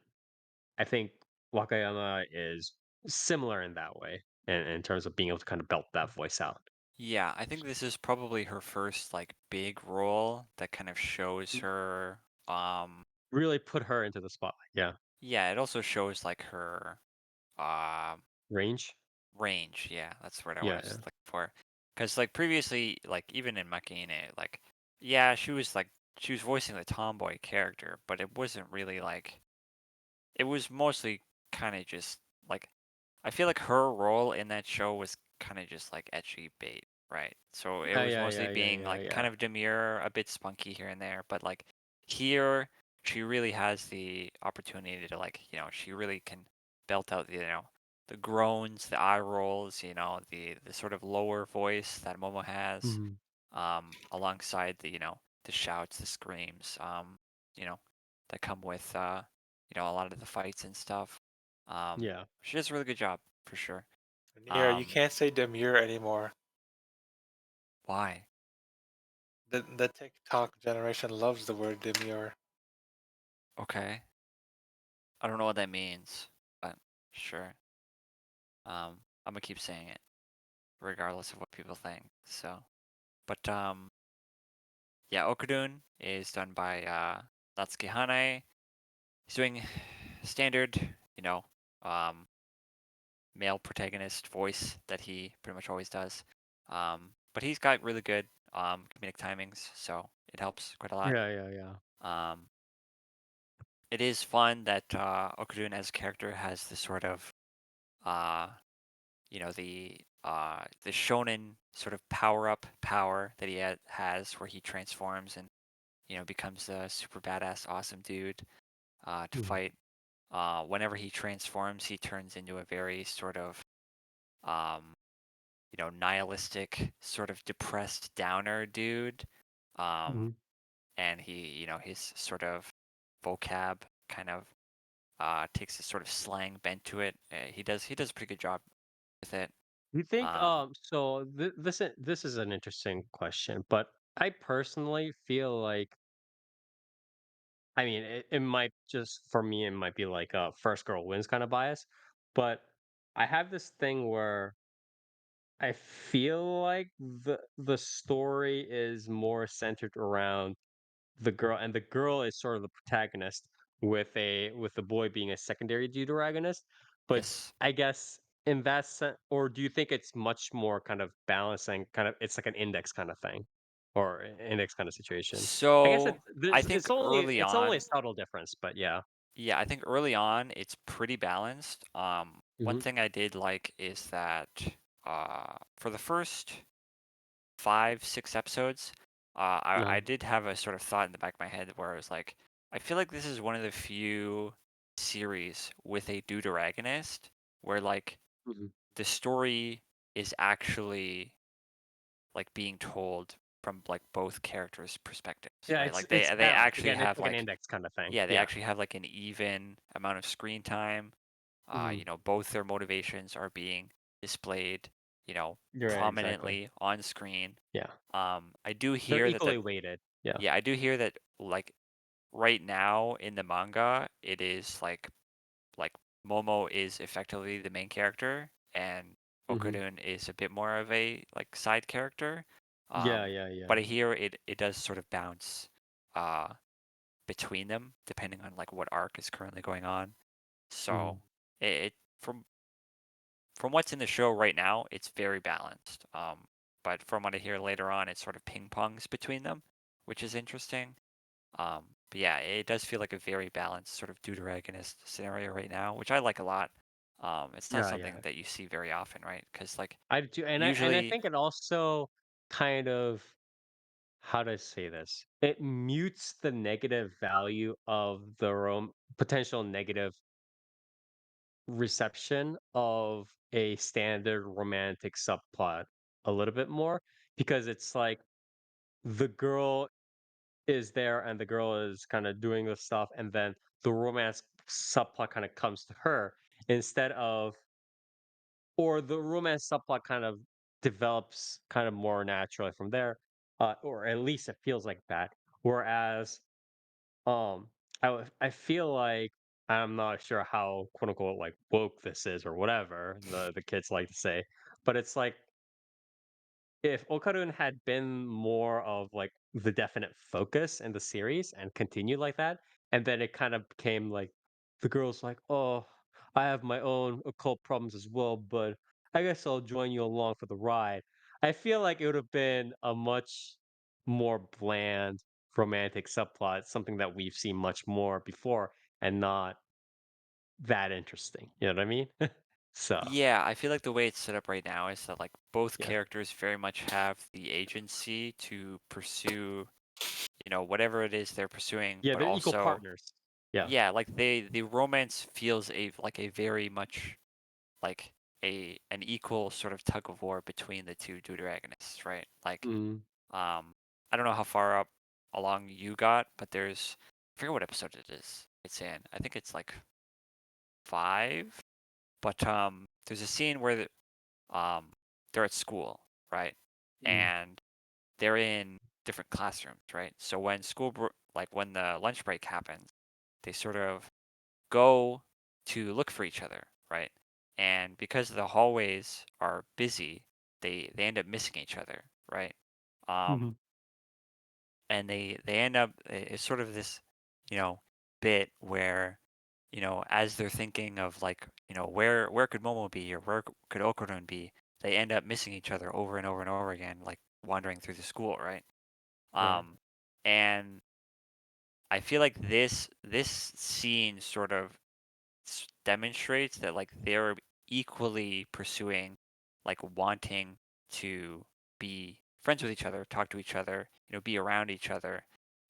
I think Wakayama is similar in that way, in terms of being able to kind of belt that voice out. Yeah, I think this is probably her first like big role that kind of shows her Really put her into the spotlight. Yeah, yeah, it also shows like her um range. range. Yeah, that's what I Yeah, was yeah. looking for. Because like previously, like even in Makine, like yeah, she was voicing the tomboy character, but it wasn't really like it was mostly kind of just like I feel like her role in that show was kind of just like etchy bait, right? So it Yeah, was yeah, mostly yeah, yeah, being yeah, like yeah. kind of demure, a bit spunky here and there, but like here she really has the opportunity to like, she really can belt out the groans, the eye rolls, the sort of lower voice that Momo has, Mhm. alongside the shouts, the screams, that come with a lot of the fights and stuff. Yeah. She does a really good job for sure. Nier, you Um, can't say demure anymore. why? The TikTok generation loves the word demure. Okay. I don't know what that means, but sure. I'm gonna keep saying it, regardless of what people think. So, but yeah, Okudun is done by Natsuki Hanae. He's doing standard, um, male protagonist voice that he pretty much always does. But he's got really good comedic timings, so it helps quite a lot. Yeah, yeah, yeah. Um, it is fun that Okudun as a character has this sort of uh, the shonen sort of power that he has where he transforms and becomes a super badass awesome dude to Mhm. fight. Whenever he transforms, he turns into a very sort of um, nihilistic, sort of depressed downer dude. Um, Mhm. and his sort of vocab kind of takes a sort of slang bent to it. He does a pretty good job with it. You think Um, so this is an interesting question, but I personally feel like, I mean, it might just, for me it might be like a first girl wins kind of bias, but I have this thing where I feel like the story is more centered around the girl, and the girl is sort of the protagonist, with the boy being a secondary deuteragonist. But yes. I guess in that sense, or do you think it's much more kind of balancing, kind of it's like an index kind of thing, or index kind of situation? I guess So I think early it's only a on, subtle difference, but yeah. yeah, I think early on it's pretty balanced. One Hmm. thing I did like is that for the first 5, 6 episodes, I No. did have a sort of thought in the back of my head where I was like, I feel like this is one of the few series with a deuteragonist where like Hmm. the story is actually like being told from like both characters' perspectives, Yeah, right? Like it's they balanced. actually Again, it's have like an like index kind of thing. yeah, they Yeah. actually have like an even amount of screen time. Hmm. Both their motivations are being displayed, You're right, exactly. prominently on screen. Yeah. I do They're hear that equally weighted. Yeah. yeah, I do hear that like right now in the manga, it is like Momo is effectively the main character, and Hmm. Okudun is a bit more of a like side character. Yeah, yeah, yeah. But I hear it does sort of bounce uh between them depending on like what arc is currently going on. So Mhm. it from what's in the show right now, it's very balanced. But from what I hear later on, it sort of ping pongs between them, which is interesting. But yeah, it does feel like a very balanced sort of deuteragonist scenario right now, which I like a lot. It's not Yeah, something yeah. that you see very often, right? Because like I do, and I usually, think it also kind of how do I say this? It mutes the negative value of the potential negative reception of a standard romantic subplot a little bit more, because it's like the girl is there and the girl is kind of doing the stuff, and then the romance subplot kind of comes to her instead of, or the romance subplot kind of develops kind of more naturally from there, or at least it feels like that. Whereas, I feel like, I'm not sure how quote unquote like woke this is or whatever the kids like to say, but it's like if Okarun had been more of like the definite focus in the series and continued like that, and then it kind of became like the girl's like, "Oh, I have my own occult problems as well, but I guess I'll join you along for the ride." I feel like it would have been a much more bland romantic subplot, something that we've seen much more before, and not that interesting. You know what I mean? So Yeah, I feel like the way it's set up right now is that like both yeah, characters very much have the agency to pursue, whatever it is they're pursuing, yeah, but they're equal also, partners. Yeah. yeah, like the romance feels like a very much like an equal sort of tug of war between the two deuteragonists, right? Like, Mm. I don't know how far up along you got, but I forget what episode it is. It's in. I think it's like 5. But there's a scene where they're at school, right? Mm. And they're in different classrooms, right? So when like when the lunch break happens, they sort of go to look for each other, right? And because the hallways are busy, they end up missing each other, right? Mhm. And they end up, it's sort of this, you know, bit where, as they're thinking of like, where could Momo be or where could Okurun be, they end up missing each other over and over and over again, like wandering through the school, right? Right. And I feel like this scene sort of demonstrates that like they're equally pursuing, like wanting to be friends with each other, talk to each other, be around each other,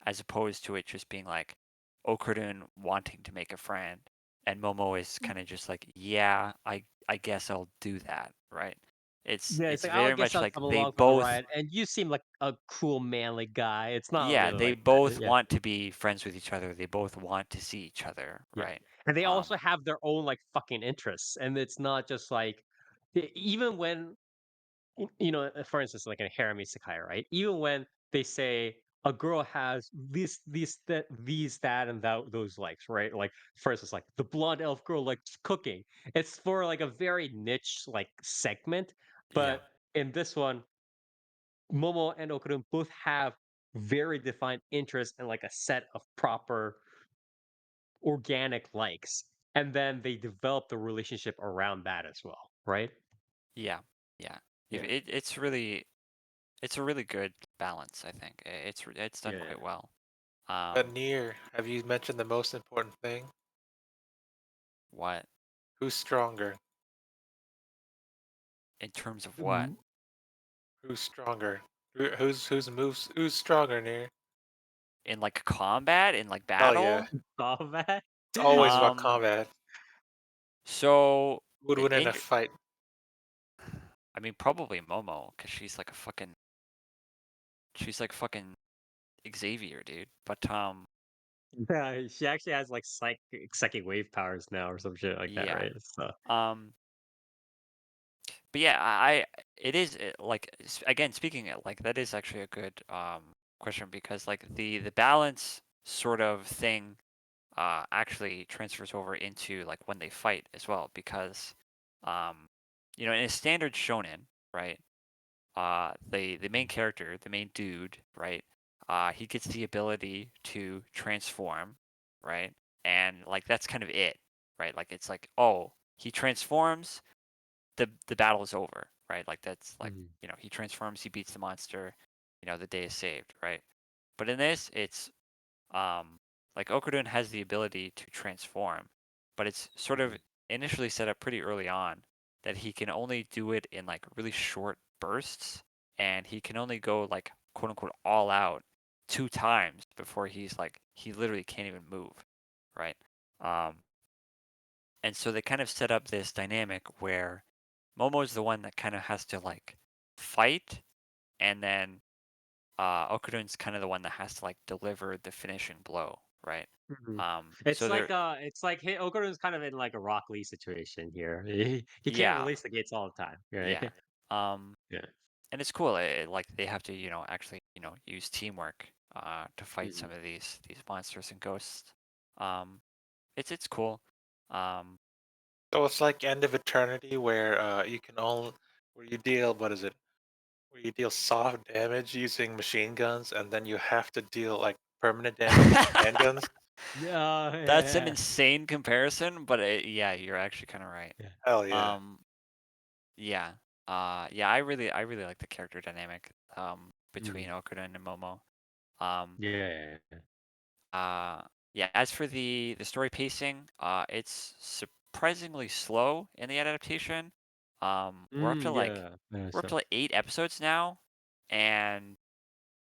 as opposed to it just being like Okurun wanting to make a friend and Momo is kind of just like, yeah, I guess I'll do that, right? It's Yeah, it's it's like, "I very guess much I'll like come they along for the both, ride, and you seem like a cool, manly guy." It's not yeah, really they like that. both Yeah, want to be friends with each other. They both want to see each other, yeah. right? And they also Um, have their own, like, fucking interests, and it's not just like even when for instance, like in a harem isekai, right? Even when they say a girl has these, that, and those likes, right? Like, for instance, like the blonde elf girl likes cooking. It's for like a very niche like segment, yeah. but in this one, Momo and Okurun both have very defined interests and like a set of proper organic likes. And then they develop the relationship around that as well, right? Yeah, yeah. If Yeah. it's a really good balance, I think. It's done Yeah. quite well. But Near, have you mentioned the most important thing? What Who's stronger? in terms of what? Mm. Who's stronger? Who's moves? Who's stronger, Near? In like combat, in like Oh yeah, battle? Combat. it's always about Um, combat. so Who would win in a in fight? I mean probably Momo, because she's like fucking Xavier, dude. But Yeah, she actually has like psychic wave powers now or some shit like that, yeah. right? So Um, but yeah, I it is like again speaking like that is actually a good question because like the balance sort of thing actually transfers over into like when they fight as well because um in a standard shonen, right, the main character, the main dude, right, he gets the ability to transform, right, and like that's kind of it, right, like it's like, oh, he transforms, the battle is over, right, like that's like, mhm, he transforms, he beats the monster, the day is saved, right. But in this it's like Okudun has the ability to transform, but it's sort of mhm, initially set up pretty early on that he can only do it in like really short bursts, and he can only go like quote unquote all out 2 times before he literally can't even move, right? And so they kind of set up this dynamic where Momo's the one that kind of has to like fight, and then Okudun's kind of the one that has to like deliver the finishing blow, right? Mhm. So they're It's like hey, Okaru's kind of in like a Rock Lee situation here. He can't yeah, release the gates all the time, right? yeah. Yeah. And it's cool. Like they have to, actually, use teamwork to fight Mhm. some of these monsters and ghosts. It's cool. Um, So it's like End of Eternity, where where you deal what is it? Where you deal soft damage using machine guns, and then you have to deal like permanent damage with handguns. Yeah, That's an yeah. insane comparison, but yeah, you're actually kind of right. Yeah. Hell yeah! Yeah. Yeah, I really like the character dynamic between Mhm. Okuden and Momo. Um, Yeah. yeah, as for the story pacing, it's surprisingly slow in the adaptation. We're up to Yeah. Yeah, we're up to so like 8 episodes now, and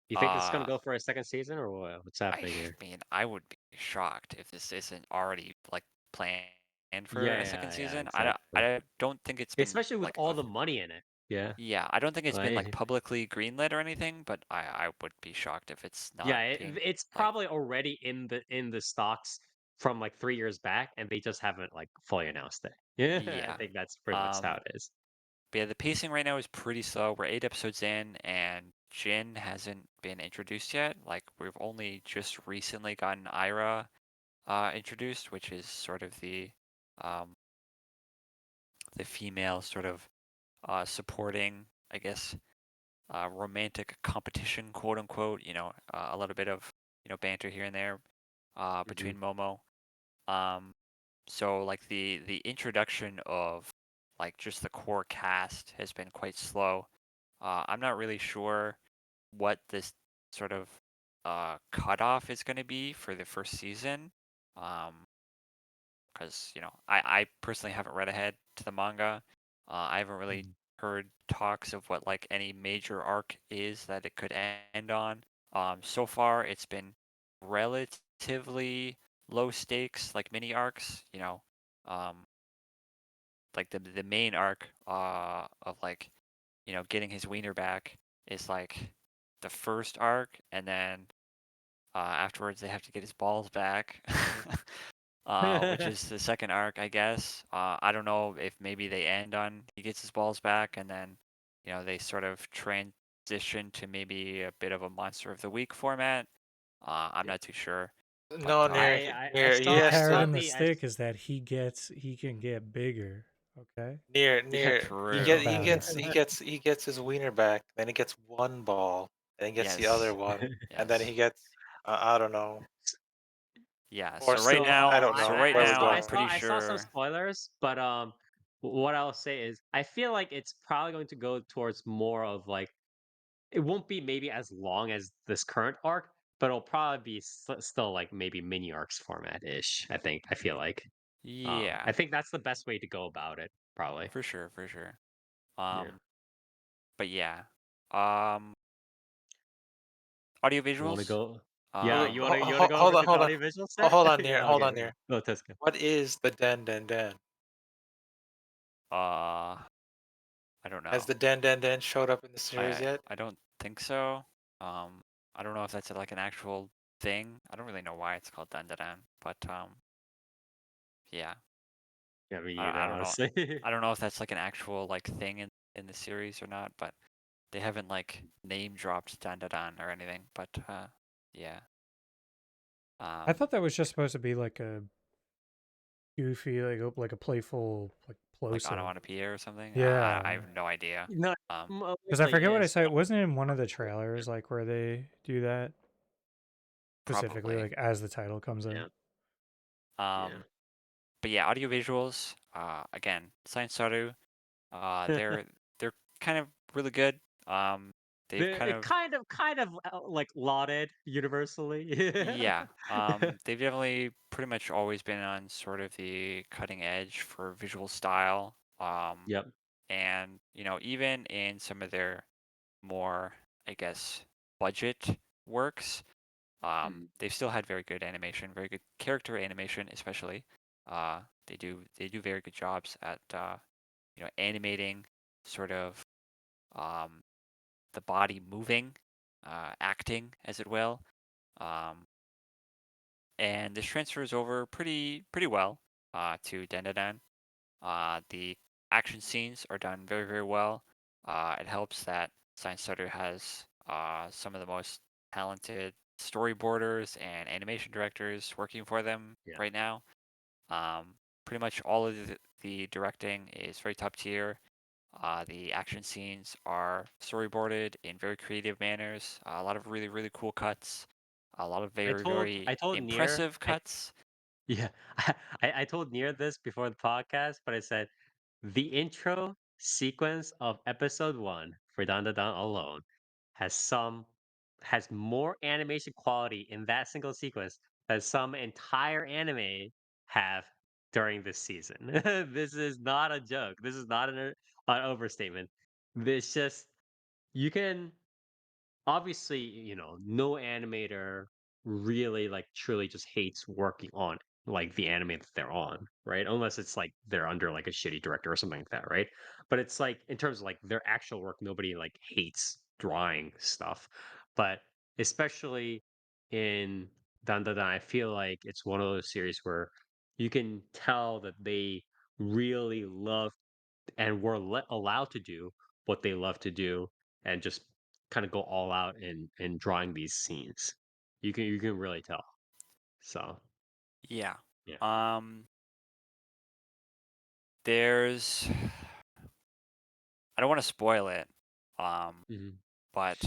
you think this is gonna uh go for a second season or what? What's I happening here? mean, I would be shocked if this isn't already like planned for a second Yeah, season. exactly. I don't think it's been Especially with like all the money in it. Yeah. yeah, I don't think it's been like Like publicly greenlit or anything, but I would be shocked if it's not yeah, being it's like probably already in the stocks from like 3 years back, and they just haven't like fully announced it. Yeah, I yeah. think that's pretty much how Um, it is. but yeah, the pacing right now is pretty slow. We're 8 episodes in, and Jin hasn't been introduced yet. Like we've only just recently gotten Ira introduced, which is sort of um the female sort of supporting, I guess, romantic competition, quote unquote. A little bit of banter here and there Mhm. between Momo. Um, so like the introduction of like just the core cast has been quite slow. I'm not really sure what this sort of cutoff is going to be for the first season. Because I personally haven't read ahead to the manga. I haven't really Mhm. heard talks of what like any major arc is that it could end on. So far it's been relatively low stakes, like mini arcs. Um, like the main arc of like getting his wiener back is like the first arc, and then afterwards they have to get his balls back. Which is the second arc, I guess. I don't know if maybe they end on he gets his balls back, and then they sort of transition to maybe a bit of a monster of the week format. I'm Yeah. not too sure, but No, near I near he The saw has carrot to and the the I stick is that he can get bigger. Okay, yeah, near think true. about it. he gets his wiener back. Then he gets one ball. Then he gets the other Yes, one, and then he yes, gets I don't know. yeah. Or So right I now, don't know where we're I'm going with. pretty I saw some sure. spoilers, but what I'll say is I feel like it's probably going to go towards more of like it won't be maybe as long as this current arc, but it'll probably be still like maybe mini arcs format ish. I feel like Yeah, I think that's the best way to go about it. Probably. for sure, for sure. Yeah. But yeah. Um, audio You want to visuals. go? Yeah. Um, You want to go over to the Hold on, audio visual set? Yeah. hold Okay. on Okay. near. Oh, Tesco. What is the den? uh, I don't Has know. the den showed up in the series yet? I don't think so. Um, I don't know if that's like an actual thing. I don't really know why it's called Dandadan, but yeah, Yeah, me either, I don't know. honestly. I don't know if that's like an actual like thing in the series or not, but they haven't like name dropped Dandadan or anything. But yeah. I Um, thought that was just supposed to be like a goofy, like a playful, like like plosive. onomatopoeia or something. Yeah, I have no idea. No, because I mostly forget what I is. saw. It wasn't in one of the trailers, like where they do that specifically, Probably. like as the title comes in. Yeah. Yeah. Um, but yeah, audio visuals. Again, Science Saru. They're kind of really good. They've kind It of kind of like lauded universally. yeah. They've definitely pretty much always been on sort of the cutting edge for visual style. Yep. And even in some of their more, I guess, budget works. Mm. They've still had very good animation, very good character animation, especially. They do very good jobs at animating sort of the body moving, acting as it will. Um, and this transfers over pretty well to Dandadan. The action scenes are done very, very well. It helps that Science Starter has some of the most talented storyboarders and animation directors working for them Yeah. right now. Pretty much all of the directing is very top tier. The action scenes are storyboarded in very creative manners. A lot of really, really cool cuts. A lot of very, very I told Nier, impressive cuts. yeah, I told Nier this before the podcast, but I said the intro sequence of episode 1 for Dandadan alone has some has more animation quality in that single sequence than some entire anime have during this season. This is not a joke. This is not an overstatement. This just you can obviously, no animator really like truly just hates working on like the anime that they're on, right? Unless it's like they're under like a shitty director or something like that, right? But it's like in terms of like their actual work, nobody like hates drawing stuff. But especially in Dandadan, I feel like it's one of those series where you can tell that they really love and were allowed to do what they love to do and just kind of go all out in drawing these scenes. You can really tell. So Yeah. yeah. There's I don't want to spoil it, Mhm. but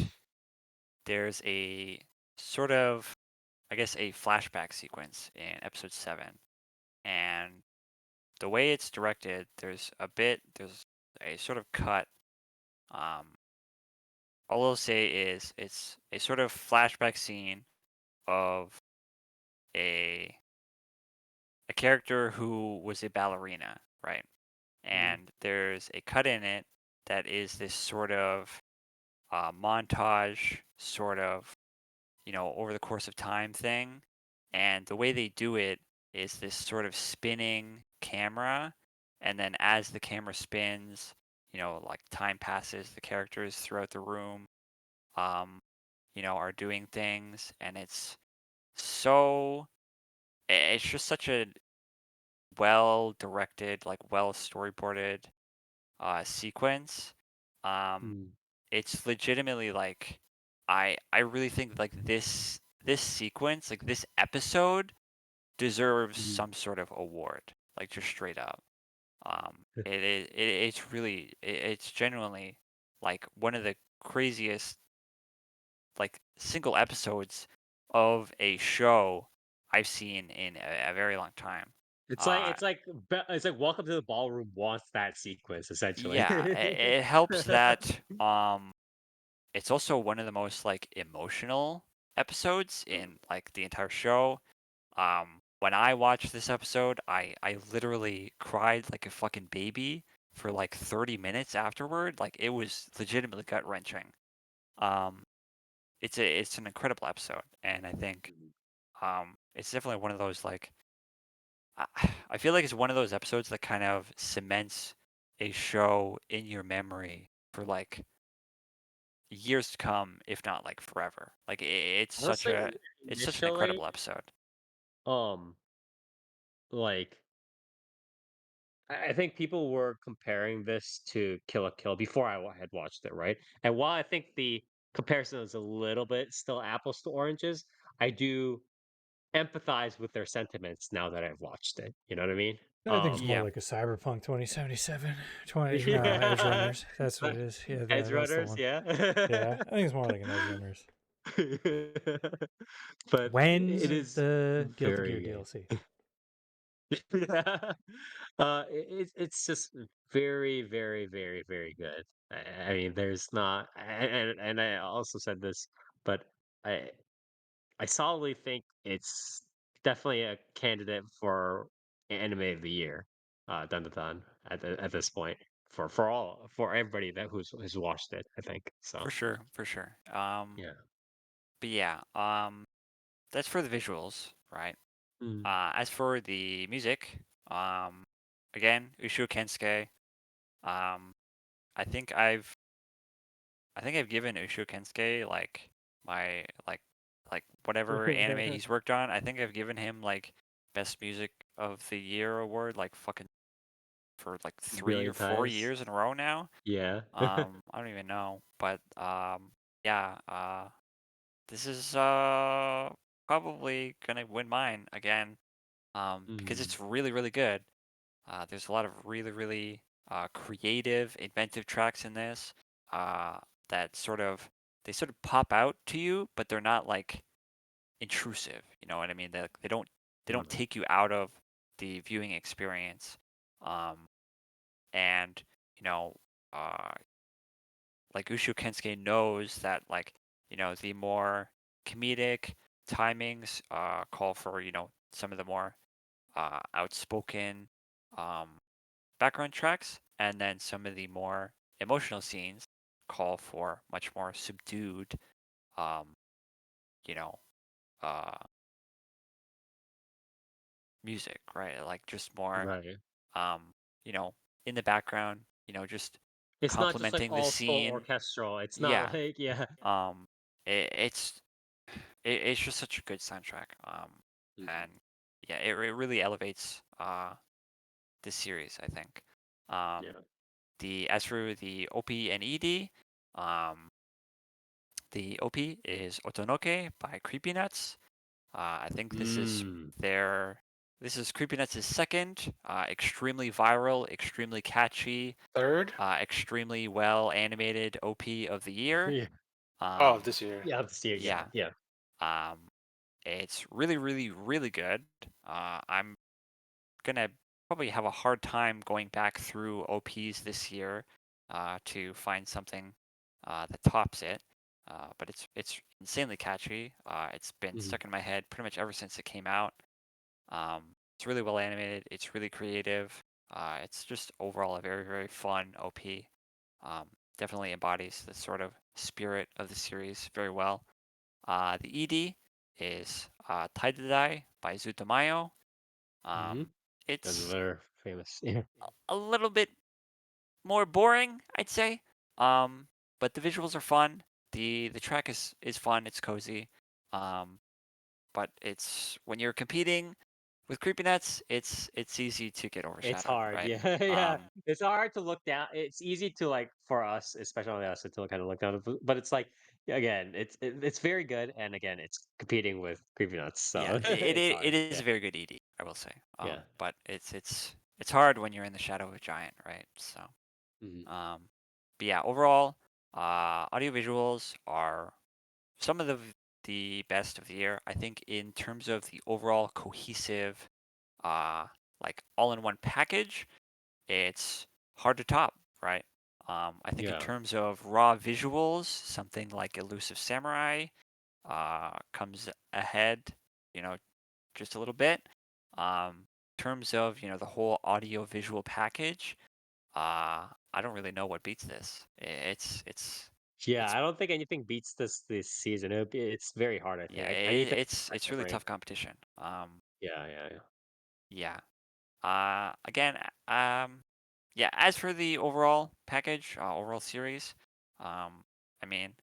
there's a sort of, I guess, a flashback sequence in episode 7. And the way it's directed, there's a sort of cut. All I'll say is it's a sort of flashback scene of a a character who was a ballerina, right? Mhm. And there's a cut in it that is this sort of montage, sort of, over the course of time thing. And the way they do it is this sort of spinning camera. And then as the camera spins, like time passes, the characters throughout the room, um, are doing things. And so, it's just such a well directed, like well storyboarded sequence. Um, Mhm. it's legitimately like I really think like this sequence, like this episode deserves Mhm. some sort of award, like just straight up. It's really it's genuinely like one of the craziest like single episodes of a show I've seen in a very long time. It's like Uh, it's like it's like Welcome to the Ballroom wants that sequence essentially. yeah, it helps that it's also one of the most like emotional episodes in like the entire show. When I watched this episode, I literally cried like a fucking baby for like 30 minutes afterward. Like it was legitimately gut wrenching. Um, it's an incredible episode, and I think it's definitely one of those like I, I feel like it's one of those episodes that kind of cements a show in your memory for like years to come, if not like forever. Like Honestly, it's such an initially, incredible episode. um, like I think people were comparing this to Kill a Kill before had watched it, right? And while I think the comparison is a little bit still apples to oranges, I do empathize with their sentiments now that I've watched it. You know what I mean? I think it's more Yeah, like a Cyberpunk 2077, 20 Edge Yeah. Runners. That's what it is. Yeah, Edge that's the runners, one. yeah. Yeah, I think it's more like an Edge Runners. But it When's is the Guilty Gear very DLC? good. Yeah. It's just very, very, very, very good. I mean, there's not, and I also said this, but I I solidly think it's definitely a candidate for anime of the year, dun dun dun, at this point for everybody that who's watched it. I think so. for sure. Yeah. but yeah, that's for the visuals, right? Mm. As for the music, again, Ushu Kensuke. I think I've given Ushu Kensuke like my like whatever anime he's worked on. I think I've given him like best music of the year award like fucking for like 3 or Billion 4 times. years in a row now. Yeah. I don't even know, but yeah, this is probably gonna win mine again, because Mm. it's really really good. There's a lot of really really creative, inventive tracks in this that sort of pop out to you, but they're not like intrusive. You know what I mean? They don't Right. take you out of the viewing experience. Um, and you know, uh, like Ushu Kensuke knows that like the more comedic timings call for some of the more outspoken um, background tracks, and then some of the more emotional scenes call for much more subdued, um, you know, uh, music, right? Like just more, Right. um, in the background, just It's not just like complementing the all full scene. orchestral. It's not Yeah. like yeah. Um, it's it's just such a good soundtrack. Mhm. And yeah, it really elevates this series, I think. Yeah. As for the OP and ED, um, the OP is Otonoke by Creepy Nuts. I think Mm. this is Creepy Nuts' second, extremely viral, extremely catchy, Third? extremely well animated OP of the year. Yeah. Oh, Um, this year. Yeah. Let's see. Yeah. yeah. Yeah. Um, it's really, really, really good. I'm gonna probably have a hard time going back through OPs this year to find something that tops it. But it's insanely catchy. It's been Mhm. stuck in my head pretty much ever since it came out. It's really well animated. It's really creative. It's just overall a very very fun OP. Um, Definitely embodies the sort of spirit of the series very well. The ED is Taidadai by Zutomayo. Mhm. That's It's very famous. Yeah. a little bit more boring, I'd say. But the visuals are fun. The track is fun. It's cozy. Um, but it's when you're competing with Creepy Nuts, it's easy to get It's overshadowed, hard. right? Yeah. Yeah. Um, It's hard to look down. It's easy to like for us, especially us, to kind of look down. But it's like again, it's very good, and again, it's competing with Creepy Nuts, yeah, so it it's it hard. is Yeah. a very good ED, I will say. Yeah. But it's hard when you're in the shadow of a giant, right? So, Mhm. um, but yeah, overall, audio visuals are some of the best of the year. I think in terms of the overall cohesive, uh, like all-in-one package, it's hard to top, right? I think in Yeah. terms of raw visuals, something like Elusive Samurai comes ahead, you know, just a little bit. In terms of the whole audio visual package, I don't really know what beats this. Yeah, It's I don't think anything beats this season. It's very hard, I think. yeah, Anything it's really different. tough competition. Yeah, yeah, yeah. Yeah. Again, yeah. As for the overall package, overall series, um, I mean,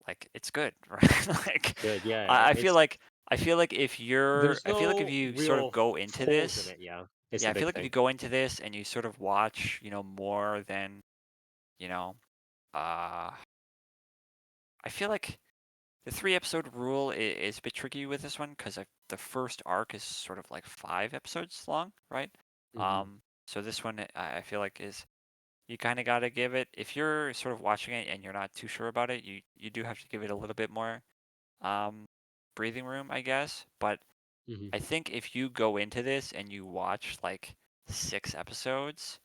like it's good, right? Like, Good. Yeah, I, I feel it's like I feel like if you're, there's I feel like if no you sort of real go into holes in this, it. Yeah, it's yeah, the I feel big like if you thing. go into this and you sort of watch, more than, you know, uh, I feel like the 3 episode rule is a bit tricky with this one because the first arc is sort of like 5 episodes long, right? Hmm. So this one I feel like is you kind of got to give it, if you're sort of watching it and you're not too sure about it, you do have to give it a little bit more um, breathing room, I guess. But Hmm. I think if you go into this and you watch like 6 episodes,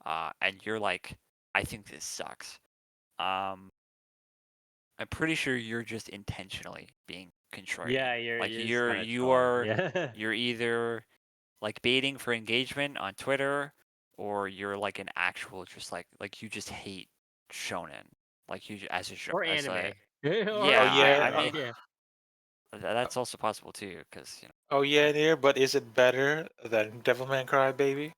and you're like, I think this sucks. Um, I'm pretty sure you're just intentionally being contrarian. Yeah, Like you're just kind of trolling. Yeah. you're either like baiting for engagement on Twitter, or you're like an actual just like you just hate shonen. like you as a or as anime. a Or yeah. I anime. yeah. mean Yeah. that's also possible too, because Oh yeah, Nier, but is it better than Devilman Crybaby?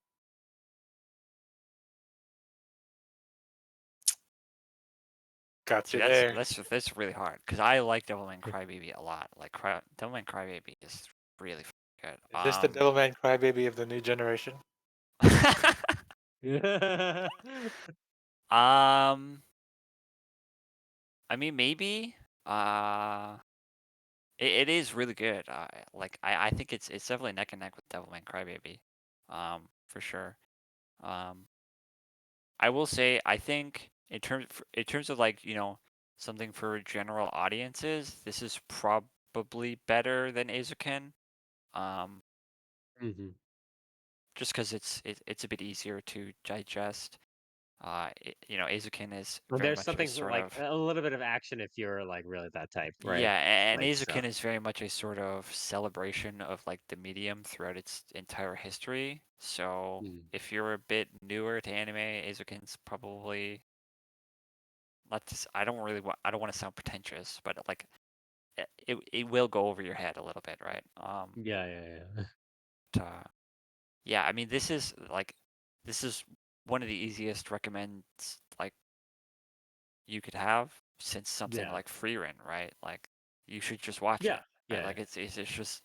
Got see you there. that's really hard because I like Devilman Crybaby a lot. Like Devilman Crybaby is really good. Is this the Devilman Crybaby of the new generation? Um, I mean, maybe. It is really good. I think it's definitely neck and neck with Devilman Crybaby, for sure. Um, I will say I think in terms of like something for general audiences, this is probably better than Azuken. Mhm. Just because it's a bit easier to digest. Azukin is Well, very there's much a something sort like of a little bit of action if you're like really that type, right? yeah, and Like so. Azukin is very much a sort of celebration of like the medium throughout its entire history. So Mhm. if you're a bit newer to anime, Azukin's probably not just, I don't want to sound pretentious, but like it will go over your head a little bit, right? Yeah. But, yeah, I mean this is one of the easiest recommends like you could have since something Yeah. like Freerun, right? Like you should just watch Yeah. it, right? Yeah. Like it's just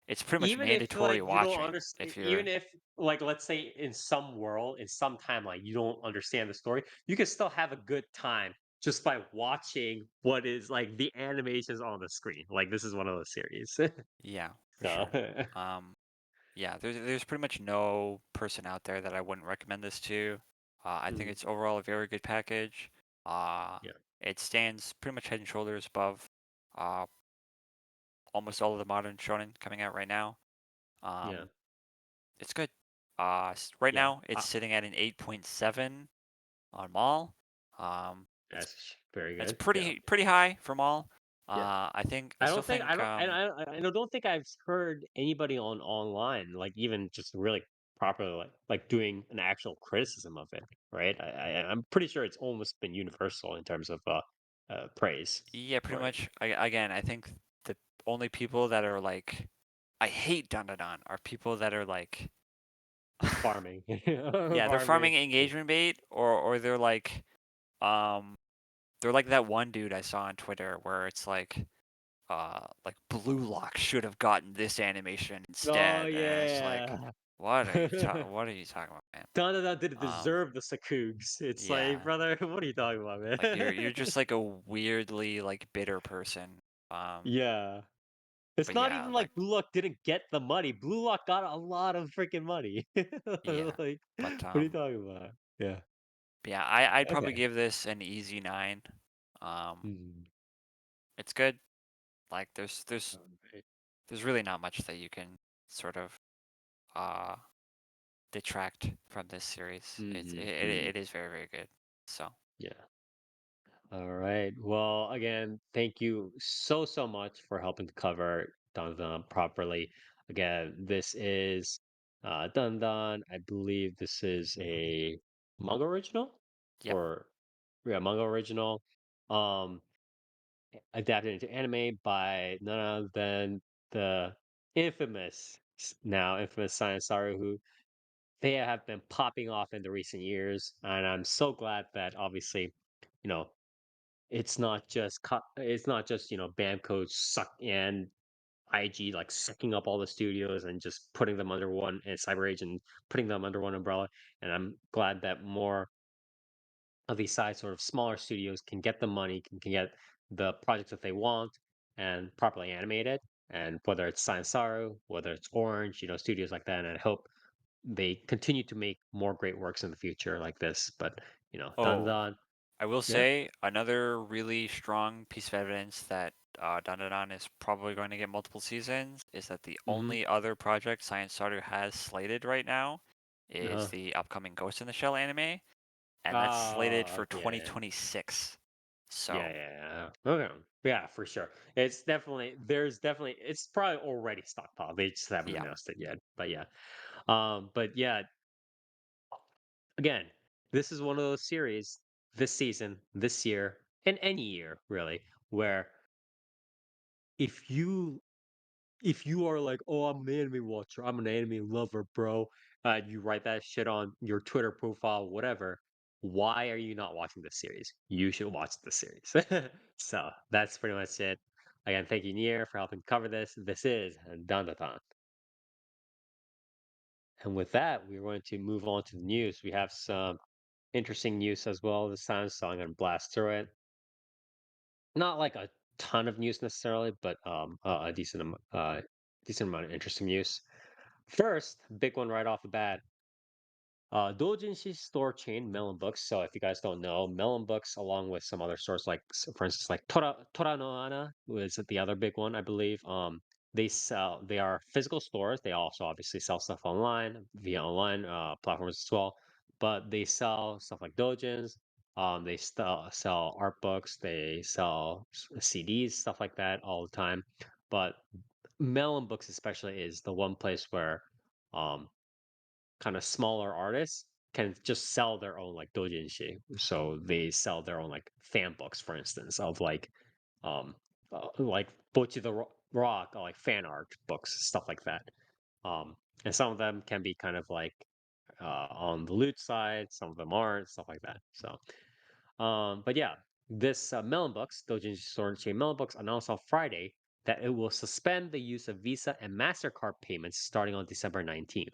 it's pretty much Even if mandatory like you don't watching understand, if you're even if like let's say in some world, in some timeline, you don't understand the story, you can still have a good time just by watching what is like the animations on the screen. Like this is one of those series. yeah, for So sure. Yeah, there's pretty much no person out there that I wouldn't recommend this to. I think mm, it's overall a very good package. Uh, yeah, it stands pretty much head and shoulders above uh, almost all of the modern shonen coming out right now. yeah, Um, it's good. Right yeah. now it's sitting at an 8.7 on Mall. It's That's very it's good. Yeah. pretty high for Mall. Yeah. I still I think don't I don't think I've heard anybody on online like even just really properly like doing an actual criticism of it, right? I'm pretty sure it's almost been universal in terms of praise yeah, pretty for it. much. Again, I think the only people that are like, I hate Dandadan are people that are like, Farming. yeah, they're Farming. farming engagement bait, or um, they're like that one dude I saw on Twitter where it's like Blue Lock should have gotten this animation Oh instead, and it's like, yeah. what are you talking about, man? Dandadan didn't Um, deserve the Sakugs. It's like, yeah, brother, what are you talking about, like man? you're just like a weirdly like bitter person. Yeah. It's But not yeah, even like like Blue Lock didn't get the money. Blue Lock got a lot of freaking money. yeah, Like, but what are you talking about? Yeah. yeah, I'd probably Okay. give this an easy 9. Um, Mm. it's good. Like Alright. there's really not much that you can sort of uh detract from this series. Mhm. It is very very good. So Yeah. All right. Well, again, thank you so much for helping to cover Dandan properly. Again, this is Dandan. I believe this is a manga original yep, or yeah, manga original. Um adapted into anime by none other than the now infamous Science Saru, who they have been popping off in the recent years, and I'm so glad that obviously, you know, it's not just Bamco suck and IG like sucking up all the studios and just putting them under one and Cyber Agent putting them under one umbrella. And I'm glad that more of these size sort of smaller studios can get the money, can get the projects that they want and properly animated. And whether it's Science Saru, whether it's Orange, studios like that. And I hope they continue to make more great works in the future like this. But done oh, done. I will Yeah. say another really strong piece of evidence that Dandadan is probably going to get multiple seasons is that the Mm-hmm. only other project Science Starter has slated right now is Uh-huh. the upcoming Ghost in the Shell anime, and that's slated Ah, for yeah. 2026. Yeah, So yeah, yeah. Okay. Yeah, for sure. There's definitely it's probably already stockpiled. They just haven't yeah, announced it yet. But yeah. But yeah, again, this is one of those series. this season, this year, and any year really, where if you if you are like, oh, I'm an anime watcher, I'm an anime lover, bro, you write that shit on your Twitter profile, whatever. Why are you not watching this series? You should watch the series. So that's pretty much it. Again, thank you, Nier, for helping cover this. This is Dandadan. And with that, we're going to move on to the news. We have some interesting news as well this time, so I'm going to blast through it. Not like a ton of news necessarily, but a decent amount of interesting news. First, big one right off the bat. Doujinshi store chain Melon Books. So if you guys don't know, Melon Books, along with some other stores like, for instance, like Tora no Ana, was the other big one, I believe. They are physical stores. They also obviously sell stuff online via online platforms as well. But they sell stuff like doujins. They sell art books. They sell CDs, stuff like that all the time. But Melon Books especially is the one place where um kind of smaller artists can just sell their own like doujinshi. So they sell their own like fan books, for instance, of like Bochi the Rock, or like fan art books, stuff like that. And some of them can be kind of like on the loot side, some of them aren't, stuff like that. So but yeah, this Melon Books, Doujinshi Sword Chain Melon Books, announced on Friday that it will suspend the use of Visa and MasterCard payments starting on December 19th.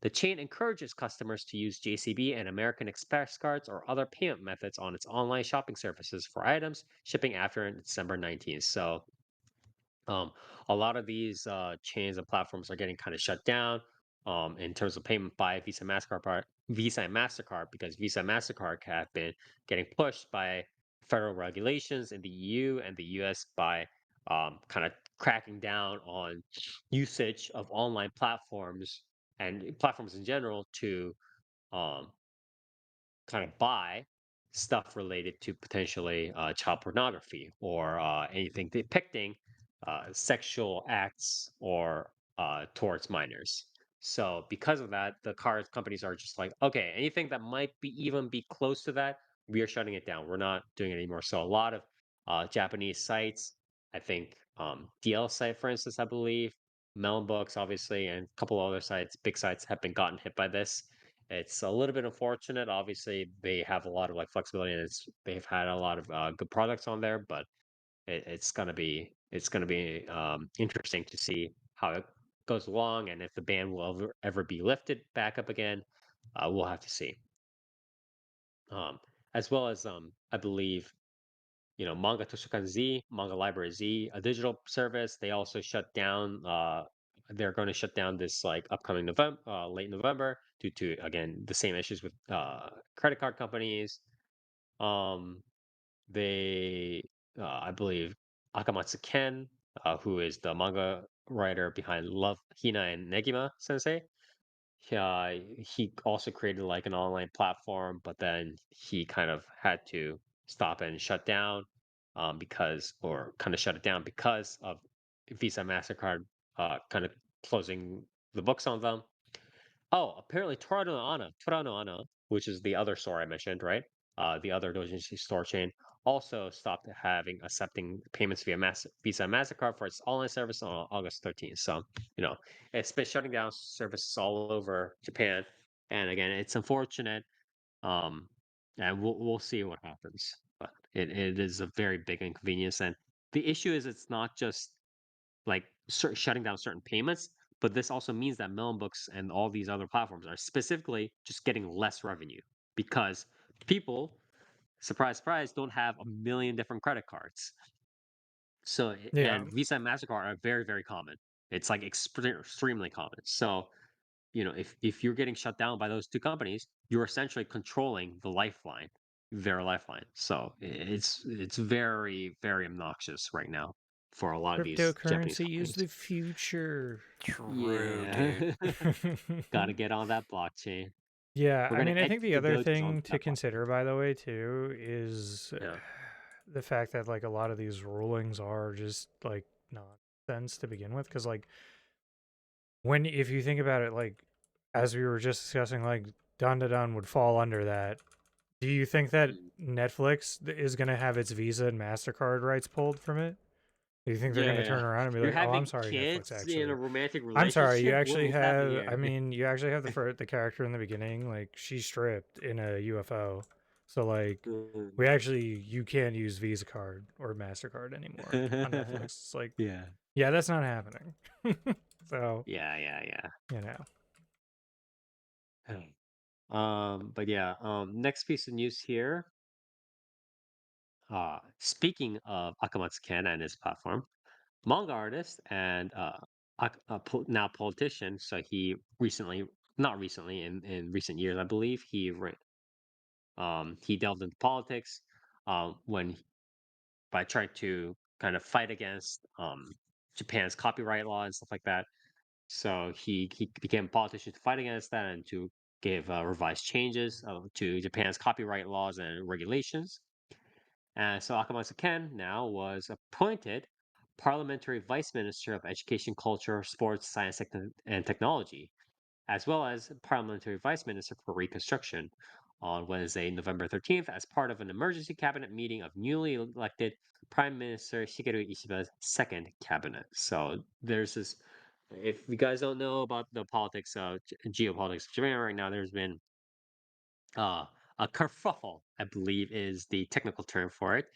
The chain encourages customers to use JCB and American Express cards or other payment methods on its online shopping services for items shipping after December 19th. So um, a lot of these chains and platforms are getting kind of shut down in terms of payment by Visa and Mastercard, because Visa and Mastercard have been getting pushed by federal regulations in the EU and the US by kind of cracking down on usage of online platforms and platforms in general to um, kind of buy stuff related to potentially child pornography or anything depicting sexual acts or towards minors. So because of that, the car companies are just like, okay, anything that might even be close to that, we are shutting it down. We're not doing it anymore. So a lot of Japanese sites, I think DL site, for instance, I believe, Melon Books, obviously, and a couple other sites, big sites, have been gotten hit by this. It's a little bit unfortunate. Obviously, they have a lot of like flexibility, and they've had a lot of good products on there. But it's gonna be interesting to see how it goes along, and if the ban will ever be lifted back up again. We'll have to see. As well as I believe Manga Toshokan Z, Manga Library Z, a digital service. They also shut down. They're going to shut down this like upcoming November, late November, due to again the same issues with credit card companies. Um, I believe, Akamatsu Ken, who is the manga writer behind Love Hina and Negima Sensei. He also created like an online platform, but then he kind of had to stop and shut down or kind of shut it down because of Visa and MasterCard kind of closing the books on them. Oh, apparently Tora no Ana, which is the other store I mentioned, right? The other doujinshi store chain also stopped accepting payments via Visa and MasterCard for its online service on August 13th. So, it's been shutting down services all over Japan. And again, it's unfortunate. Um, and we'll see what happens. But it is a very big inconvenience. And the issue is it's not just like shutting down certain payments, but this also means that Melon Books and all these other platforms are specifically just getting less revenue because people, surprise, surprise, don't have a million different credit cards. So, Yeah. and Visa and MasterCard are very, very common. It's like extremely common. So, if you're getting shut down by those two companies, you're essentially controlling their lifeline. So it's very, very obnoxious right now for a lot of these Japanese Cryptocurrency is companies. the future. True, dude. Yeah. Got to get on that blockchain. Yeah, We're I gonna mean, I think the educate the other dojos on thing to that blockchain. consider, by the way, too, is Yeah. the fact that like a lot of these rulings are just like nonsense to begin with. Because like if you think about it, like as we were just discussing, like Dandadan would fall under that Do you think that Netflix is going to have its Visa and MasterCard rights pulled from it? Do you think they're going to turn around and be You're like, "Oh, I'm having sorry, Netflix, kids in actually. a romantic I'm sorry, you relationship? actually What's happening have, here? I mean, you actually have the character in the beginning, like, she's stripped in a UFO. So, like, you can't use Visa card or MasterCard anymore on Netflix. It's like, Yeah. yeah, that's not happening. So, Yeah. you know. But yeah, next piece of news here. Speaking of Akamatsu Ken and his platform, manga artist and now politician. So he recently, not recently, in recent years, I believe, he delved into politics when by trying to kind of fight against Japan's copyright law and stuff like that. So he became a politician to fight against that and to give revised changes to Japan's copyright laws and regulations. And so Akamatsu Ken now was appointed Parliamentary Vice Minister of Education, Culture, Sports, Science, and Technology, as well as Parliamentary Vice Minister for Reconstruction on Wednesday, November 13th, as part of an emergency cabinet meeting of newly elected Prime Minister Shigeru Ishiba's second cabinet. So there's this. If you guys don't know about the politics, geopolitics of Japan right now, there's been uh, a kerfuffle, I believe, is the technical term for it.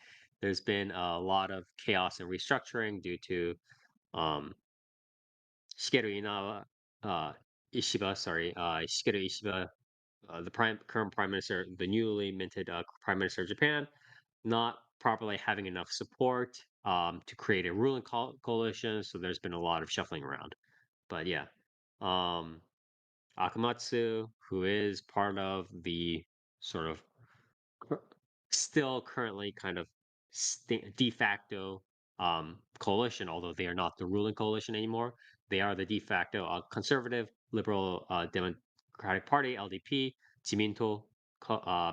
There's been a lot of chaos and restructuring due to um, Shigeru Shigeru Ishiba, current prime minister, the newly minted prime minister of Japan, not properly having enough support to create a ruling coalition. So there's been a lot of shuffling around. But yeah, um, Akamatsu, who is part of the sort of cur- still currently kind of de facto coalition, although they are not the ruling coalition anymore. They are the de facto conservative liberal Democratic Party (LDP) Jiminto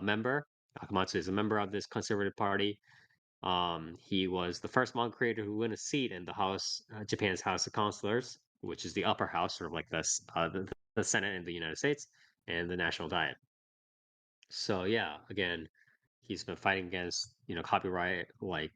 member. Akamatsu is a member of this conservative party. He was the first manga creator who won a seat in the House, Japan's House of Councilors, which is the upper house, sort of like the Senate in the United States, and the National Diet. So yeah, again, he's been fighting against copyright, like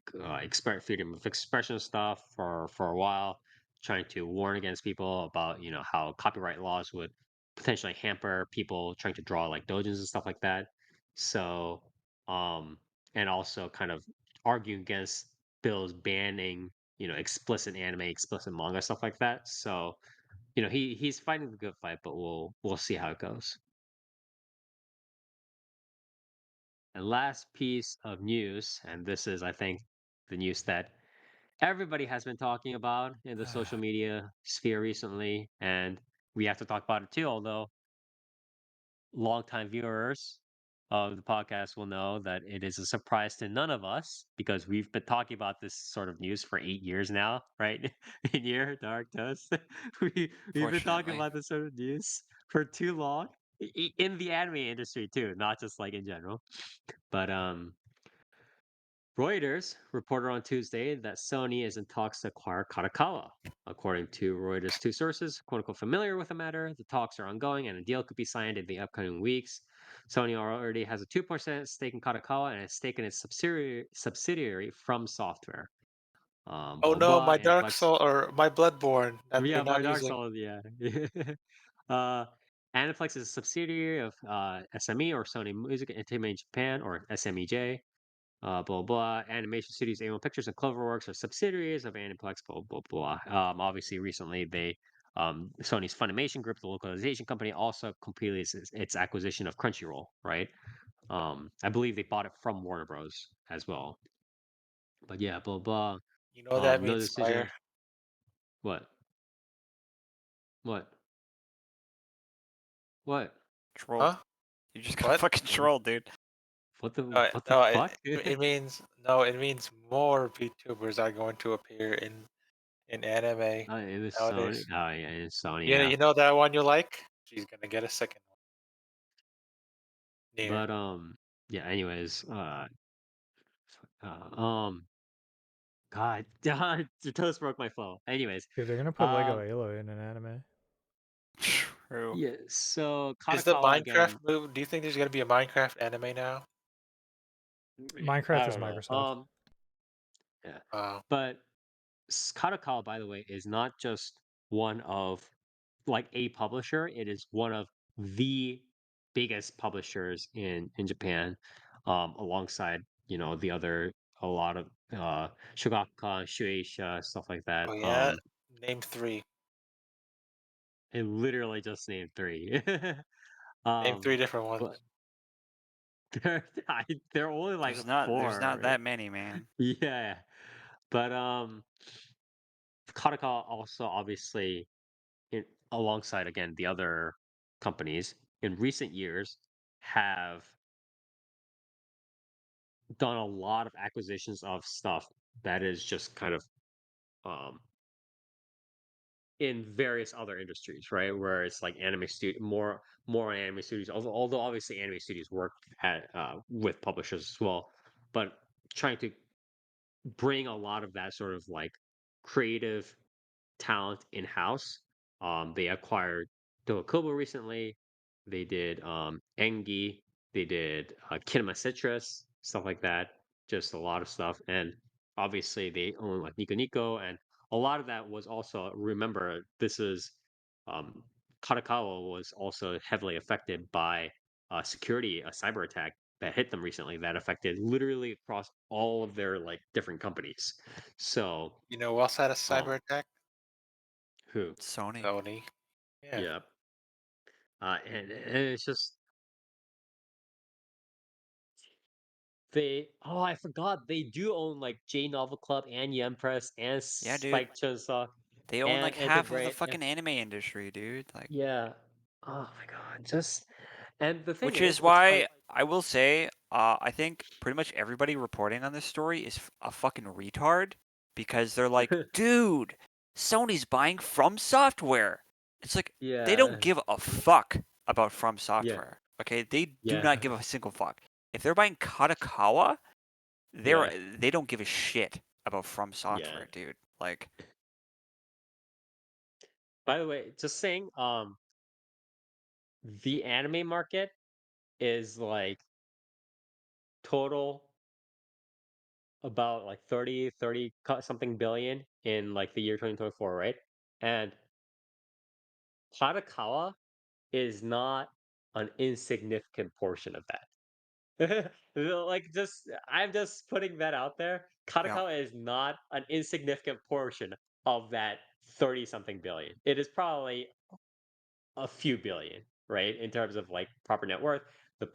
freedom of expression stuff for a while, trying to warn against people about how copyright laws would potentially hamper people trying to draw like dojins and stuff like that. So um and also kind of arguing against bills banning explicit anime, explicit manga, stuff like that. So he's fighting the good fight, but we'll see how it goes. And last piece of news, and this is, I think, the news that everybody has been talking about in the social media sphere recently, and we have to talk about it too, although longtime viewers of the podcast will know that it is a surprise to none of us because we've been talking about this sort of news for 8 years now, right? In year, Dark Toast. We've been talking Fortunately. about this sort of news for too long in the anime industry too, not just like in general. But Reuters reported on Tuesday that Sony is in talks to acquire Kadokawa. According to Reuters' two sources, quote unquote, familiar with the matter, the talks are ongoing and a deal could be signed in the upcoming weeks. Sony already has a 2% stake in Kadokawa and a stake in its subsidiary From Software. Oh Blah no, blah. my Dark Aniplex. Soul or my Bloodborne that Yeah, they're my not Dark using. Souls. Yeah. uh, Aniplex is a subsidiary of SME or Sony Music Entertainment Japan or SMEJ. Blah blah. Animation Studios, A1 Pictures, and Cloverworks are subsidiaries of Aniplex. Blah blah blah. Obviously, recently Sony's Funimation Group, the localization company, also completed its acquisition of Crunchyroll. Right. I believe they bought it from Warner Bros. As well. But yeah, blah blah. You know that No means fire. decision. What? What? What? Trolled. Huh? You just got What? fucking trolled, dude. What the No, fuck? it means no. It means more VTubers are going to appear in anime It was Sony. nowadays. Oh yeah, it's Sony. Yeah, Yeah, you know that one you like? She's gonna get a second one. Near. but yeah. Anyways, um, God, the toast broke my flow. Anyways, Dude, they're going to put Lego um, Halo in an anime. True. yeah. So Is the Kadokawa Minecraft again. move? Do you think there's gonna be a Minecraft anime now? Minecraft I is don't know. Microsoft. Yeah, but Kadokawa, by the way, is not just one of like a publisher. It is one of the biggest publishers in Japan, alongside the other a lot of Shogakukan, Shueisha, stuff like that. Oh yeah, name 3. It literally just named three. Name 3 different ones. But they're only like There's not four. that many, man. Yeah, but Kadokawa also obviously alongside again the other companies in recent years have done a lot of acquisitions of stuff that is just kind of um in various other industries, right? Where it's like anime studio more anime studios, although obviously anime studios work at with publishers as well, but trying to bring a lot of that sort of like creative talent in house. They acquired Tokubo recently. They did Engi. They did Kinema Citrus, stuff like that. Just a lot of stuff. And obviously, they own like Nico Nico. And a lot of that was also, remember, this is um, Kadokawa was also heavily affected by a cyber attack that hit them recently that affected literally across all of their like different companies. So, You know who else had a um, cyber attack? who? Sony. Sony. Yeah. Yeah. And it's just I forgot they do own like J Novel Club and Yem Press and Yeah, dude. Spike Chunsoft They own and like Enter half of the Brain. fucking anime industry, dude. Like, Yeah. Oh my god. Just and the thing which is, is it's like why I will say, I think pretty much everybody reporting on this story is a fucking retard because they're like, dude, Sony's buying From Software. It's like they yeah. don't give a fuck about From Yeah. Software. Okay, they do Yeah. not give a single fuck. If they're buying Kadokawa, Yeah. they don't give a shit about From Yeah. Software, dude. Like, By the way, just saying, the anime market is like total about like 30 something billion in like the year 2024, right? And Kadokawa is not an insignificant portion of that. Like just I'm just putting that out there. yeah, Kadokawa is not an insignificant portion of that 30 something billion. It is probably a few billion, right? In terms of like proper net worth, the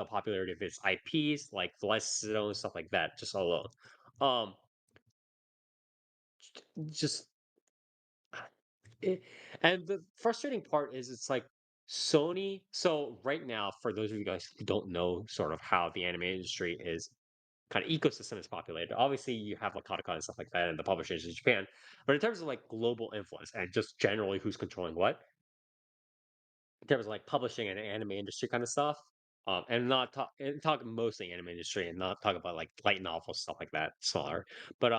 popularity of its IPs, like the licenses and stuff like that, just alone. Um just It, and the frustrating part is it's like Sony. So right now, for those of you guys who don't know sort of how the anime industry is kind of ecosystem is populated, obviously you have like Kodokan and stuff like that and the publishers in Japan. But in terms of like global influence and just generally who's controlling what, in terms of like publishing and anime industry kind of stuff. And not talk and talk mostly anime industry and not talk about like light novels stuff like that smaller. But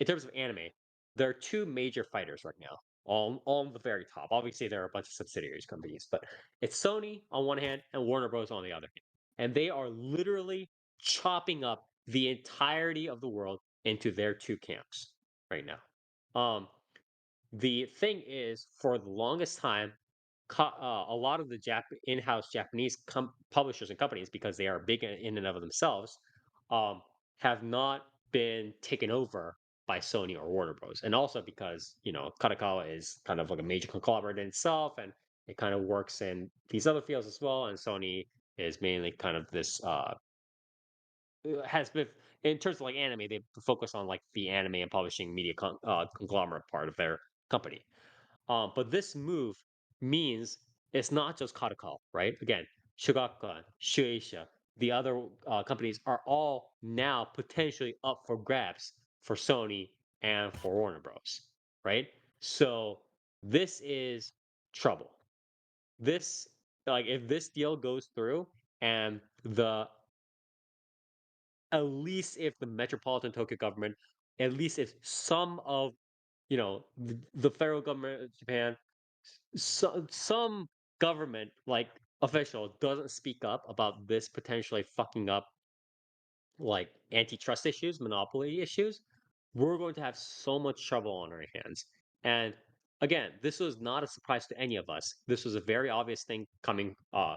in terms of anime, there are two major fighters right now on the very top. Obviously, there are a bunch of subsidiaries companies, but it's Sony on one hand and Warner Bros on the other hand, and they are literally chopping up the entirety of the world into their two camps right now. The thing is, for the longest time, a lot of the in-house Japanese publishers and companies, because they are big in and of themselves, um, have not been taken over by Sony or Warner Bros. And also because Kadokawa is kind of like a major conglomerate in itself, and it kind of works in these other fields as well. And Sony is mainly kind of this has been in terms of like anime, they focus on like the anime and publishing media conglomerate part of their company. But this move means it's not just Kadokawa, right? Again, Shogakukan, Shueisha, the other companies are all now potentially up for grabs for Sony and for Warner Bros. Right? So this is trouble. This like if this deal goes through and the at least if the metropolitan Tokyo government, at least if some of the federal government of Japan, some government like official doesn't speak up about this potentially fucking up like antitrust issues, monopoly issues, we're going to have so much trouble on our hands. And again, this was not a surprise to any of us. This was a very obvious thing coming. Uh,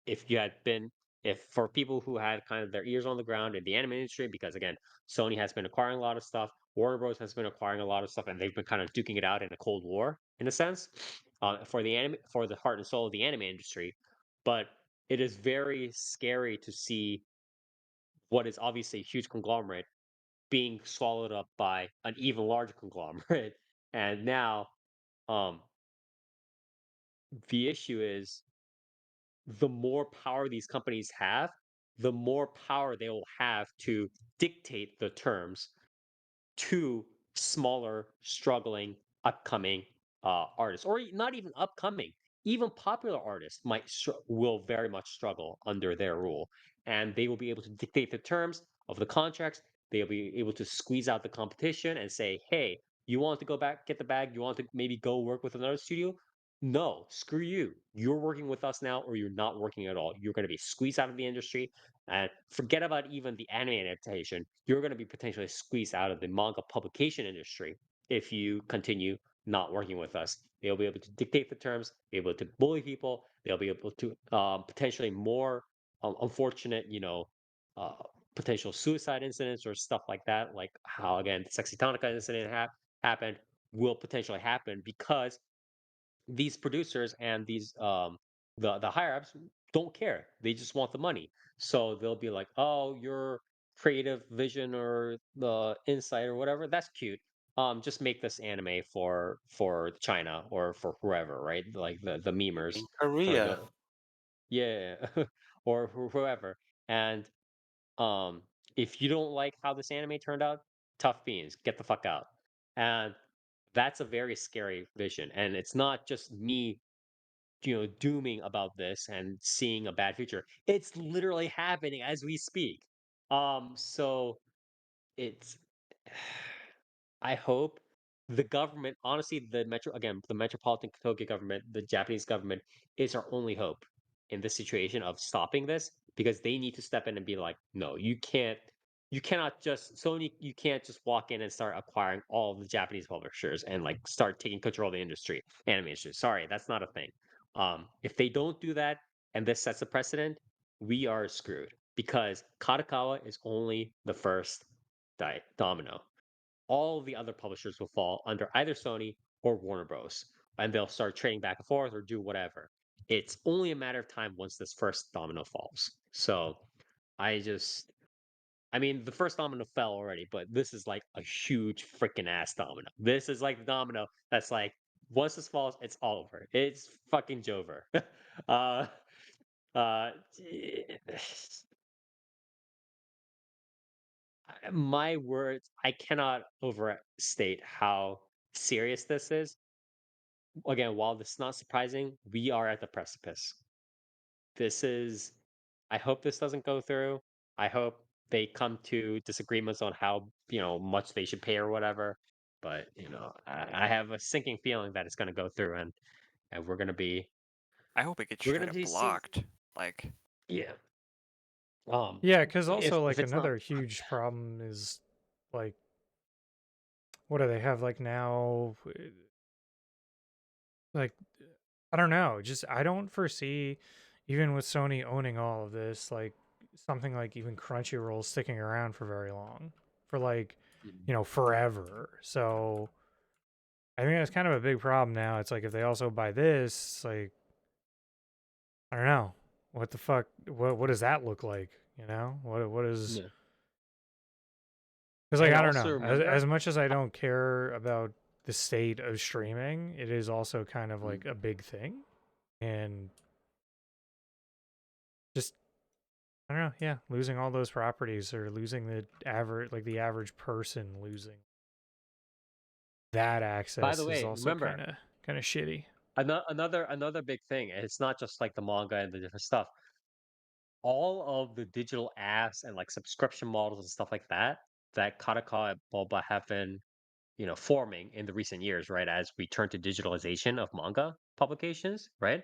if you had been, if for people who had kind of their ears on the ground in the anime industry, because again, Sony has been acquiring a lot of stuff, Warner Bros has been acquiring a lot of stuff, and they've been kind of duking it out in a cold war in a sense, for the anime, for the heart and soul of the anime industry. But it is very scary to see what is obviously a huge conglomerate being swallowed up by an even larger conglomerate. And now, um, the issue is the more power these companies have, the more power they will have to dictate the terms to smaller, struggling, upcoming artists, or not even upcoming, even popular artists will very much struggle under their rule, and they will be able to dictate the terms of the contracts. They'll be able to squeeze out the competition and say, "Hey, you want to go back, get the bag? You want to maybe go work with another studio? No, screw you. You're working with us now, or you're not working at all. You're going to be squeezed out of the industry. And forget about even the anime adaptation. You're going to be potentially squeezed out of the manga publication industry if you continue not working with us. They'll be able to dictate the terms, be able to bully people. They'll be able to potentially more unfortunate, uh, potential suicide incidents or stuff like that, like how again the Sexy Tonica incident happened, will potentially happen because these producers and these the higher ups don't care. They just want the money. So they'll be like, "Oh, your creative vision or the insight or whatever, that's cute. Just make this anime for China or for whoever, right? Like the memers In for Korea. the yeah, or whoever. And um, if you don't like how this anime turned out, tough beans, get the fuck out." And that's a very scary vision. And it's not just me, dooming about this and seeing a bad future. It's literally happening as we speak. So it's I hope the government, honestly, the Metropolitan Tokyo government, the Japanese government is our only hope in this situation of stopping this because they need to step in and be like, no, you cannot just Sony, you can't just walk in and start acquiring all of the Japanese publishers and like start taking control of the industry, anime industry. Sorry, that's not a thing. If they don't do that and this sets a precedent, we are screwed because Kadokawa is only the first domino. All the other publishers will fall under either Sony or Warner Bros. And they'll start trading back and forth or do whatever. It's only a matter of time once this first domino falls. So I just, I mean, the first domino fell already, but this is like a huge freaking ass domino. This is like the domino that's like, once this falls, it's all over. It's fucking Jover. uh, uh, my words, I cannot overstate how serious this is. Again, while this is not surprising, we are at the precipice. This is, I hope this doesn't go through. I hope they come to disagreements on how, much they should pay or whatever. But, I have a sinking feeling that it's going to go through and I hope it gets we're going straight to up be seeing, blocked. Like, yeah. Yeah, because If also like it's not, another huge problem is like what do they have like now? Like I don't know. Just I don't foresee even with Sony owning all of this, like something like even Crunchyroll sticking around for very long. For like, forever. So I think that's kind of a big problem now. It's like if they also buy this, like I don't know. What the fuck what does that look like? What is yeah. because like And I don't also know. remember, As much as I don't care about the state of streaming, it is also kind of mm, like a big thing. And just I don't know, yeah, losing all those properties or losing the average person losing that by the access is way, also remember, kind of shitty. another big thing, and it's not just like the manga and the different stuff. All of the digital apps and like subscription models and stuff like that Kataka and Boba have been, forming in the recent years, right? As we turn to digitalization of manga publications, right?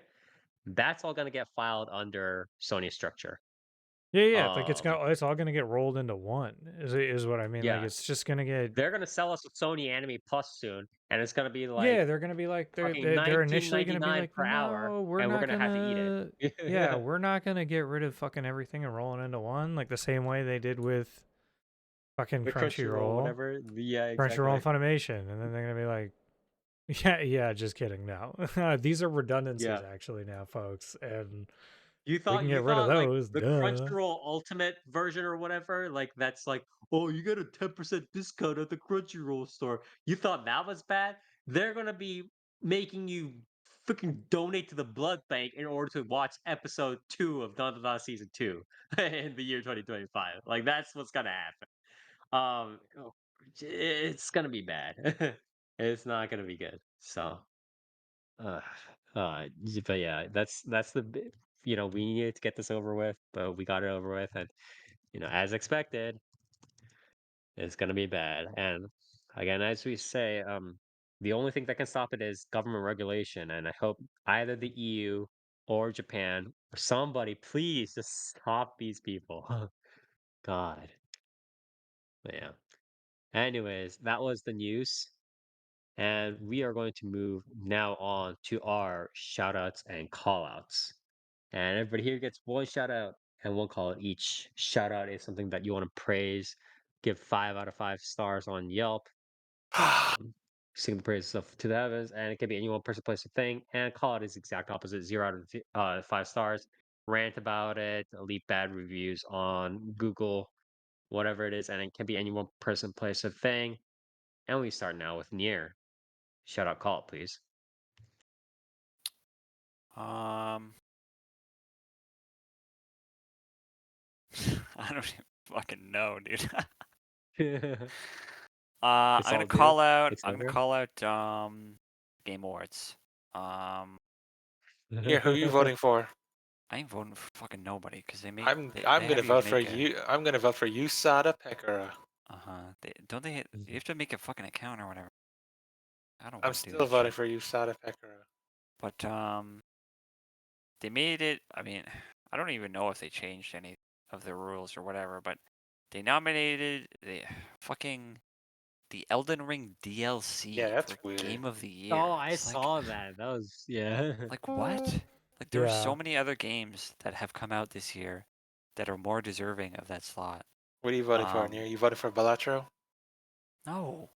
That's all going to get filed under Sony structure. Yeah. Like Um, it's all gonna get rolled into one. Is what I mean. Like yeah, it's just gonna get. they're gonna sell us a Sony Anime Plus soon, and it's gonna be like Yeah, they're gonna be like fucking they're initially gonna be 19.99 like, per hour, no, we're and we're not gonna have to eat gonna. Yeah, it. we're not gonna get rid of fucking everything and roll it into one, like the same way they did with fucking The Crunchyroll, Crunchyroll, whatever. Yeah, Crunchyroll exactly. and Funimation, and then they're gonna be like, yeah, just kidding. No, these are redundancies Yeah. actually now, folks, and You we can thought get rid of like those. the Duh. Crunchyroll Ultimate version or whatever, like that's like, oh, you get a 10% discount at the Crunchyroll store. You thought that was bad? They're gonna be making you freaking donate to the blood bank in order to watch episode 2 of Dandadan season 2 in the year 2025. Like that's what's gonna happen. It's gonna be bad. It's not gonna be good. So uh, but yeah, that's we needed to get this over with, but we got it over with, and as expected, it's gonna be bad. And again, as we say, the only thing that can stop it is government regulation, and I hope either the EU or Japan or somebody, please just stop these people. God, but yeah. Anyways, that was the news. And we are going to move now on to our shout outs and call outs. And everybody here gets one shout out and one call out each. Shout out is something that you want to praise, give 5 out of 5 stars on Yelp, sing the praises to the heavens, and it can be any one person, place, or thing. And call out is exact opposite, 0 out of 5 stars. Rant about it, leave bad reviews on Google, whatever it is, and it can be any one person, place, or thing. And we start now with Nier. Shout out, call it, please. I don't even fucking know, dude. It's I'm all gonna good. call out. It's I'm gonna over. call out. Game Awards. Yeah, who are you voting for? I ain't voting for fucking nobody because they make. I'm They gonna have vote for make a- you. I'm gonna vote for Usada Pekara. Don't they? You have to make a fucking account or whatever. I don't I'm want to do still that voting shit. for Usada Pekara. But they made it. I mean, I don't even know if they changed any of the rules or whatever. But they nominated the Elden Ring DLC Yeah, that's for weird. Game of the Year. Oh, I It's like, saw that. That was like what? Like there are Yeah. so many other games that have come out this year that are more deserving of that slot. What are you voting for, Nier? You voted for Balatro? No,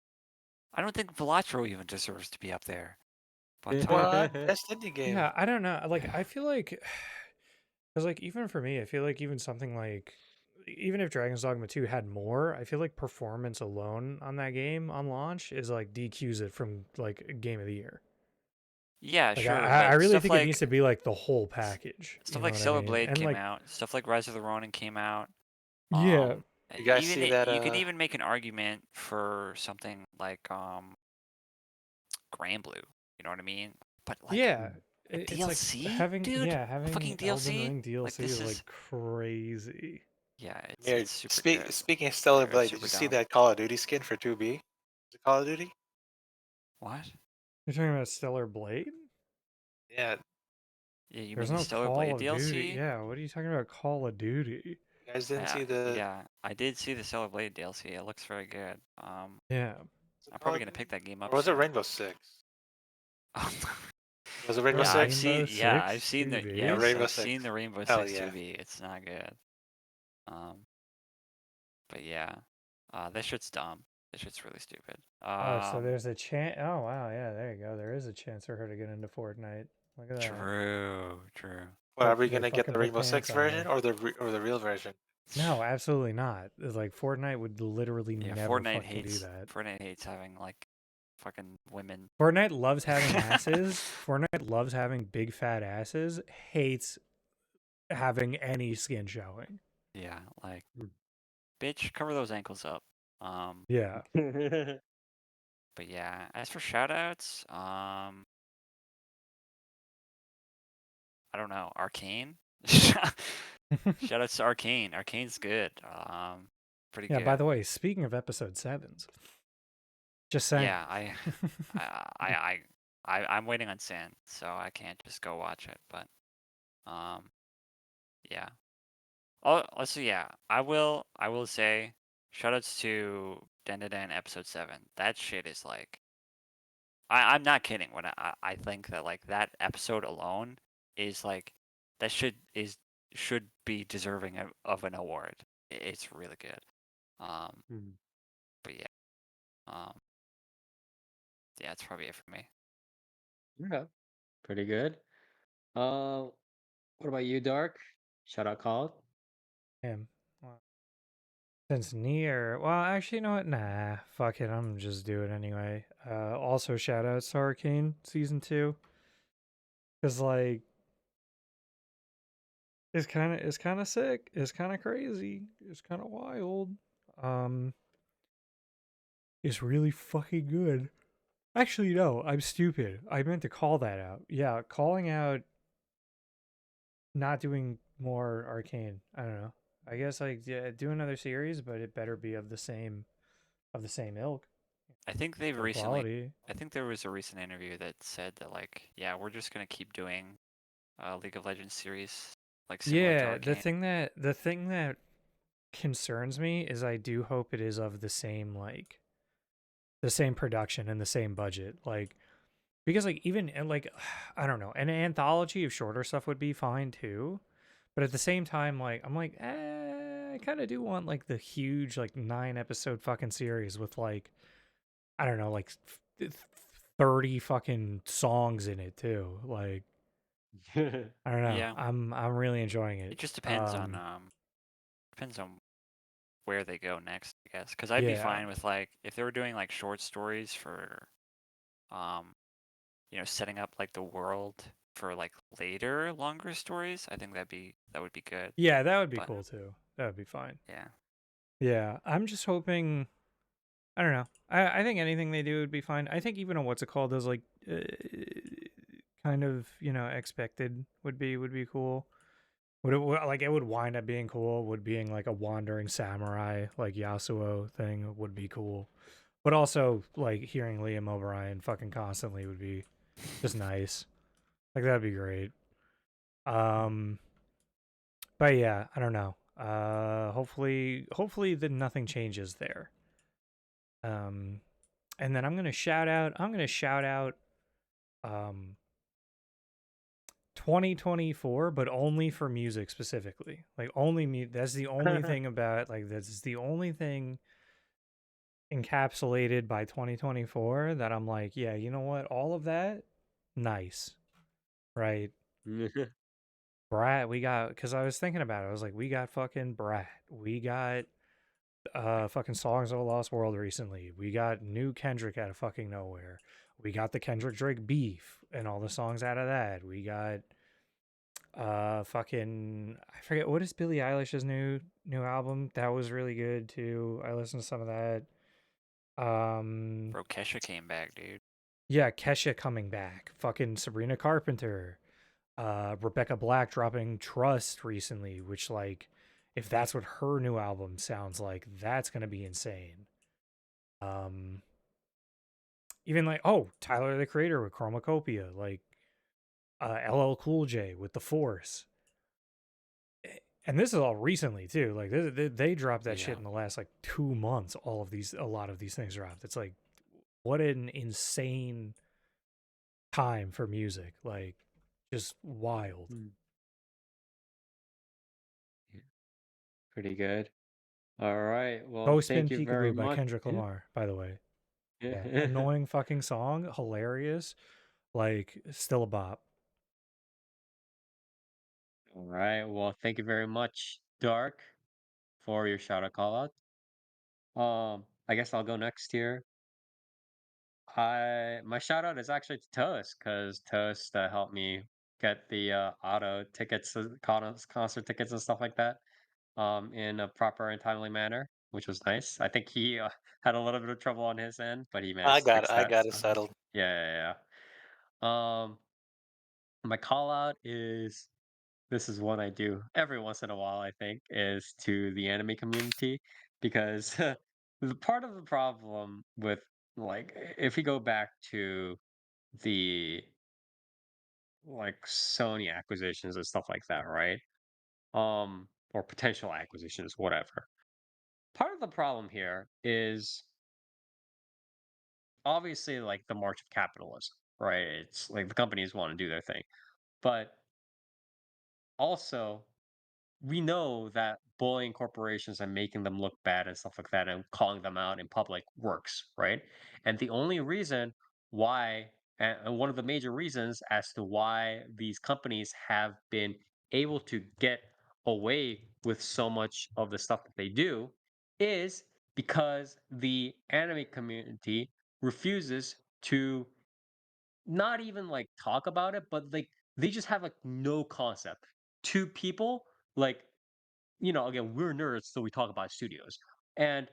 I don't think Velatro even deserves to be up there. But What? Best indie game. Yeah, I don't know. Like, I feel like, because like even for me, I feel like even something like, even if Dragon's Dogma 2 had more, I feel like performance alone on that game on launch is like DQs it from like Game of the Year. yeah, Like, sure. I But really stuff think it needs to be like the whole package. stuff You know like what Stellar I mean? Blade And came like, out. Stuff like Rise of the Ronin came out. yeah, You guys Even see that? you can even make an argument for something like Grand Blue. You know what I mean? But like yeah, a it's like DLC, having dude. having Fucking Elden DLC. Ring DLC Like this is is like crazy. yeah. Yeah, It's super good. speaking of Stellar Or Blade, did super you see dumb. that Call of Duty skin for 2B? Is it Call of Duty? What? You're talking about Stellar Blade? Yeah, Yeah, you There's mean the no Stellar Call Blade of Duty. DLC? Yeah, what are you talking about? Call of Duty? you guys didn't see the. Yeah, I did see the Stellar Blade DLC. It looks very good. Yeah. Was it I'm Call probably of gonna Duty? pick that game Or up. was it soon. Rainbow Six? Um, Was it Rainbow yeah, I've Six? seen. Yeah, I've 6 seen the. 2B? Yeah, Yes, Rainbow I've seen Six. the Rainbow Hell Six yeah. 2B. It's not good. But yeah, that shit's dumb. That shit's really stupid. Oh, so there's a chance. Oh, wow. Yeah, there you go. There is a chance for her to get into Fortnite. Look at that. True. What, are we Hopefully gonna get fucking the put Rainbow Six pants on version her. or the real version? No, absolutely not. It's like Fortnite would literally Yeah, never Fortnite fucking do hates. that. Fortnite hates having like fucking women. Fortnite loves having asses. Fortnite loves having big fat asses. Hates having any skin showing. Yeah, like, bitch, cover those ankles up. Yeah. But yeah, as for shoutouts, I don't know. Arcane. Shoutouts to Arcane. Arcane's good. Pretty Yeah, good. by the way, speaking of episode 7s, just saying. Yeah, I'm waiting on Sin, so I can't just go watch it. But, yeah. Also, yeah, I will say, shoutouts to Dandadan episode 7. That shit is like, I'm not kidding when I think that like that episode alone is like that should be deserving of an award. It's really good. Mhm. But yeah, um, yeah, it's probably it for me. Yeah, pretty good. What about you, Dark? Shout out call. Damn. Well, since Nier, well, actually, you know what? Nah, fuck it. I'm just do it anyway. Also, shout out to Arcane season 2, because like it's kind of sick. It's kind of crazy. It's kind of wild. Um, it's really fucking good. Actually, no, I'm stupid. I meant to call that out. Yeah, calling out not doing more Arcane. I don't know. I guess like yeah, do another series, but it better be of the same ilk I think they've or recently. quality. I think there was a recent interview that said that like, yeah, we're just gonna keep doing League of Legends series like similar to Yeah, the Arcane. thing that concerns me is I do hope it is of the same production and the same budget. Like because like even and like I don't know, an anthology of shorter stuff would be fine too. But at the same time, like I'm like, I kind of do want like the huge like 9 episode fucking series with like I don't know, like 30 fucking songs in it too. Like I don't know. Yeah, I'm really enjoying it. it just depends on where they go next, I guess. Because I'd be Yeah. fine with like if they were doing like short stories for um setting up like the world for like later longer stories. I think that would be good. Yeah, that would be But cool too. That would be fine. yeah, Yeah, I'm just hoping. I don't know. I think anything they do would be fine. I think even a what's it called those like kind of expected would be cool. Like it would wind up being cool. Would being like a wandering samurai like Yasuo thing would be cool. But also like hearing Liam O'Brien fucking constantly would be just nice. Like that'd be great. Um, but yeah, I don't know. Hopefully that nothing changes there. And then I'm gonna shout out um 2024, but only for music specifically. Like only that's the only thing about like that's the only thing encapsulated by 2024 that I'm like, yeah, you know what? All of that, nice, right? Brat, we got because I was thinking about it. I was like, we got fucking Brat. We got fucking Songs of a Lost World recently. We got new Kendrick out of fucking nowhere. We got the Kendrick Drake beef and all the songs out of that. We got fucking I forget what is Billie Eilish's new album. That was really good too. I listened to some of that. bro, Kesha came back, dude. Yeah, Kesha coming back. Fucking Sabrina Carpenter. Rebecca Black dropping Trust recently, which like if that's what her new album sounds like, that's gonna be insane. Um Even like Tyler the Creator with Chromacopia, like LL Cool J with The Force. And this is all recently too. Like they dropped that shit Yeah. in the last like 2 months. A lot of these things dropped. It's like what an insane time for music. Like just wild. Yeah, pretty good. All right. Well, Go Spin thank you very Peekaboo by much. Kendrick Yeah. Lamar, by the way. Yeah, Yeah. annoying fucking song, hilarious, like still a bop. All right. Well, thank you very much, Dark, for your shout out call out. I guess I'll go next here. My shout out is actually to Toast because Toast helped me get the auto tickets, concert tickets and stuff like that, in a proper and timely manner, which was nice. I think he had a little bit of trouble on his end, but he managed to fix I that. got it So settled. yeah, yeah. My call out is this is one I do every once in a while, I think, is to the anime community because the part of the problem with like if we go back to the like Sony acquisitions and stuff like that, right? or potential acquisitions, whatever. Part of the problem here is obviously like the march of capitalism, right? It's like the companies want to do their thing, but also we know that bullying corporations and making them look bad and stuff like that and calling them out in public works, right? And the only reason why, and one of the major reasons as to why these companies have been able to get away with so much of the stuff that they do is because the anime community refuses to not even like talk about it, but like they just have like no concept. To people, like again, we're nerds, so we talk about studios. And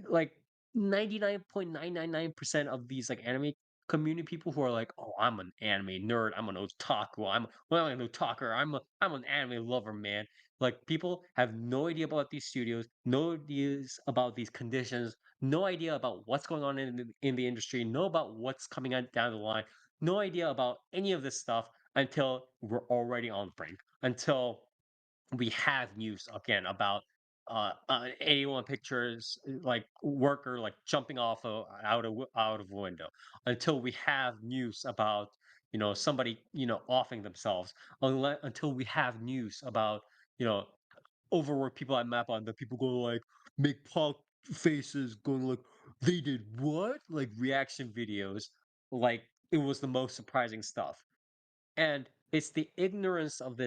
like 99.999% of these like anime community people who are like, oh, I'm an anime nerd, I'm an otaku, I'm an otaku, I'm an anime lover, man. Like people have no idea about these studios, no ideas about these conditions, no idea about what's going on in the industry, no about what's coming out down the line, no idea about any of this stuff until we're already on the brink, until we have news again about 81 pictures like worker like jumping off out of a window, until we have news about somebody offing themselves, until we have news about you know overworked people at map on the people going like make punk faces going like they did what, like reaction videos, like it was the most surprising stuff. And it's the ignorance of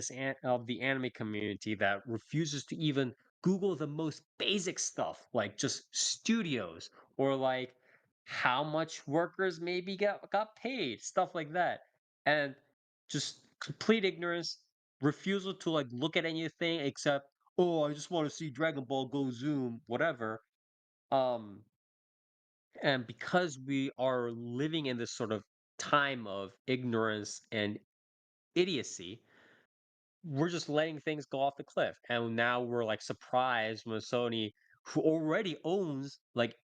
of the anime community that refuses to even Google the most basic stuff, like just studios or like how much workers maybe got paid, stuff like that. And just complete ignorance, refusal to like look at anything except, oh, I just want to see Dragon Ball Go Zoom, whatever. Um, and because we are living in this sort of time of ignorance and idiocy, we're just letting things go off the cliff. And now we're like surprised when Sony, who already owns like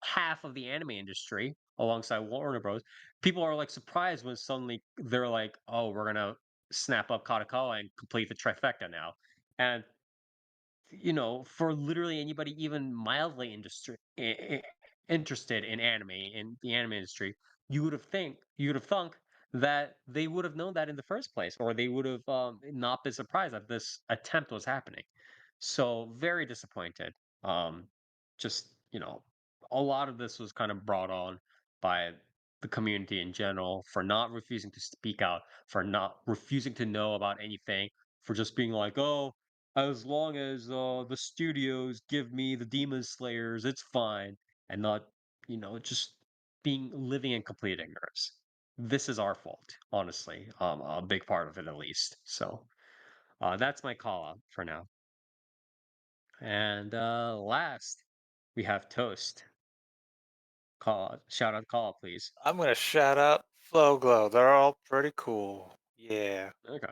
half of the anime industry alongside Warner Bros., people are like surprised when suddenly they're like, oh, we're gonna snap up Kadokawa and complete the trifecta now. And for literally anybody even mildly interested in anime in the anime industry, you would have thunk that they would have known that in the first place, or they would have not been surprised that this attempt was happening. So very disappointed. Just a lot of this was kind of brought on by the community in general for not refusing to speak out, for not refusing to know about anything, for just being like, oh, as long as the studios give me the Demon Slayers, it's fine, and not just being living in complete ignorance. This is our fault, honestly. A big part of it, at least. So that's my call out for now. And last, we have Toast. Shout out, call out, please. I'm gonna shout out Flow Glow. They're all pretty cool. Yeah. Okay.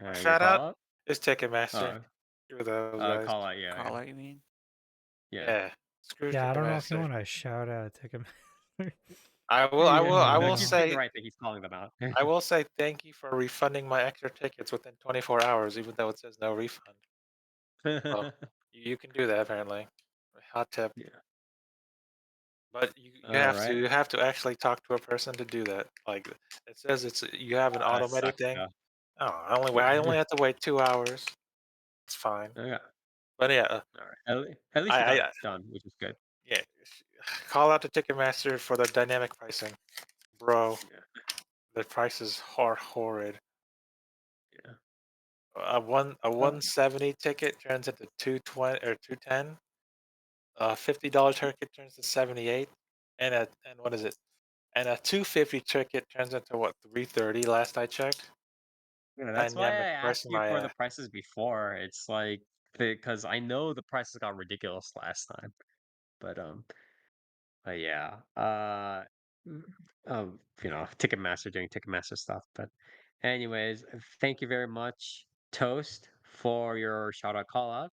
My Your shout call out out? is Ticketmaster. Uh, Screw those guys. call out, yeah, Call out, you mean? yeah. Yeah. Screw Yeah, I don't know if you Ticketmaster. want to shout out Ticketmaster. I will. I will. I No, will he's doing the say. right thing. He's calling them out. I will say thank you for refunding my extra tickets within 24 hours, even though it says no refund. Well, you can do that apparently. Hot tip. Yeah. But you All right. you have to actually talk to a person to do that. Like it says, you have an That automated sucks, thing. though. Oh, I only have to wait 2 hours. It's fine. Okay. But yeah, All right. At least you got I it done, which is good. yeah, call out to Ticketmaster for the dynamic pricing, bro. Yeah. The prices are horrid. Yeah. A 170 ticket turns into 220 or 210. A $50 ticket turns to 78, and what is it? And a 250 ticket turns into what, 330 last I checked. That's why Dynamic I asked pricing you my for the prices before. It's like because I know the prices got ridiculous last time. But yeah. Mm, Ticketmaster doing Ticketmaster stuff. But anyways, thank you very much, Toast, for your shout out call out.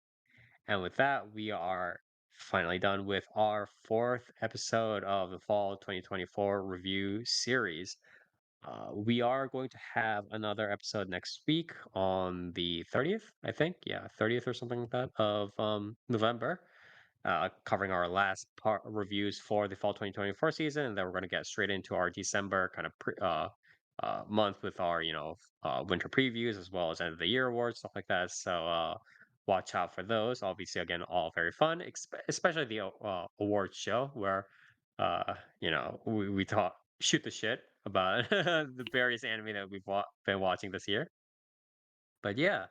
And with that, we are finally done with our fourth episode of the Fall 2024 review series. We are going to have another episode next week on the 30th, I think. Yeah, 30th or something like that of November, covering our last part reviews for the fall 2024 season. And then we're going to get straight into our December kind of month with our, winter previews as well as end of the year awards, stuff like that. So watch out for those. Obviously, again, all very fun, especially the awards show where, we talk shoot the shit about the various anime that we've been watching this year. But yeah,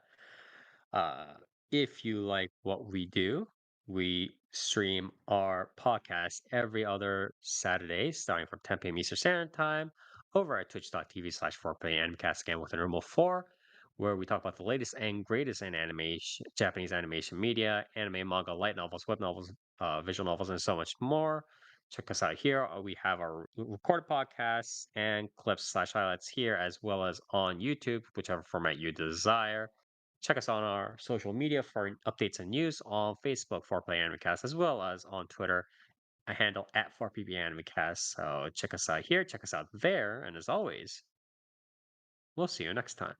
uh, if you like what we do, we stream our podcast every other Saturday, starting from 10 p.m. Eastern Standard Time, over at twitch.tv/4play Animecast again with a normal 4, where we talk about the latest and greatest in animation, Japanese animation media, anime, manga, light novels, web novels, visual novels, and so much more. Check us out here. We have our recorded podcasts and clips/highlights here, as well as on YouTube, whichever format you desire. Check us on our social media for updates and news on Facebook, 4Play Animecast, as well as on Twitter, a handle at 4PB Animecast. So check us out here, check us out there, and as always, we'll see you next time.